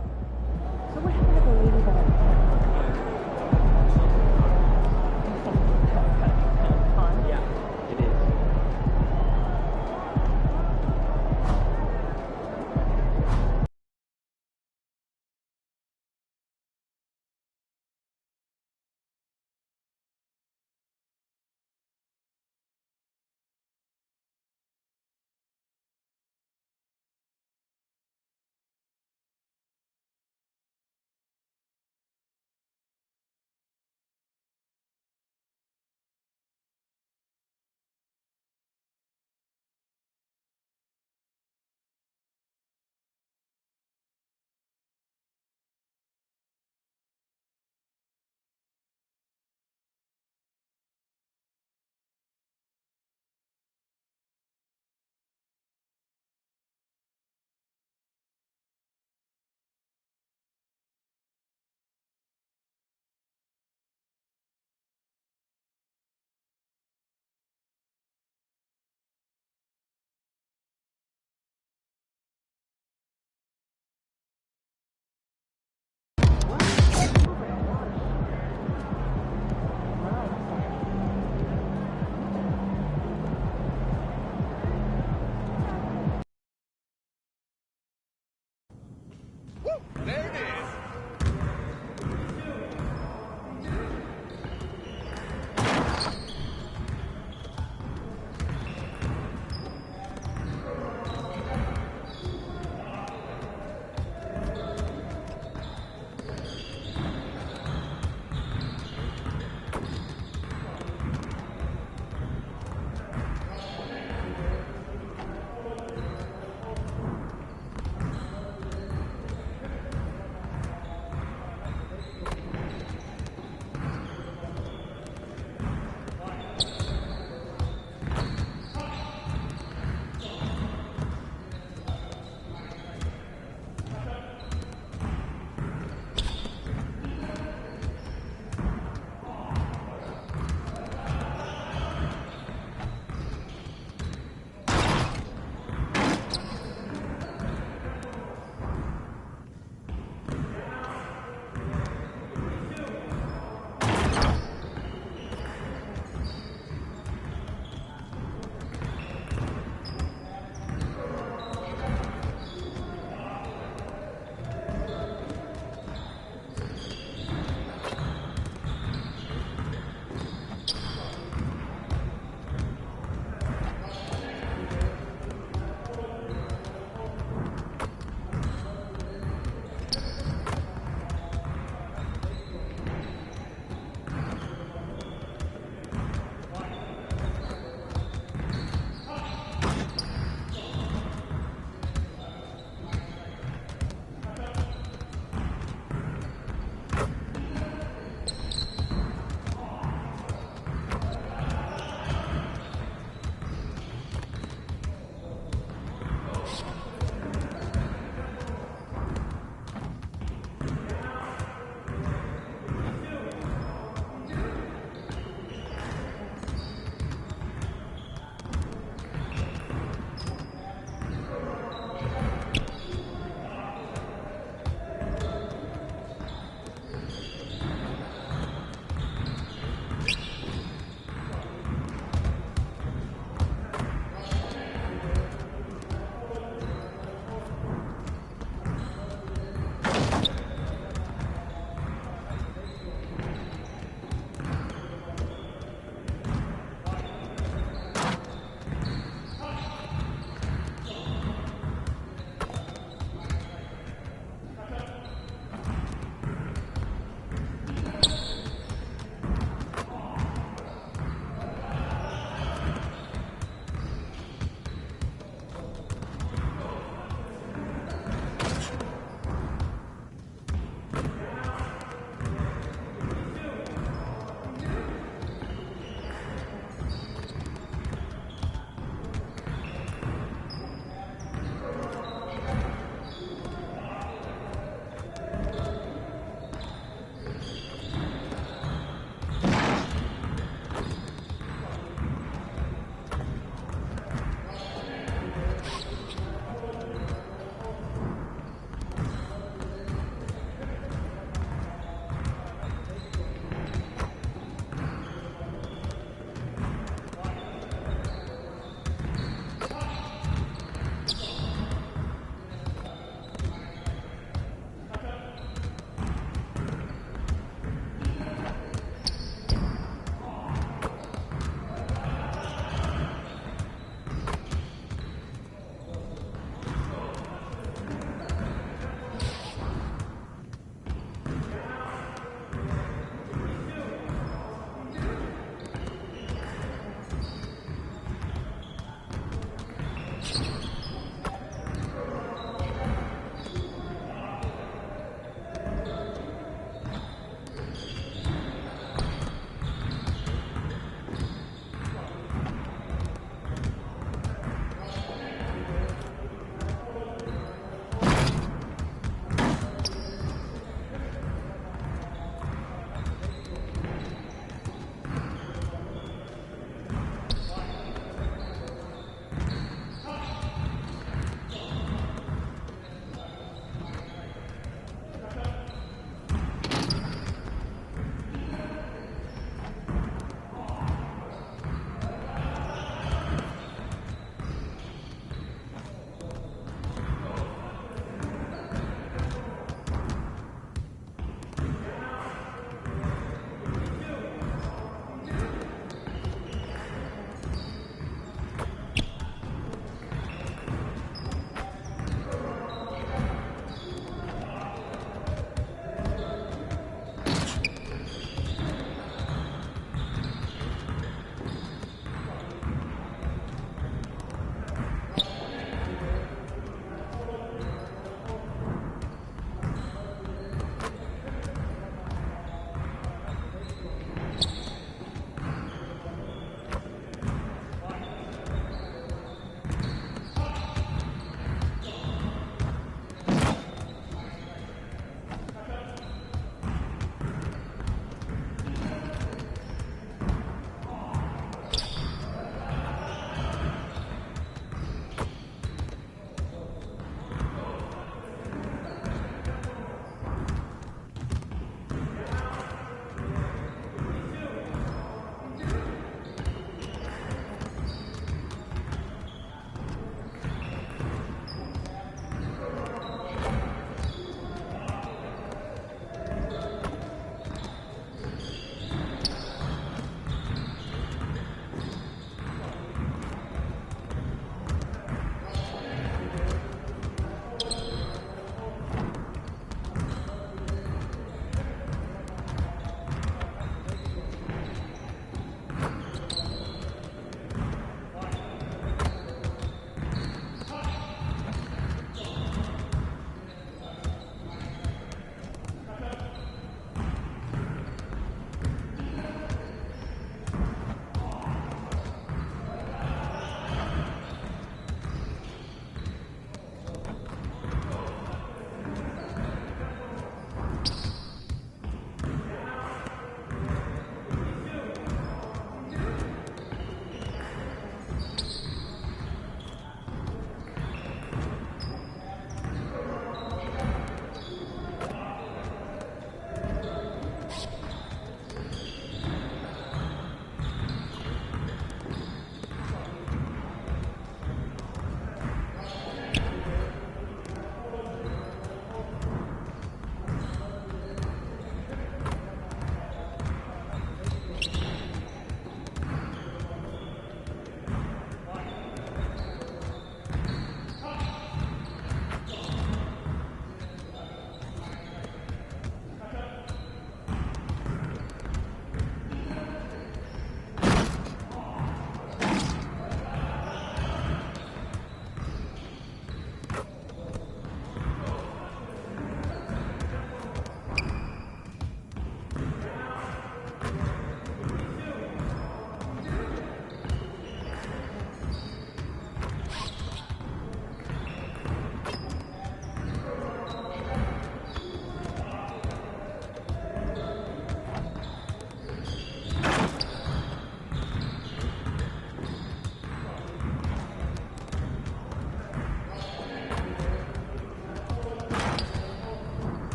There it is.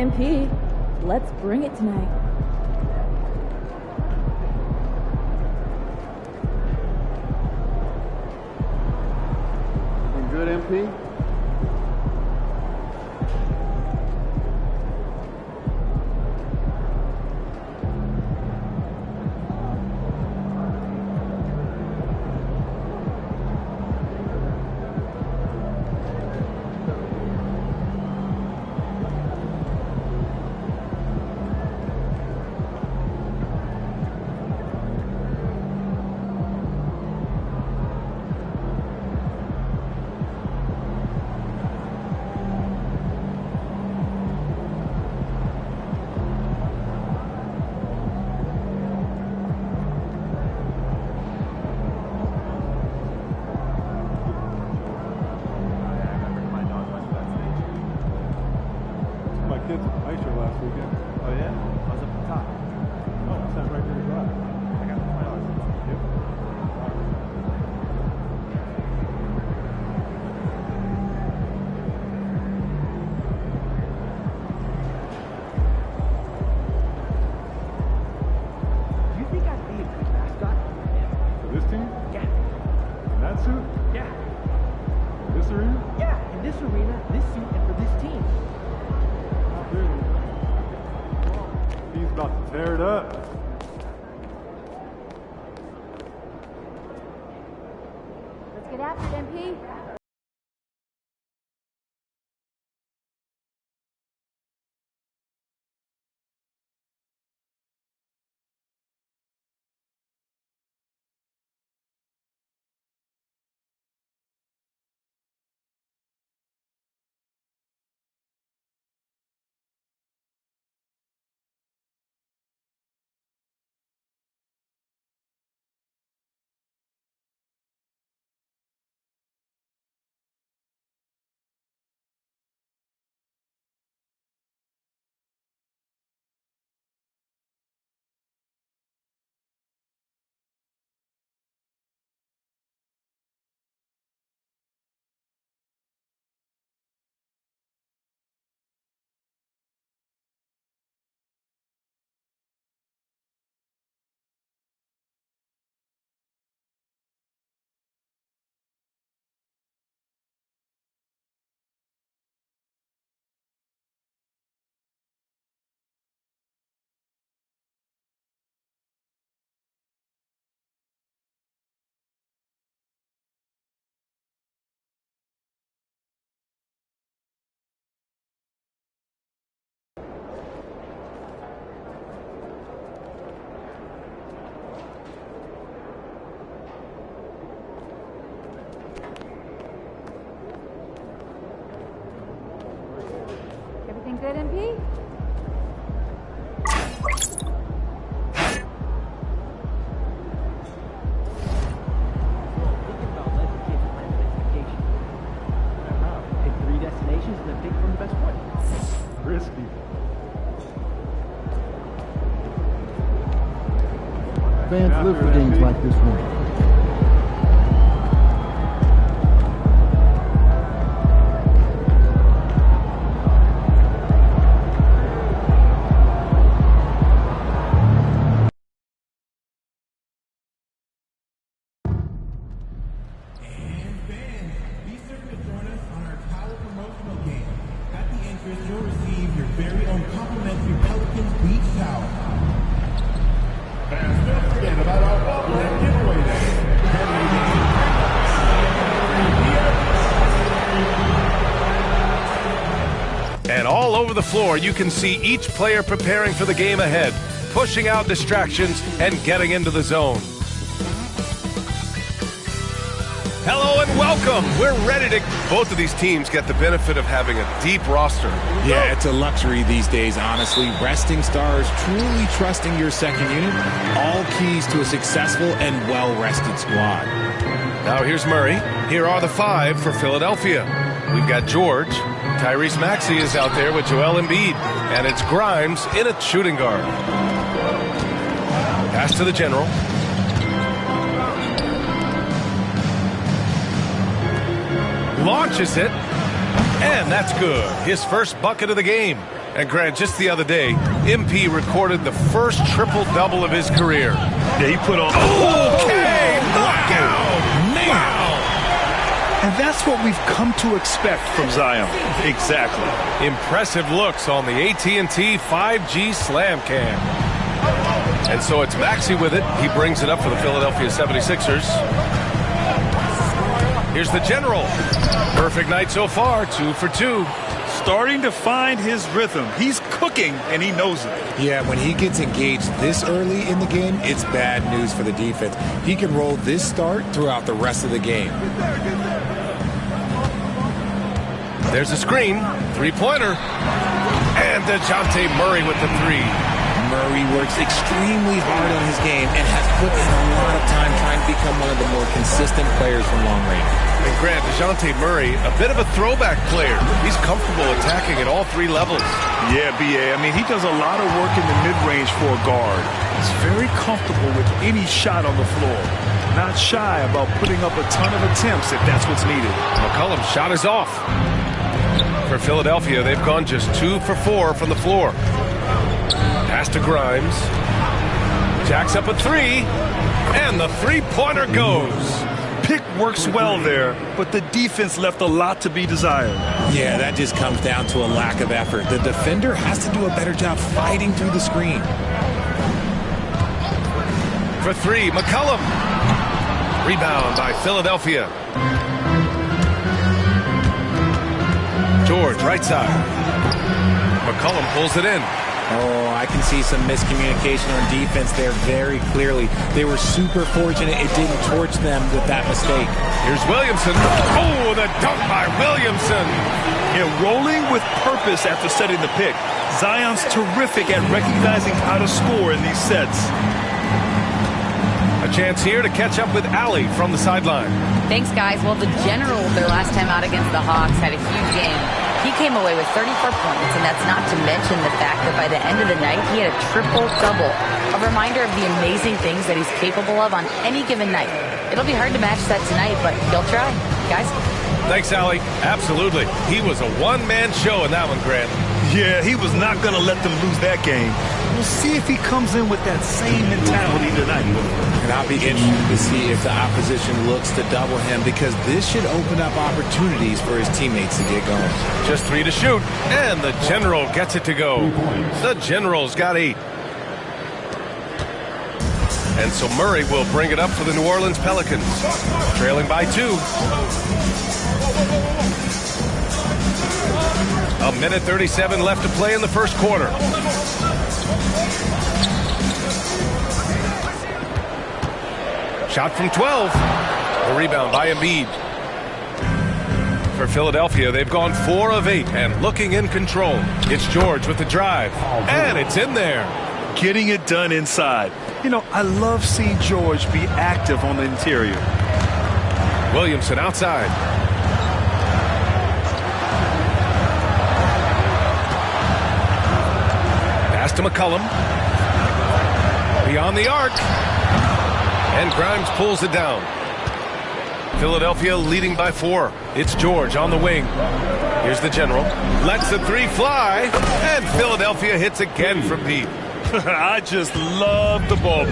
MP. Let's bring it tonight. Looking good, MP? Good, MP? Risky. Fans live for games like this one. You'll receive your very own complimentary Pelicans Beach Shower. Fans, don't forget about our bubbling giveaway day. And all over the floor, you can see each player preparing for the game ahead, pushing out distractions and getting into the zone. Hello and welcome. We're ready to... Both of these teams get the benefit of having a deep roster. Yeah, it's a luxury these days, honestly. Resting stars, truly trusting your second unit, all keys to a successful and well-rested squad. Now here's Murray. Here are the five for Philadelphia. We've got George. Tyrese Maxey is out there with Joel Embiid. And it's Grimes in at shooting guard. Pass to the general. Launches it, and that's good. His first bucket of the game. And Grant, just the other day, MP recorded the first triple-double of his career. Yeah, he put on... Okay, knockout! Wow! And that's what we've come to expect from Zion. Exactly. Impressive looks on the AT&T 5G Slam Cam. And so it's Maxey with it. He brings it up for the Philadelphia 76ers. Here's the General. Perfect night so far, 2 for 2. Starting to find his rhythm. He's cooking, and he knows it. Yeah, when he gets engaged this early in the game, it's bad news for the defense. He can roll this start throughout the rest of the game. There's a screen. Three-pointer. And DeJounte Murray with the three. Murray works extremely hard on his game and has put in a lot of time trying to become one of the more consistent players from long range. And Grant, DeJounte Murray, a bit of a throwback player. He's comfortable attacking at all three levels. Yeah, B.A. I mean, he does a lot of work in the mid-range for a guard. He's very comfortable with any shot on the floor. Not shy about putting up a ton of attempts if that's what's needed. McCollum's shot is off. For Philadelphia, they've gone just 2 for 4 from the floor. Pass to Grimes. Jacks up a three. And the three-pointer goes. Pick works well there, but the defense left a lot to be desired. Yeah, that just comes down to a lack of effort. The defender has to do a better job fighting through the screen. For three, McCollum. Rebound by Philadelphia. George, right side. McCollum pulls it in. Oh, I can see some miscommunication on defense there very clearly. They were super fortunate it didn't torch them with that mistake. Here's Williamson. Oh, the dunk by Williamson. Yeah, rolling with purpose after setting the pick. Zion's terrific at recognizing how to score in these sets. A chance here to catch up with Allie from the sideline. Thanks, guys. Well, the General, their last time out against the Hawks, had a huge game. He came away with 34 points, and that's not to mention the fact that by the end of the night, he had a triple-double. A reminder of the amazing things that he's capable of on any given night. It'll be hard to match that tonight, but he'll try. Guys? Thanks, Allie. Absolutely. He was a one-man show in that one, Grant. Yeah, he was not going to let them lose that game. We'll see if he comes in with that same mentality tonight. And I'll be interested to see if the opposition looks to double him, because this should open up opportunities for his teammates to get going. Just 3 to shoot, and the General gets it to go. The General's got 8. And so Murray will bring it up for the New Orleans Pelicans, trailing by 2. A minute 37 left to play in the first quarter. Shot from 12. A rebound by Embiid. For Philadelphia, they've gone 4 of 8 and looking in control. It's George with the drive, and it's in there. Getting it done inside. You know, I love seeing George be active on the interior. Williamson outside. Pass to McCollum. Beyond the arc. And Grimes pulls it down. Philadelphia leading by 4. It's George on the wing. Here's the General. Lets the three fly. And Philadelphia hits again from deep. I just love the ball.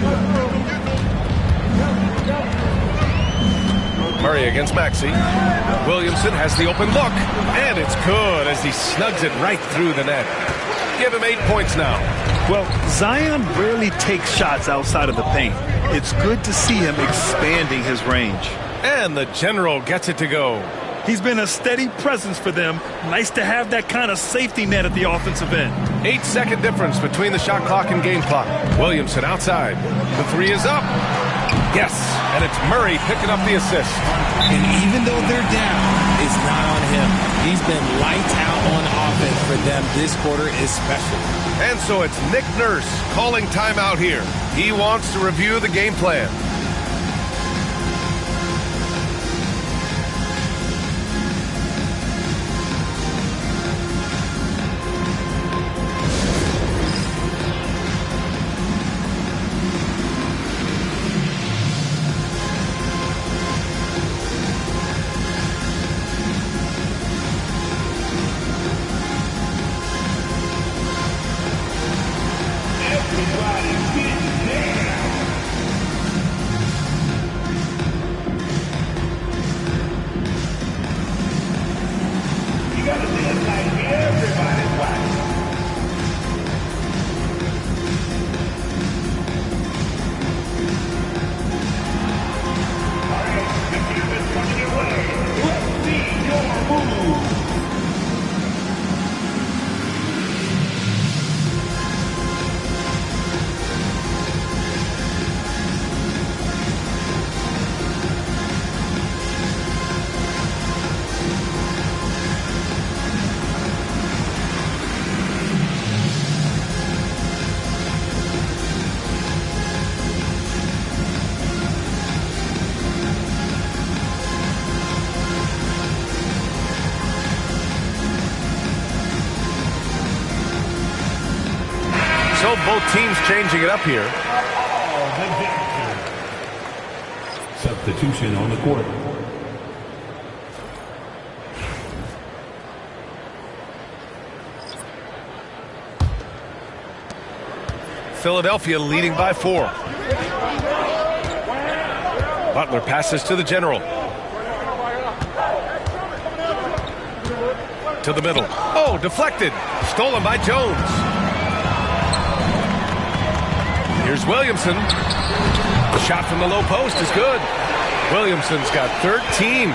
Murray against Maxey. Williamson has the open look. And it's good as he snugs it right through the net. Give him 8 points now. Well, Zion rarely takes shots outside of the paint. It's good to see him expanding his range. And the General gets it to go. He's been a steady presence for them. Nice to have that kind of safety net at the offensive end. 8-second difference between the shot clock and game clock. Williamson outside. The three is up. Yes, and it's Murray picking up the assist. And even though they're down, it's not on him. He's been lights out on offense for them this quarter especially. And so it's Nick Nurse calling timeout here. He wants to review the game plan. So both teams changing it up here. Substitution on the court. Philadelphia leading by 4. Butler passes to the general. To the middle. Oh, deflected. Stolen by Jones. Here's Williamson. The shot from the low post is good. Williamson's got 13.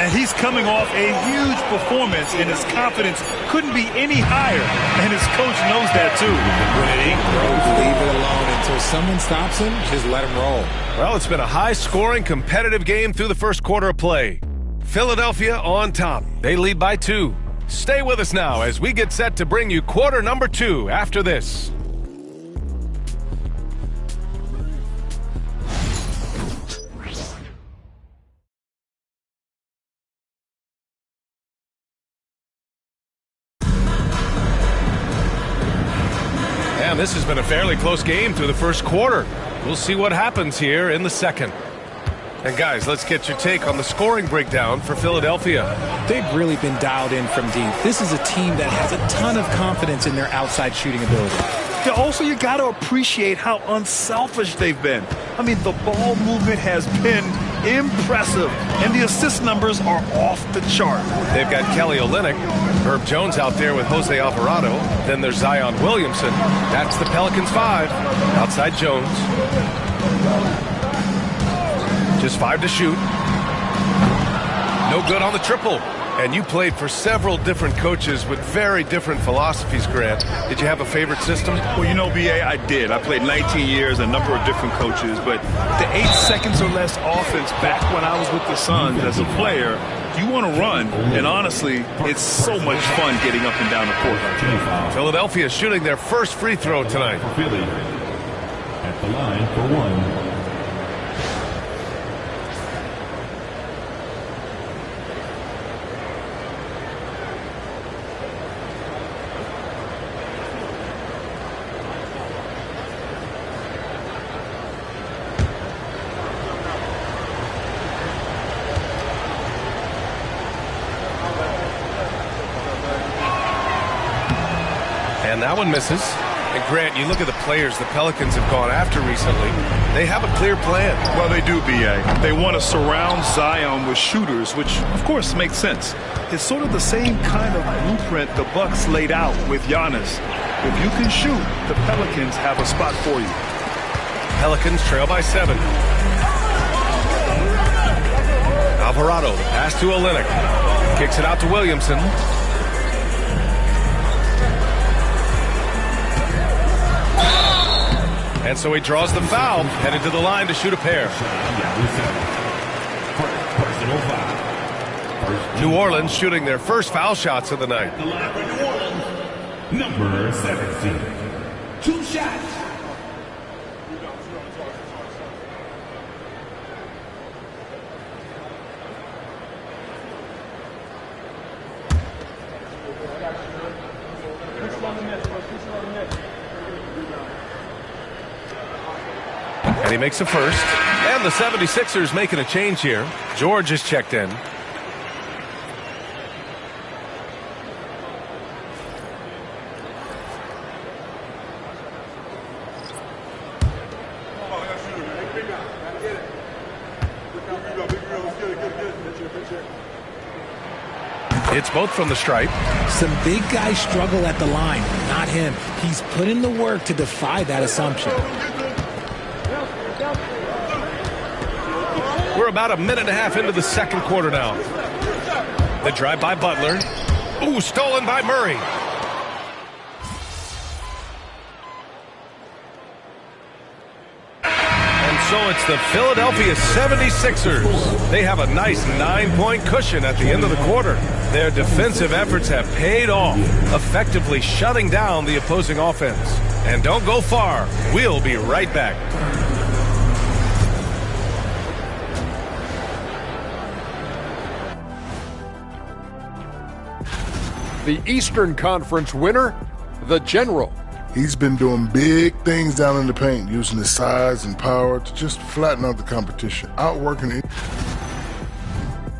And he's coming off a huge performance, and his confidence couldn't be any higher. And his coach knows that, too. When it ain't broke, leave it alone. Until someone stops him, just let him roll. Well, it's been a high-scoring, competitive game through the first quarter of play. Philadelphia on top. They lead by 2. Stay with us now as we get set to bring you quarter number 2 after this. And this has been a fairly close game through the first quarter. We'll see what happens here in the second. And guys, let's get your take on the scoring breakdown for Philadelphia. They've really been dialed in from deep. This is a team that has a ton of confidence in their outside shooting ability. Yeah, also, you got to appreciate how unselfish they've been. I mean, the ball movement has been impressive, and the assist numbers are off the chart. They've got Kelly Olynyk, Herb Jones out there with Jose Alvarado. Then there's Zion Williamson. That's the Pelicans 5. Outside Jones. Just 5 to shoot. No good on the triple. And you played for several different coaches with very different philosophies, Grant. Did you have a favorite system? Well, you know, B.A., I did. I played 19 years, a number of different coaches. But the 8 seconds or less offense back when I was with the Suns as a player, you want to run. And honestly, it's so much fun getting up and down the court. Philadelphia shooting their first free throw tonight. Philly at the line for 1. And that one misses. And Grant, you look at the players the Pelicans have gone after recently. They have a clear plan. Well, they do, B.A. They want to surround Zion with shooters, which, of course, makes sense. It's sort of the same kind of blueprint the Bucks laid out with Giannis. If you can shoot, the Pelicans have a spot for you. Pelicans trail by 7. Alvarado, the pass to Olynyk. Kicks it out to Williamson. And so he draws the foul, headed to the line to shoot a pair. New Orleans shooting their first foul shots of the night. Number 17. 2 shots. And he makes a first. And the 76ers making a change here. George is checked in. It's both from the stripe. Some big guys struggle at the line, not him. He's put in the work to defy that assumption. We're about a minute and a half into the second quarter now. The drive by Butler. Ooh, stolen by Murray. And so it's the Philadelphia 76ers. They have a nice 9-point cushion at the end of the quarter. Their defensive efforts have paid off, effectively shutting down the opposing offense. And don't go far. We'll be right back. The Eastern Conference winner, the General. He's been doing big things down in the paint, using his size and power to just flatten out the competition, outworking it.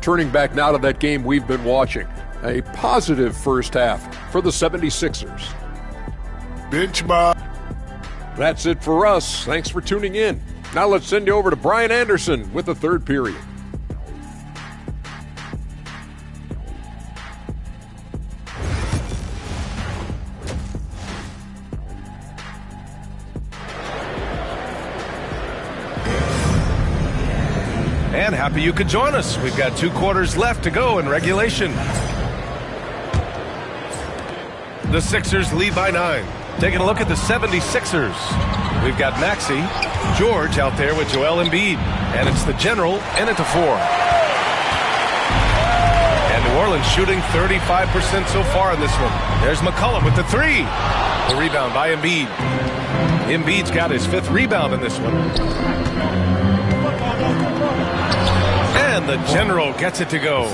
Turning back now to that game we've been watching. A positive first half for the 76ers. Bench by. That's it for us. Thanks for tuning in. Now let's send you over to Brian Anderson with the third period. And happy you could join us. We've got 2 quarters left to go in regulation. The Sixers lead by 9. Taking a look at the 76ers. We've got Maxey, George out there with Joel Embiid. And it's the General in at the 4. And New Orleans shooting 35% so far in this one. There's McCollum with the 3. The rebound by Embiid. Embiid's got his 5th rebound in this one. And the General gets it to go.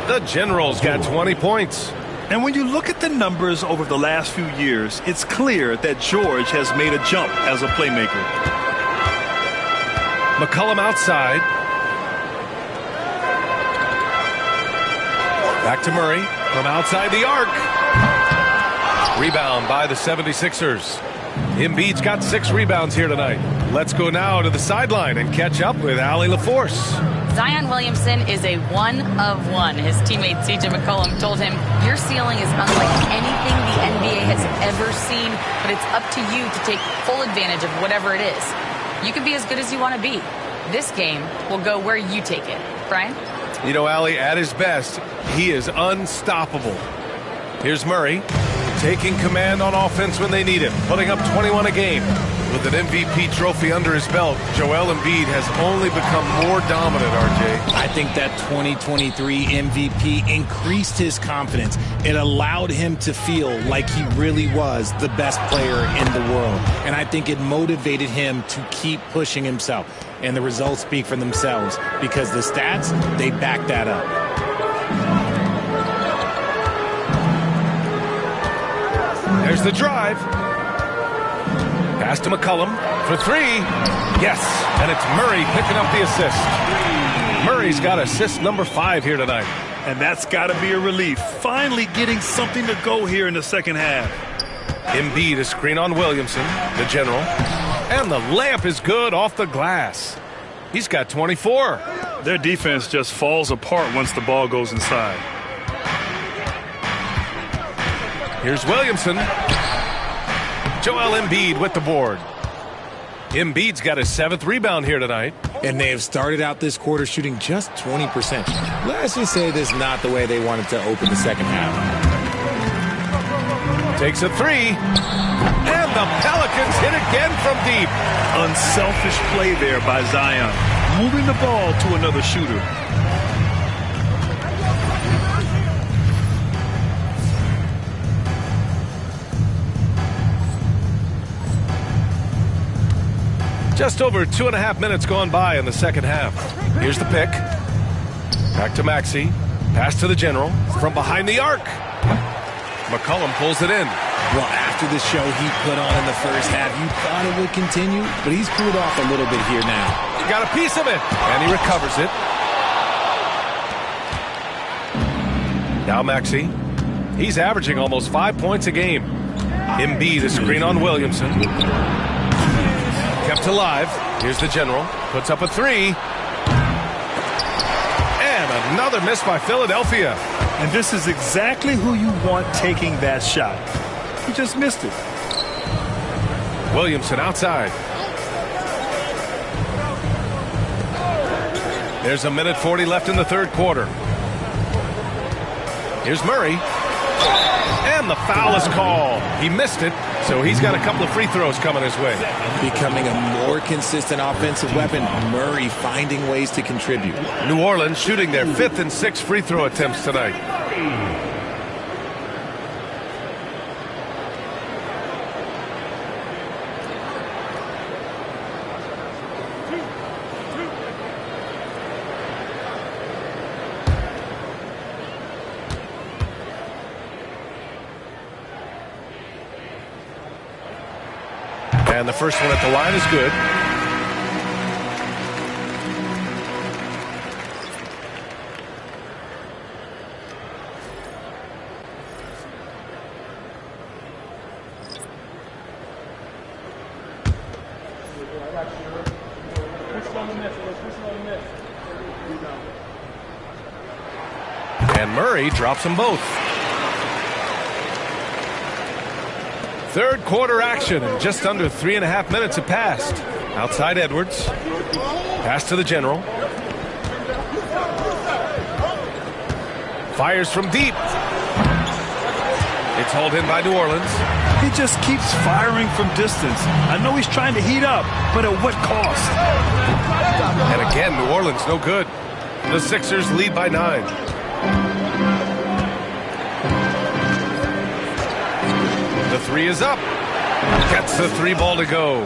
The General's got 20 points. And when you look at the numbers over the last few years, it's clear that George has made a jump as a playmaker. McCollum outside. Back to Murray from outside the arc. Rebound by the 76ers. Embiid's got 6 rebounds here tonight. Let's go now to the sideline and catch up with Allie LaForce. Zion Williamson is a 1 of 1. His teammate CJ McCollum told him, your ceiling is unlike anything the NBA has ever seen, but it's up to you to take full advantage of whatever it is. You can be as good as you want to be. This game will go where you take it. Brian? You know, Allie, at his best, he is unstoppable. Here's Murray, taking command on offense when they need him, putting up 21 a game. With an MVP trophy under his belt, Joel Embiid has only become more dominant, RJ. I think that 2023 MVP increased his confidence. It allowed him to feel like he really was the best player in the world. And I think it motivated him to keep pushing himself. And the results speak for themselves because the stats, they back that up. There's the drive. Pass to McCollum for 3. Yes, and it's Murray picking up the assist. Murray's got assist number 5 here tonight. And that's got to be a relief. Finally getting something to go here in the second half. Embiid a screen on Williamson, the General. And the layup is good off the glass. He's got 24. Their defense just falls apart once the ball goes inside. Here's Williamson. Joel Embiid with the board. Embiid's got his 7th rebound here tonight. And they have started out this quarter shooting just 20%. Let's just say this is not the way they wanted to open the second half. Takes a 3. And the Pelicans hit again from deep. Unselfish play there by Zion. Moving the ball to another shooter. Just over 2.5 minutes gone by in the second half. Here's the pick. Back to Maxey. Pass to the General. From behind the arc. McCollum pulls it in. Well, after the show he put on in the first half, you thought it would continue, but he's cooled off a little bit here now. He got a piece of it, and he recovers it. Now Maxey. He's averaging almost 5 points a game. Embiid a screen on Williamson. Kept kept alive. Here's the general. Puts up a three. And another miss by Philadelphia. And this is exactly who you want taking that shot. He just missed it. Williamson outside. There's 1:40 left in the third quarter. Here's Murray. And the foul is called. He missed it, so he's got a couple of free throws coming his way. Becoming a more consistent offensive weapon, Murray finding ways to contribute. New Orleans shooting their 5th and 6th free throw attempts tonight. And the first one at the line is good. And Murray drops them both. Third quarter action, and just under 3.5 minutes have passed. Outside Edwards. Pass to the general. Fires from deep. It's hauled in by New Orleans. He just keeps firing from distance. I know he's trying to heat up, but at what cost? And again, New Orleans no good. The Sixers lead by 9. The three is up. Gets the 3 ball to go.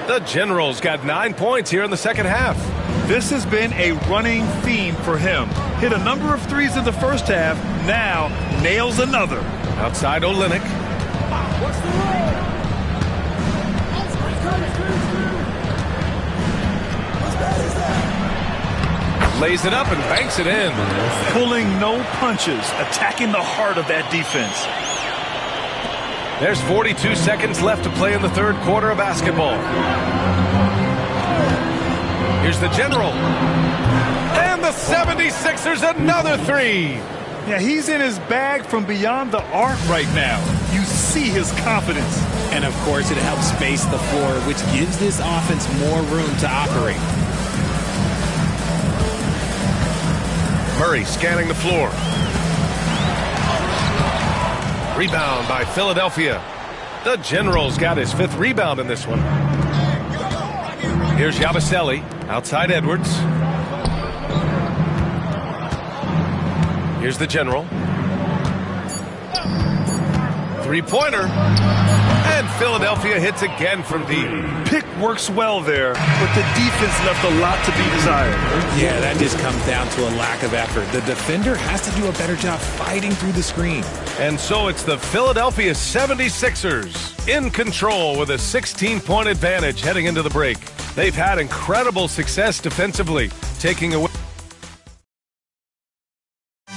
The General's got 9 points here in the second half. This has been a running theme for him. Hit a number of threes in the first half. Now nails another. Outside Olynyk. Lays it up and banks it in. Pulling no punches. Attacking the heart of that defense. There's 42 seconds left to play in the third quarter of basketball. Here's the general. And the 76ers another 3. Yeah, he's in his bag from beyond the arc right now. You see his confidence. And of course it helps space the floor, which gives this offense more room to operate. Murray scanning the floor. Rebound by Philadelphia. The General's got his 5th rebound in this one. Here's Yabusele. Outside Edwards. Here's the General. 3-pointer. And Philadelphia hits again from deep. Pick works well there, but the defense left a lot to be desired. Yeah, that just comes down to a lack of effort. The defender has to do a better job fighting through the screen. And so it's the Philadelphia 76ers in control with a 16-point advantage heading into the break. They've had incredible success defensively, taking away.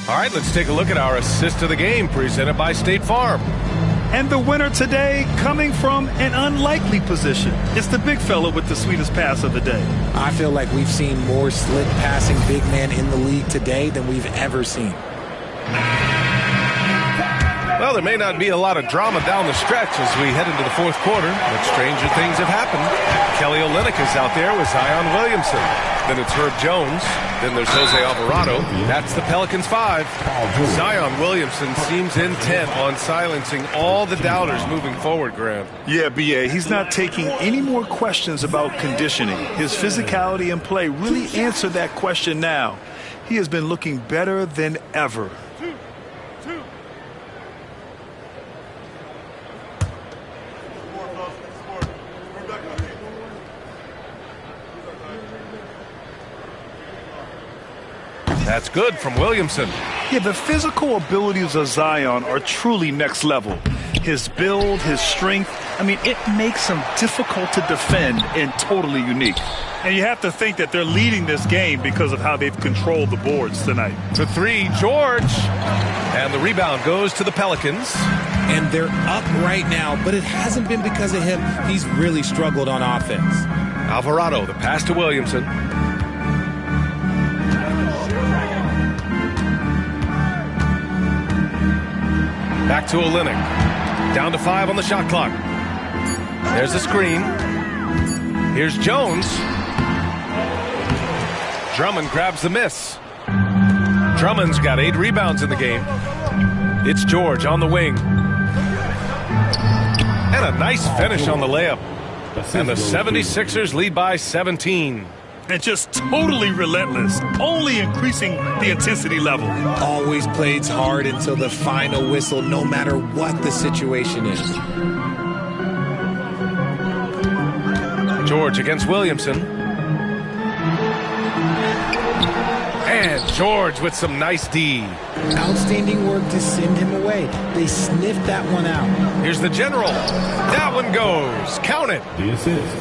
All right, let's take a look at our assist of the game presented by State Farm. And the winner today coming from an unlikely position. It's the big fella with the sweetest pass of the day. I feel like we've seen more slick passing big men in the league today than we've ever seen. Well, there may not be a lot of drama down the stretch as we head into the fourth quarter, but stranger things have happened. Kelly Olynyk is out there with Zion Williamson. Then it's Herb Jones. Then there's Jose Alvarado. That's the Pelicans 5. Zion Williamson seems intent on silencing all the doubters moving forward, Graham. Yeah, B.A., he's not taking any more questions about conditioning. His physicality and play really answer that question now. He has been looking better than ever. That's good from Williamson. Yeah, the physical abilities of Zion are truly next level. his build, his strength. I mean, it makes him difficult to defend and totally unique. And you have to think that they're leading this game because of how they've controlled the boards tonight. For three, George. And the rebound goes to the Pelicans. And they're up right now, but it hasn't been because of him. He's really struggled on offense. Alvarado, the pass to Williamson. Back to Olynyk. Down to 5 on the shot clock. There's the screen. Here's Jones. Drummond grabs the miss. Drummond's got 8 rebounds in the game. It's George on the wing. And a nice finish on the layup. And the 76ers lead by 17. And just totally relentless, only increasing the intensity level. Always plays hard until the final whistle, no matter what the situation is. George against Williamson. And George with some nice D. Outstanding work to send him away. They sniffed that one out. Here's the General. That one goes. Count it.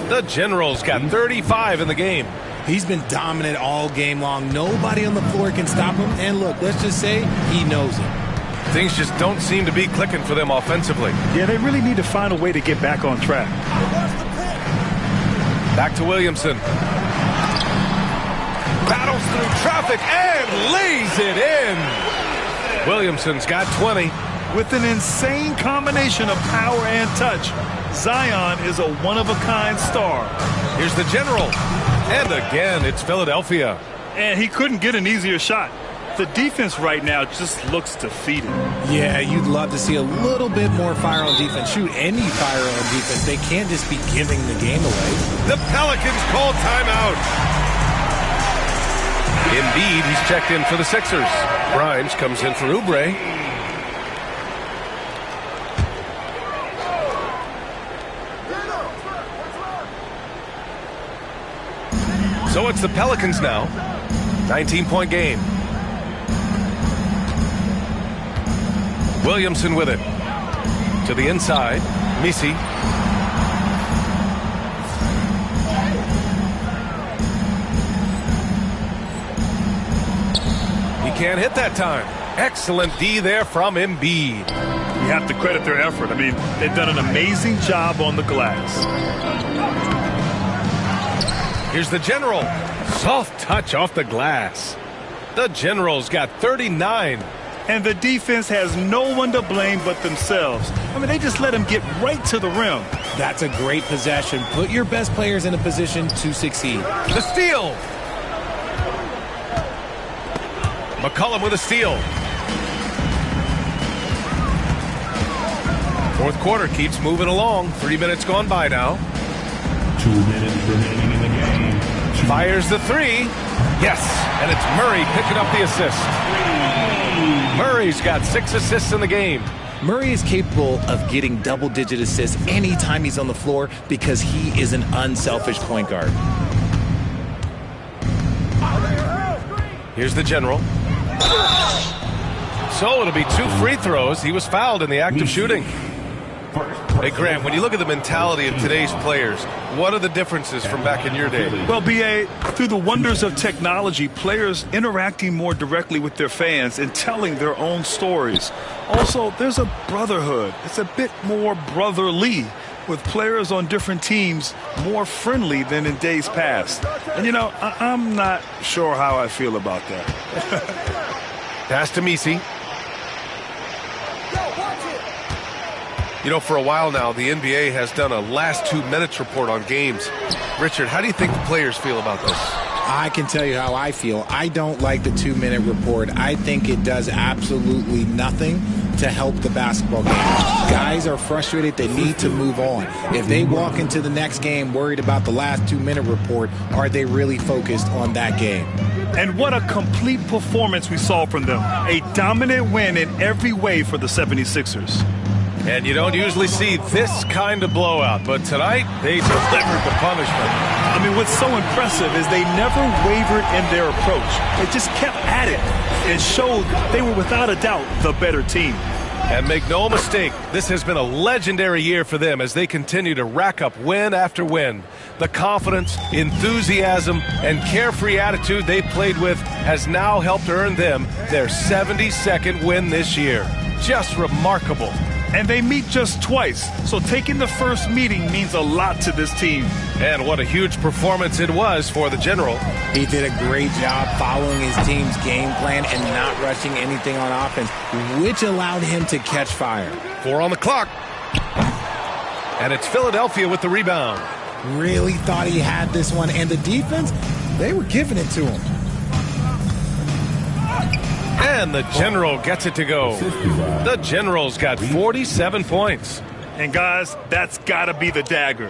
The General's got 35 in the game. He's been dominant all game long. Nobody on the floor can stop him. And look, let's just say he knows it. Things just don't seem to be clicking for them offensively. Yeah, they really need to find a way to get back on track. Back to Williamson. Battles through traffic and lays it in. Williamson's got 20. With an insane combination of power and touch, Zion is a one-of-a-kind star. Here's the General. And again, it's Philadelphia. And he couldn't get an easier shot. The defense right now just looks defeated. Yeah, you'd love to see a little bit more fire on defense. Shoot, any fire on defense. They can't just be giving the game away. The Pelicans call timeout. Embiid, he's checked in for the Sixers. Grimes comes in for Oubre. So it's the Pelicans now. 19-point game. Williamson with it. To the inside. Misi. He can't hit that time. Excellent D there from Embiid. You have to credit their effort. I mean, they've done an amazing job on the glass. Here's the General. Soft touch off the glass. The General's got 39. And the defense has no one to blame but themselves. I mean, they just let him get right to the rim. That's a great possession. Put your best players in a position to succeed. The steal. McCollum with a steal. Fourth quarter keeps moving along. 3 minutes gone by now. 2 minutes remaining in the game. Fires the three. Yes, and it's Murray picking up the assist. Murray's got 6 assists in the game. Murray is capable of getting double-digit assists anytime he's on the floor because he is an unselfish point guard. Here's the General. So it'll be 2 free throws. He was fouled in the act of shooting. Hey, Grant, when you look at the mentality of today's players, what are the differences from back in your day? Well, B.A., through the wonders of technology, players interacting more directly with their fans and telling their own stories. Also, there's a brotherhood. It's a bit more brotherly, with players on different teams more friendly than in days past. And, you know, I'm not sure how I feel about that. Pass to Misi. You know, for a while now, the NBA has done a last 2 minutes report on games. Richard, how do you think the players feel about this? I can tell you how I feel. I don't like the 2-minute report. I think it does absolutely nothing to help the basketball game. Guys are frustrated. They need to move on. If they walk into the next game worried about the last 2-minute report, are they really focused on that game? And what a complete performance we saw from them. A dominant win in every way for the 76ers. And you don't usually see this kind of blowout, but tonight they delivered the punishment. I mean, what's so impressive is they never wavered in their approach. They just kept at it and showed they were without a doubt the better team. And make no mistake, this has been a legendary year for them as they continue to rack up win after win. The confidence, enthusiasm, and carefree attitude they played with has now helped earn them their 72nd win this year. Just remarkable. And they meet just twice, so taking the first meeting means a lot to this team. And what a huge performance it was for the General. He did a great job following his team's game plan and not rushing anything on offense, which allowed him to catch fire. 4 on the clock. And it's Philadelphia with the rebound. Really thought he had this one, and the defense, they were giving it to him. And the General gets it to go. The General's got 47 points. And guys, that's got to be the dagger.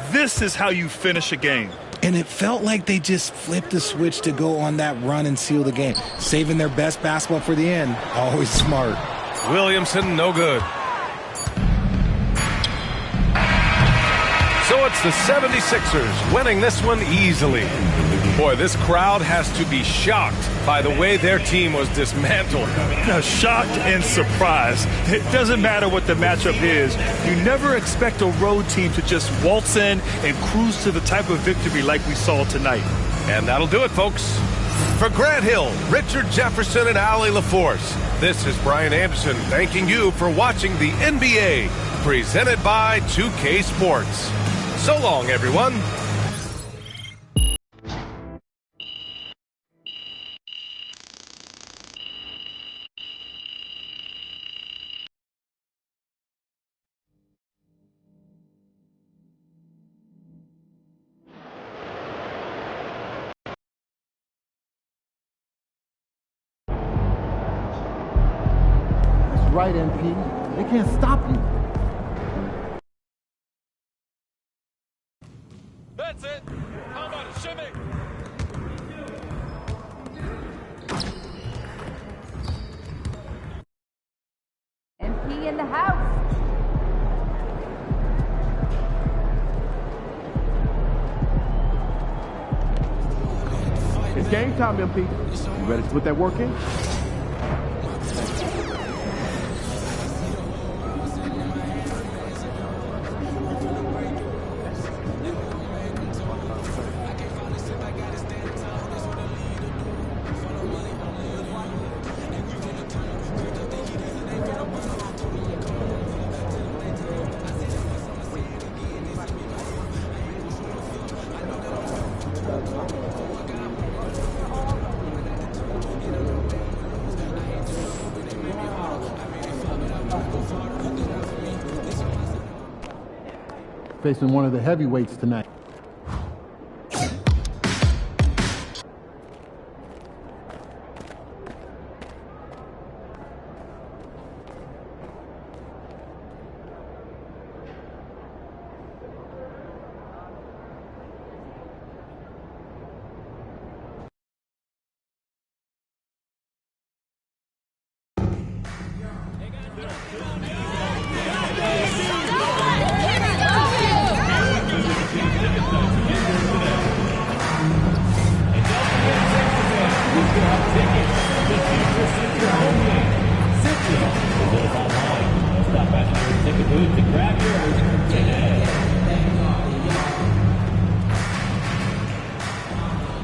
This is how you finish a game. And it felt like they just flipped the switch to go on that run and seal the game. Saving their best basketball for the end. Always smart. Williamson, no good. So it's the 76ers winning this one easily. Boy, this crowd has to be shocked by the way their team was dismantled. Now, shocked and surprised. It doesn't matter what the matchup is. You never expect a road team to just waltz in and cruise to the type of victory like we saw tonight. And that'll do it, folks. For Grant Hill, Richard Jefferson, and Allie LaForce, this is Brian Anderson thanking you for watching the NBA, presented by 2K Sports. So long, everyone. That's right, MP. They can't stop you. That's it. How about a shimmy? MP in the house. It's game time, MP. You ready to put that work in? Facing one of the heavyweights tonight.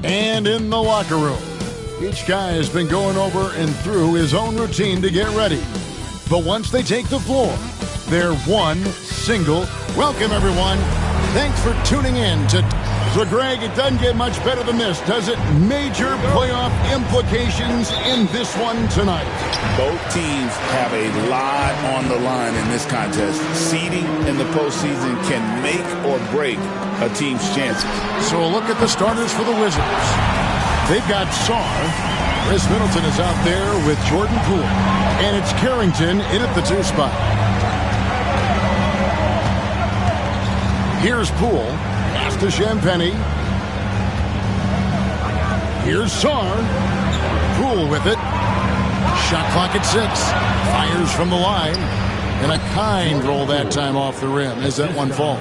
And in the locker room, each guy has been going over and through his own routine to get ready. But once they take the floor, they're one single welcome, everyone. Thanks for tuning in to... So, Greg, it doesn't get much better than this, does it? Major playoff implications in this one tonight. Both teams have a lot on the line in this contest. Seeding in the postseason can make or break a team's chances. So a look at the starters for the Wizards. They've got Sarr. Chris Middleton is out there with Jordan Poole. And it's Carrington in at the 2 spot. Here's Poole. Pass to Champagny. Here's Sarr. Poole with it. Shot clock at 6. Fires from the line. And a kind roll that time off the rim as that one falls.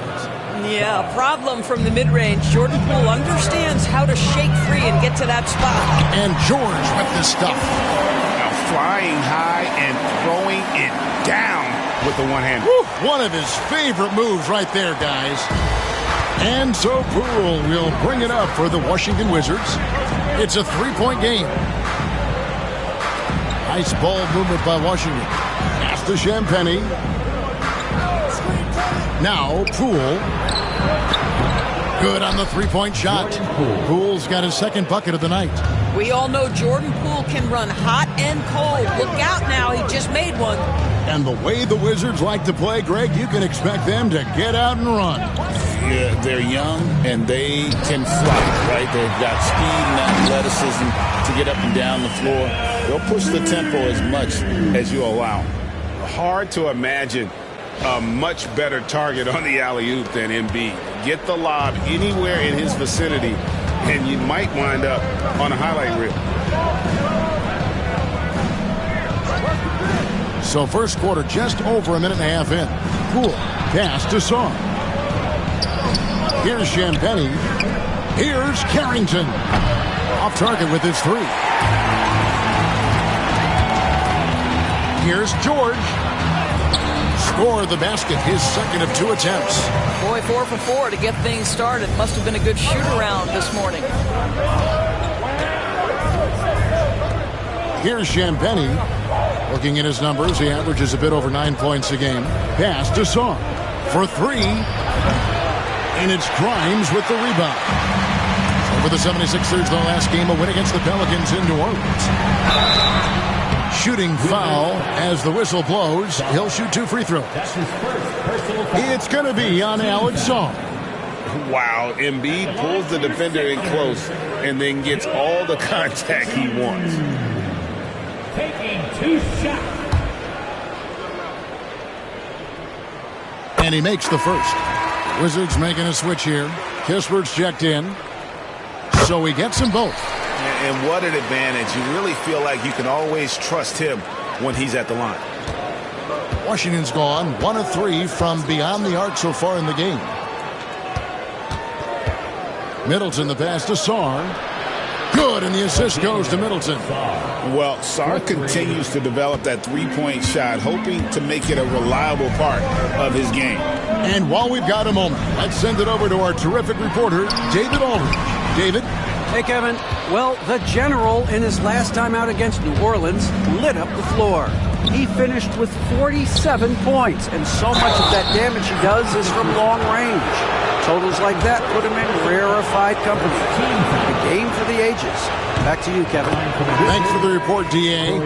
Yeah, problem from the mid-range. Jordan Poole understands how to shake free and get to that spot. And George with the stuff. Now, flying high and throwing it down with the one-hand. One of his favorite moves right there, guys. And so Poole will bring it up for the Washington Wizards. It's a 3-point game. Nice ball movement by Washington. Pass to Champagnie. Now Poole. Good on the 3-point shot. Poole's got his second bucket of the night. We all know Jordan Poole can run hot and cold. Look out now, he just made one. And the way the Wizards like to play, Greg, you can expect them to get out and run. Yeah, they're young and they can fly, right? They've got speed and athleticism to get up and down the floor. They'll push the tempo as much as you allow. Hard to imagine a much better target on the alley-oop than Embiid. Get the lob anywhere in his vicinity, and you might wind up on a highlight reel. So first quarter, just over a minute and a half in. Poole, pass to Song. Here's Champagnie. Here's Carrington. Off target with his three. Here's George. Score the basket, his second of 2 attempts. Boy, 4 for 4 to get things started. Must have been a good shoot-around this morning. Here's Champagnie. Looking at his numbers, he averages a bit over 9 points a game. Pass to Song for 3. And it's Grimes with the rebound. Over the 76ers, the last game, a win against the Pelicans in New Orleans. Shooting foul as the whistle blows. He'll shoot 2 free throws. It's going to be on Alex Song. Wow, Embiid pulls the defender in close and then gets all the contact he wants. Taking 2 shots. And he makes the first. Wizards making a switch here. Kispert's checked in. So he gets them both. And what an advantage. You really feel like you can always trust him when he's at the line. Washington's gone 1 of 3 from beyond the arc so far in the game. Middleton the pass to Sarr. Good, and the assist goes to Middleton. Well, Sarr continues to develop that 3-point shot, hoping to make it a reliable part of his game. And while we've got a moment, let's send it over to our terrific reporter, David Aldridge. David? Hey, Kevin. Well, the General, in his last time out against New Orleans, lit up the floor. He finished with 47 points, and so much of that damage he does is from long range. Totals like that put him in rarefied company. A game for the ages. Back to you, Kevin. Thanks for the report, D.A.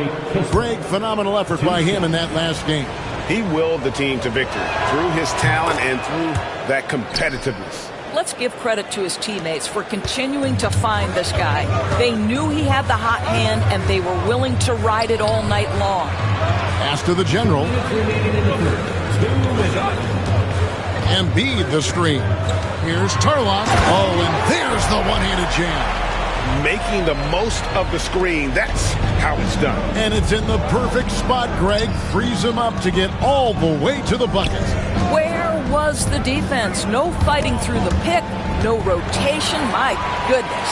Greg, phenomenal effort by him in that last game. He willed the team to victory through his talent and through that competitiveness. Let's give credit to his teammates for continuing to find this guy. They knew he had the hot hand, and they were willing to ride it all night long. Pass to the General. Embiid the screen. Here's Tarlock. Oh, and there's the one-handed jam. Making the most of the screen. That's how it's done. And it's in the perfect spot, Greg. Frees him up to get all the way to the bucket. Where was the defense? No fighting through the pick, no rotation. My goodness.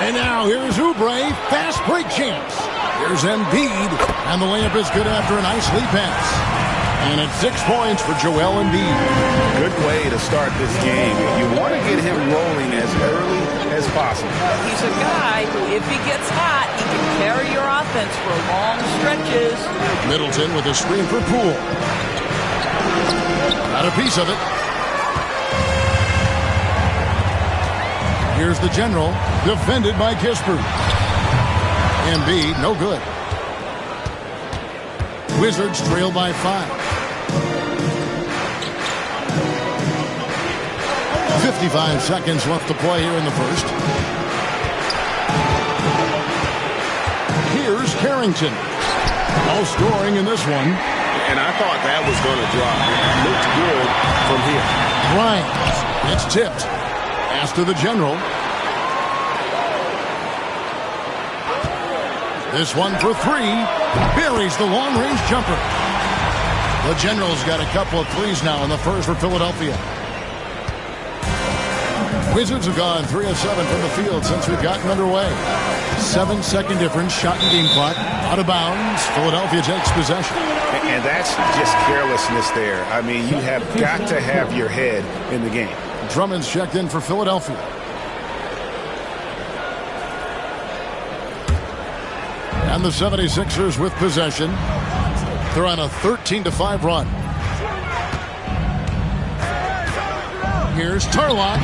And now here's Oubre, fast break chance. Here's Embiid, and the layup is good after a nice lead pass. And it's 6 points for Joel Embiid. Good way to start this game. You want to get him rolling as early as possible. He's a guy who, if he gets hot, he can carry your offense for long stretches. Middleton with a screen for Poole. Got a piece of it. Here's the General, defended by Kispert. Embiid, no good. Wizards trail by 5. 55 seconds left to play here in the first. Here's Carrington. No scoring in this one. And I thought that was going to drop. It looked good from here. Bryant. It's tipped. Pass to the General. This one for 3. Buries the long-range jumper. The General's got a couple of threes now in the first for Philadelphia. Wizards have gone 3 of 7 from the field since we've gotten underway. 7-second difference, shot and game clock. Out of bounds, Philadelphia takes possession. And that's just carelessness there. I mean, you have got to have your head in the game. Drummond's checked in for Philadelphia. And the 76ers with possession. They're on a 13-5 run. Here's Tarlock.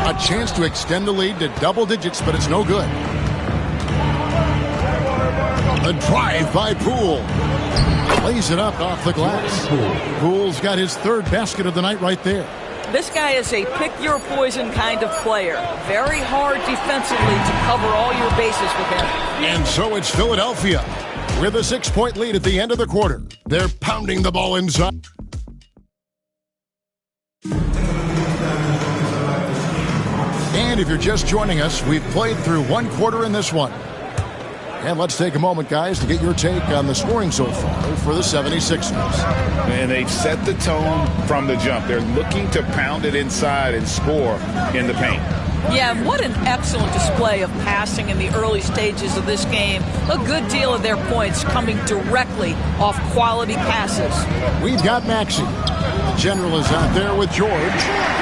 A chance to extend the lead to double digits, but it's no good. A drive by Poole. Lays it up off the glass. Poole's got his third basket of the night right there. This guy is a pick-your-poison kind of player. Very hard defensively to cover all your bases with him. And so it's Philadelphia with a 6-point lead at the end of the quarter. They're pounding the ball inside. And if you're just joining us, we've played through one quarter in this one. And let's take a moment, guys, to get your take on the scoring so far for the 76ers. And they've set the tone from the jump. They're looking to pound it inside and score in the paint. Yeah, what an excellent display of passing in the early stages of this game. A good deal of their points coming directly off quality passes. We've got Maxey. The general is out there with George.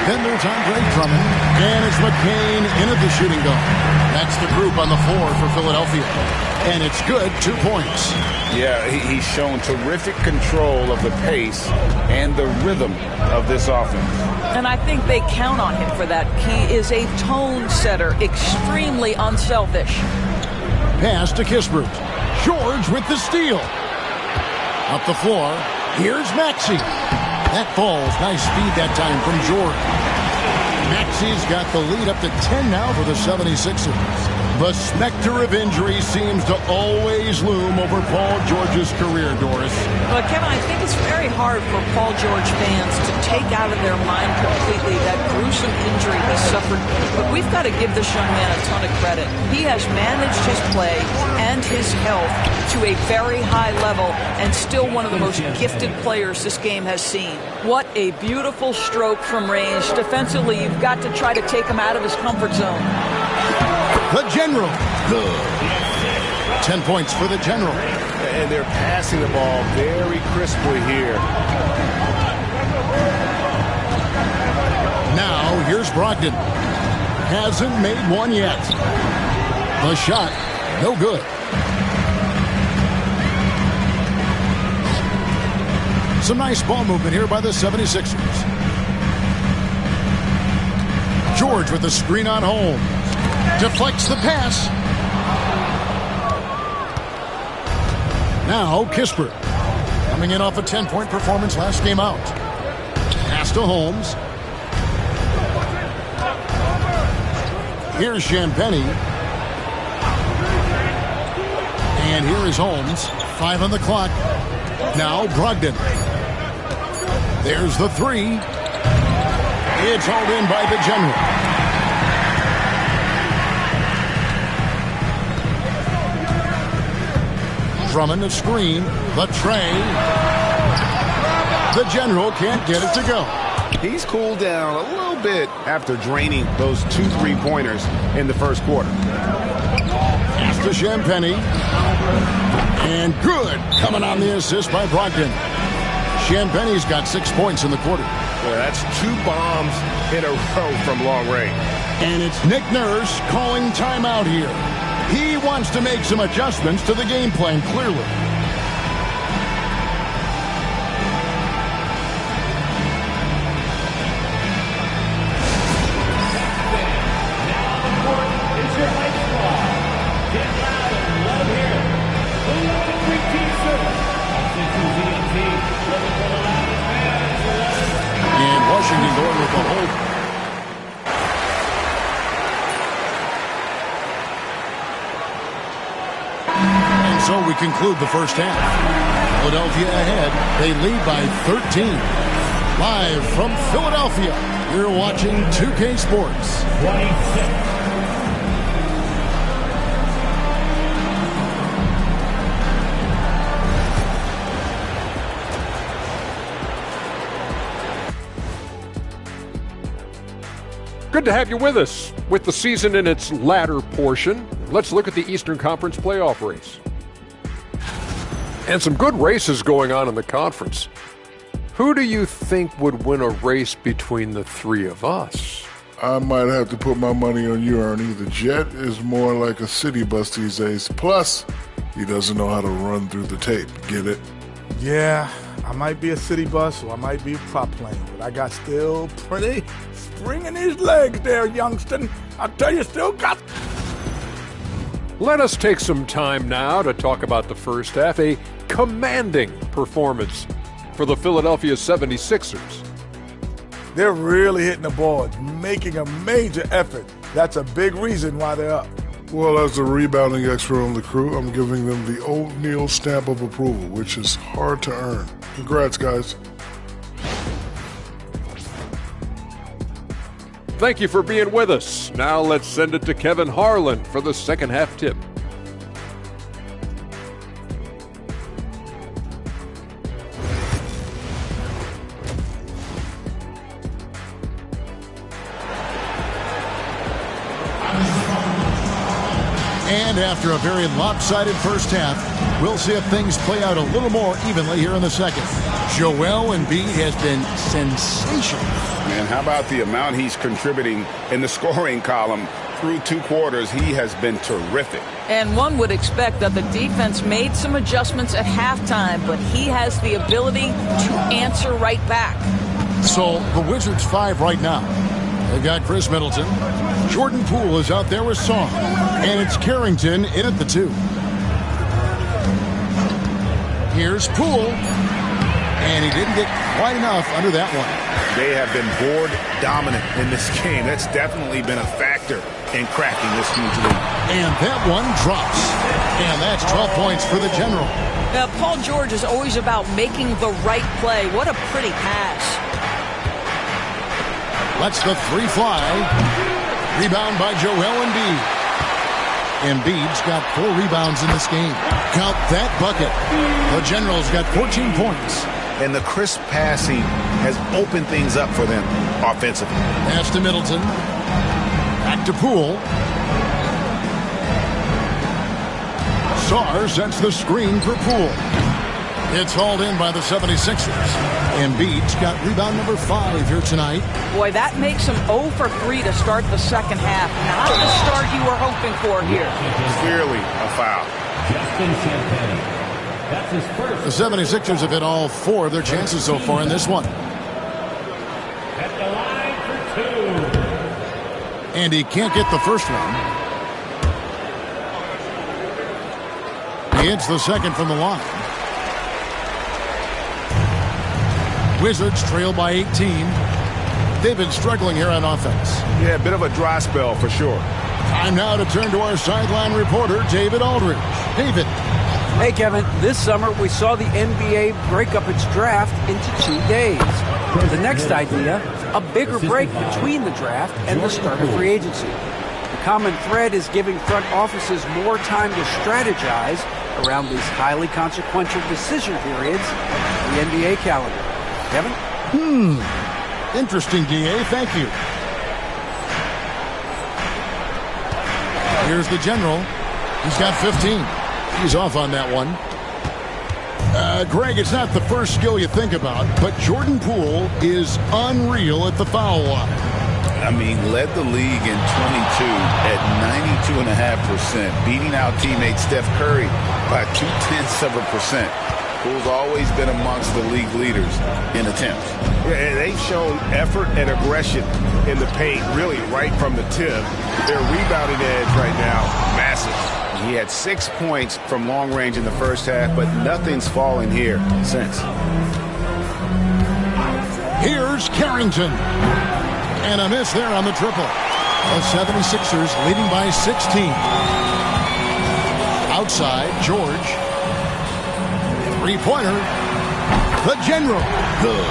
Then there's Andre Drummond. And it's McCain in at the shooting guard. That's the group on the floor for Philadelphia. And it's good, 2 points. Yeah, he's shown terrific control of the pace and the rhythm of this offense. And I think they count on him for that. He is a tone setter, extremely unselfish. Pass to Kispert. George with the steal. Up the floor. Here's Maxey. That falls. Nice speed that time from George. Maxey's got the lead up to 10 now for the 76ers. The specter of injury seems to always loom over Paul George's career, Doris. But, Kevin, I think it's very hard for Paul George fans to take out of their mind completely that gruesome injury he suffered. But we've got to give this young man a ton of credit. He has managed his play and his health to a very high level and still one of the most gifted players this game has seen. What a beautiful stroke from range. Defensively, you've got to try to take him out of his comfort zone. The General. Good. 10 points for the General. And they're passing the ball very crisply here. Now, here's Brogdon. Hasn't made one yet. The shot, no good. Some nice ball movement here by the 76ers. George with the screen on Holmes. Deflects the pass. Now Kispert. Coming in off a 10-point performance last game out. Pass to Holmes. Here's Champagnie. And here is Holmes. 5 on the clock. Now Brogdon. There's the 3. It's hauled in by the General. Drummond a screen. The tray. The General can't get it to go. He's cooled down a little bit after draining those 2 3-pointers in the first quarter. Pass to Champagnie. And good. Coming on the assist by Brogdon. Champagnie's got 6 points in the quarter. Well, that's 2 bombs in a row from long range. And it's Nick Nurse calling timeout here. He wants to make some adjustments to the game plan, clearly. And Washington going with the hold. So we conclude the first half. Philadelphia ahead. They lead by 13. Live from Philadelphia, you're watching 2K Sports. 26. Good to have you with us. With the season in its latter portion, let's look at the Eastern Conference playoff race. And some good races going on in the conference. Who do you think would win a race between the three of us? I might have to put my money on you, Ernie. The Jet is more like a city bus these days. Plus, he doesn't know how to run through the tape. Get it? Yeah, I might be a city bus or I might be a prop plane, but I got still pretty spring in his legs there, youngston. I tell you, still got... Let us take some time now to talk about the first half, a commanding performance for the Philadelphia 76ers. They're really hitting the ball, making a major effort. That's a big reason why they're up. Well, as the rebounding expert on the crew, I'm giving them the O'Neal stamp of approval, which is hard to earn. Congrats, guys. Thank you for being with us. Now let's send it to Kevin Harlan for the second half tip. And after a very lopsided first half, we'll see if things play out a little more evenly here in the second. Joel Embiid has been sensational. Man, how about the amount he's contributing in the scoring column through 2 quarters? He has been terrific. And one would expect that the defense made some adjustments at halftime, but he has the ability to answer right back. So the Wizards 5 right now. They've got Chris Middleton. Jordan Poole is out there with Song. And it's Carrington in at the 2. Here's Poole. And he didn't get quite enough under that one. They have been board dominant in this game. That's definitely been a factor in cracking this huge lead. And that one drops. And that's 12 points for the General. Now, Paul George is always about making the right play. What a pretty pass. Lets the 3 fly. Rebound by Joel Embiid. Embiid's got 4 rebounds in this game. Count that bucket. The General's got 14 points. And the crisp passing has opened things up for them offensively. Pass to Middleton. Back to Poole. Sarr sets the screen for Poole. It's hauled in by the 76ers. Embiid's got rebound number 5 here tonight. Boy, that makes him 0 for 3 to start the second half. Not the start you were hoping for here. Clearly a foul. The 76ers have hit all 4 of their chances so far in this one. At the line for 2. And he can't get the first one. He hits the second from the line. Wizards trail by 18. They've been struggling here on offense. Yeah, a bit of a dry spell for sure. Time now to turn to our sideline reporter, David Aldridge. David. Hey, Kevin. This summer, we saw the NBA break up its draft into 2 days. The next idea, a bigger break between the draft and the start of free agency. The common thread is giving front offices more time to strategize around these highly consequential decision periods in the NBA calendar. Kevin? Interesting, DA. Thank you. Here's the General. He's got 15. He's off on that one. Greg, it's not the first skill you think about, but Jordan Poole is unreal at the foul line. I mean, led the league in 22 at 92.5%, beating out teammate Steph Curry by 0.2%. Poole's always been amongst the league leaders in attempts. Yeah, and they've shown effort and aggression in the paint, really right from the tip. Their rebounding edge right now, massive. He had 6 points from long range in the first half, but nothing's fallen here since. Here's Carrington. And a miss there on the triple. The 76ers leading by 16. Outside, George. 3-pointer. The General. Good.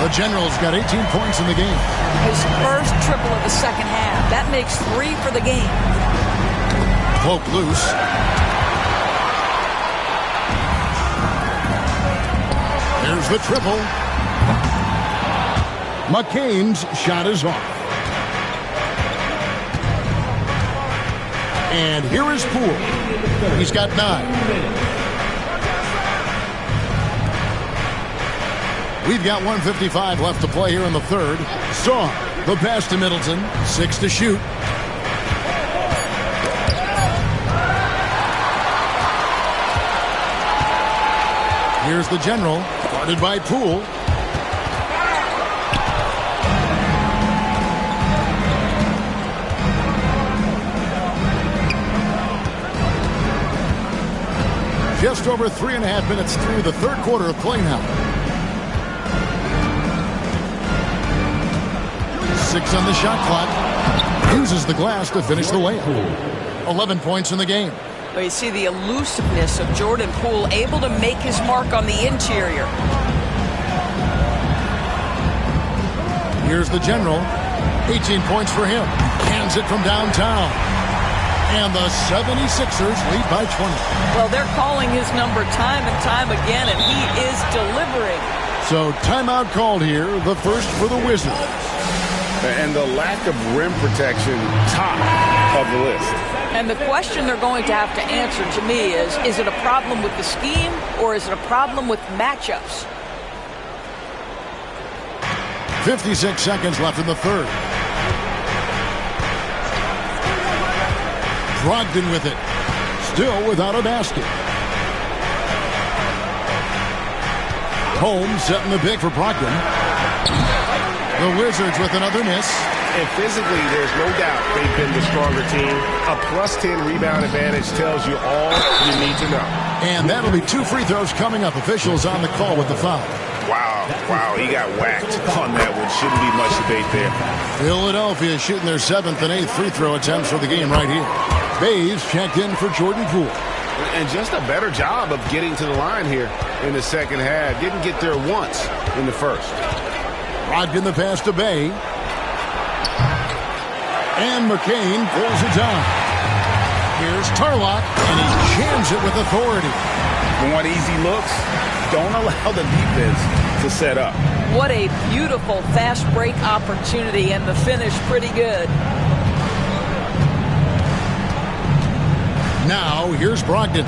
The General's got 18 points in the game. His first triple of the second half. That makes 3 for the game. Cloak loose. There's the triple. McCain's shot is off. And here is Poole. He's got 9. We've got 1:55 left to play here in the third. Saw the pass to Middleton. 6 to shoot. Here's the General, guarded by Poole. Just over 3.5 minutes through the third quarter of play now. 6 on the shot clock. Uses the glass to finish the layup. 11 points in the game. Well, you see the elusiveness of Jordan Poole, able to make his mark on the interior. Here's the General. 18 points for him. Hands it from downtown. And the 76ers lead by 20. Well, they're calling his number time and time again, and he is delivering. So timeout called here, the first for the Wizards. And the lack of rim protection, top of the list. And the question they're going to have to answer to me is it a problem with the scheme or is it a problem with matchups? 56 seconds left in the third. Brogdon with it. Still without a basket. Holmes setting the pick for Brogdon. The Wizards with another miss. And physically, there's no doubt they've been the stronger team. A +10 rebound advantage tells you all you need to know. And that'll be 2 free throws coming up. Officials on the call with the foul. Wow, he got whacked on that one. Shouldn't be much debate there. Philadelphia shooting their 7th and 8th free throw attempts for the game right here. Bays checked in for Jordan Poole. And just a better job of getting to the line here in the second half. Didn't get there once in the first. Brogdon the pass to Bay. And McCain pulls it down. Here's Tarlock, and he jams it with authority. Want easy looks? Don't allow the defense to set up. What a beautiful fast break opportunity, and the finish pretty good. Now, here's Brogdon.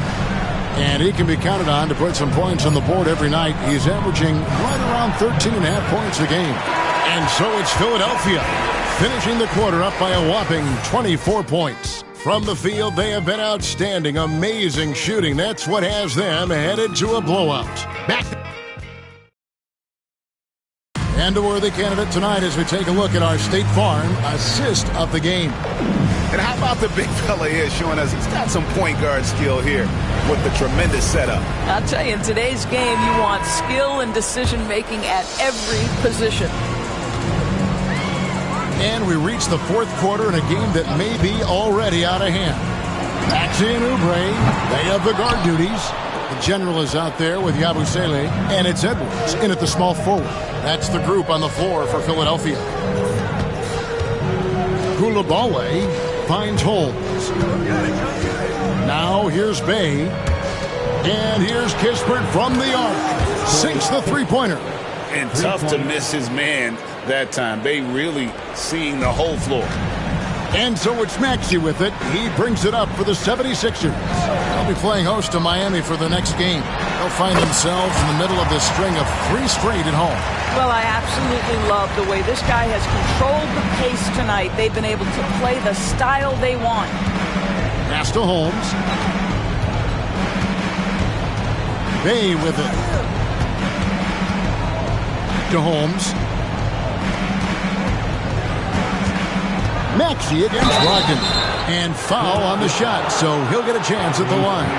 And he can be counted on to put some points on the board every night. He's averaging right around 13.5 points a game. And so it's Philadelphia, finishing the quarter up by a whopping 24 points. From the field, they have been outstanding, amazing shooting. That's what has them headed to a blowout. Back. And a worthy candidate tonight as we take a look at our State Farm assist of the game. And how about the big fella here showing us he's got some point guard skill here with the tremendous setup. I'll tell you, in today's game, you want skill and decision-making at every position. And we reach the fourth quarter in a game that may be already out of hand. Maxey and Oubre, they have the guard duties. The General is out there with Yabusele, and it's Edwards in at the small forward. That's the group on the floor for Philadelphia. Coulibaly finds Holmes. Now here's Bay. And here's Kispert from the arc. Sinks the three-pointer. And tough to miss his man that time. Bay really seeing the whole floor. And so it's Maxey with it. He brings it up for the 76ers. They'll be playing host to Miami for the next game. They'll find themselves in the middle of this string of 3 straight at home. Well, I absolutely love the way this guy has controlled the pace tonight. They've been able to play the style they want. Pass to Holmes. Bay with it. To Holmes. Maxey against Brogdon. And foul on the shot, so he'll get a chance at the line.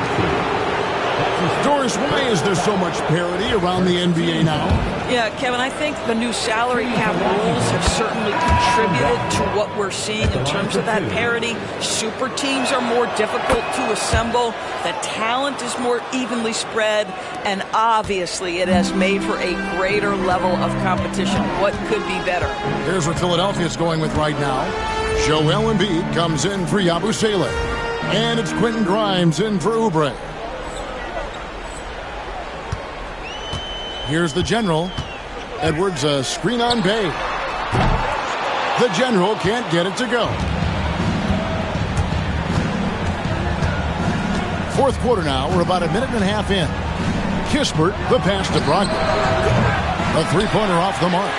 Doris, why is there so much parity around the NBA now? Yeah, Kevin, I think the new salary cap rules have certainly contributed to what we're seeing in terms of that parity. Super teams are more difficult to assemble. The talent is more evenly spread. And obviously, it has made for a greater level of competition. What could be better? Here's what Philadelphia's going with right now. Joel Embiid comes in for Yabusele. And it's Quentin Grimes in for Oubre. Here's the General. Edwards, a screen on Bay. The General can't get it to go. fourth quarter now. We're about a minute and a half in. Kispert, the pass to Brogdon. A three-pointer off the mark.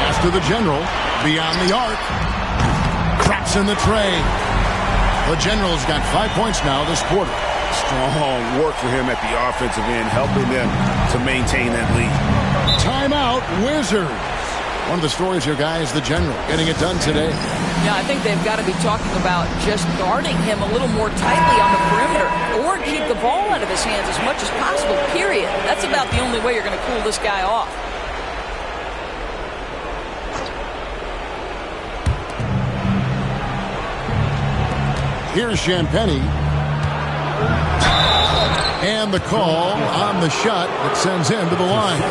Pass to the general. Beyond the arc. Traps in the tray. The general's got 5 points now this quarter. Strong work for him at the offensive end, helping them to maintain that lead. Timeout, Wizards. One of the stories here, guys, the general getting it done today. Yeah, I think they've got to be talking about just guarding him a little more tightly on the perimeter or keep the ball out of his hands as much as possible, period. That's about the only way you're going to cool this guy off. Here's Champagny. And the call on the shot that sends him to the line.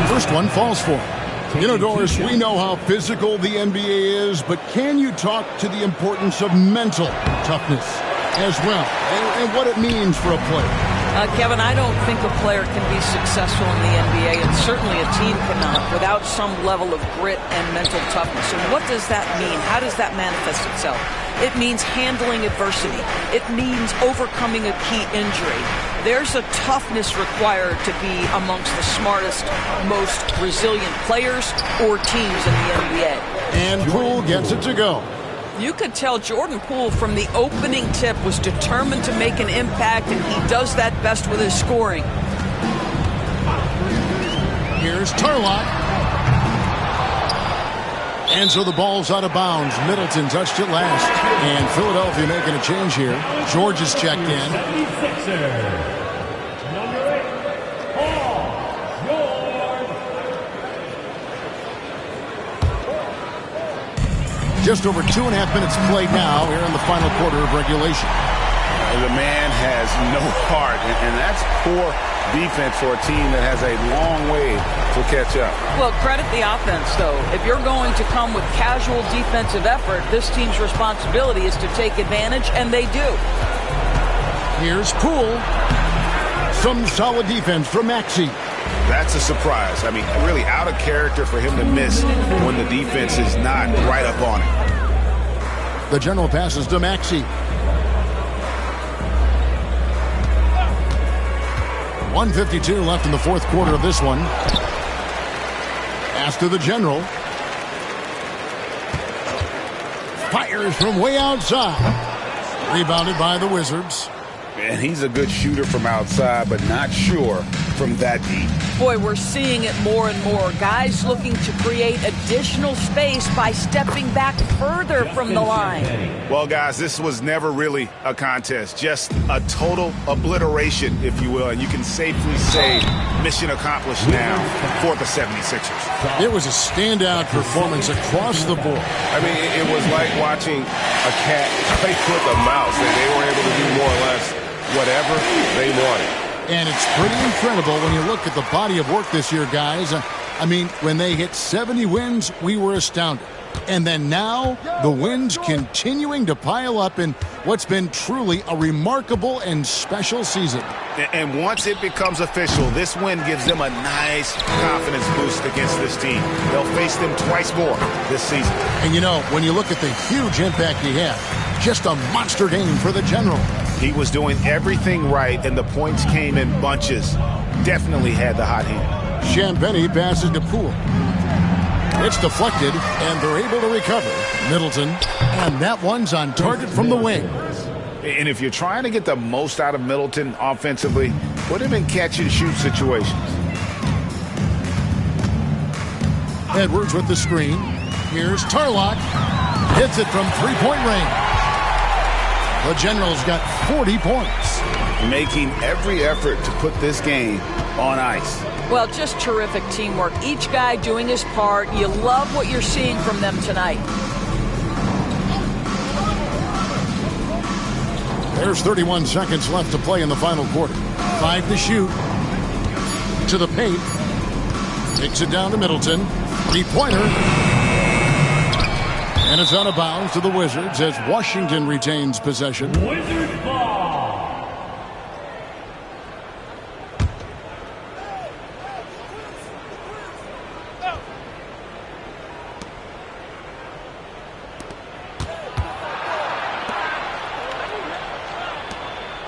First one falls for him. You know, Doris, we know how physical the NBA is, but can you talk to the importance of mental toughness as well and what it means for a player? Kevin, I don't think a player can be successful in the NBA, and certainly a team cannot, without some level of grit and mental toughness. And what does that mean? How does that manifest itself? It means handling adversity. It means overcoming a key injury. There's a toughness required to be amongst the smartest, most resilient players or teams in the NBA. And Poole gets it to go. You could tell Jordan Poole from the opening tip was determined to make an impact, and he does that best with his scoring. Here's Turlock. And so the ball's out of bounds. Middleton touched it last. And Philadelphia making a change here. George is checked in. Just over 2.5 minutes played now here in the final quarter of regulation. The man has no heart, and that's poor defense for a team that has a long way to catch up. Well, credit the offense, though. If you're going to come with casual defensive effort, this team's responsibility is to take advantage, and they do. Here's Poole. Some solid defense from Maxey. That's a surprise. I mean, really out of character for him to miss when the defense is not right up on him. The general passes to Maxey. 1:52 left in the fourth quarter of this one. Pass to the general. Fires from way outside. Rebounded by the Wizards. And he's a good shooter from outside, but not sure from that deep. Boy, we're seeing it more and more. Guys looking to create additional space by stepping back further from the line. Well, guys, this was never really a contest. Just a total obliteration, if you will. And you can safely say mission accomplished now for the 76ers. It was a standout performance across the board. I mean, it was like watching a cat play with a mouse, and they were able to do more or less whatever they wanted. And it's pretty incredible when you look at the body of work this year, guys. I mean, when they hit 70 wins, we were astounded. And then now, the wins continuing to pile up in what's been truly a remarkable and special season. And once it becomes official, this win gives them a nice confidence boost against this team. They'll face them twice more this season. And you know, when you look at the huge impact he had, just a monster game for the general. He was doing everything right, and the points came in bunches. Definitely had the hot hand. Champagny passes to Poole. It's deflected, and they're able to recover. Middleton, and that one's on target from the wing. And if you're trying to get the most out of Middleton offensively, put him in catch-and-shoot situations. Edwards with the screen. Here's Turlock. Hits it from three-point range. The General's got 40 points. Making every effort to put this game on ice. Well, just terrific teamwork. Each guy doing his part. You love what you're seeing from them tonight. There's 31 seconds left to play in the final quarter. 5 to shoot. To the paint. Takes it down to Middleton. Three-pointer. And it's out of bounds to the Wizards as Washington retains possession. Wizards ball.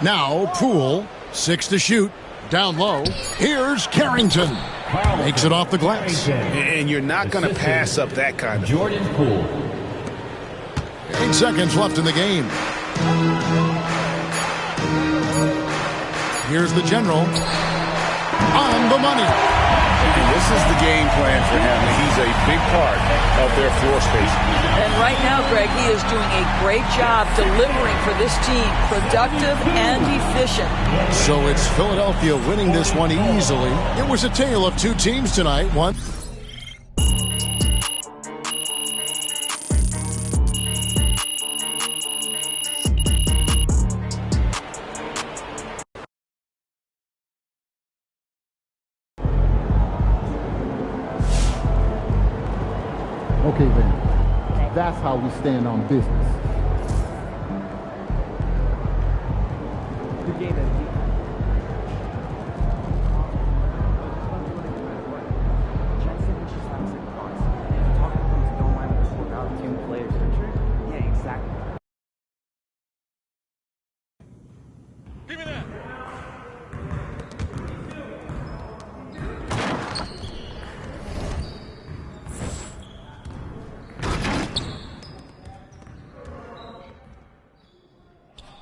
Now Poole, 6 to shoot. Down low. Here's Carrington. Makes it off the glass. And you're not going to pass up that kind of. Jordan Poole. 8 seconds left in the game. Here's the general. On the money. And this is the game plan for him. He's a big part of their floor space. And right now, Greg, he is doing a great job delivering for this team. Productive and efficient. So it's Philadelphia winning this one easily. It was a tale of two teams tonight. One. Okay, then. That's how we stand on business. The game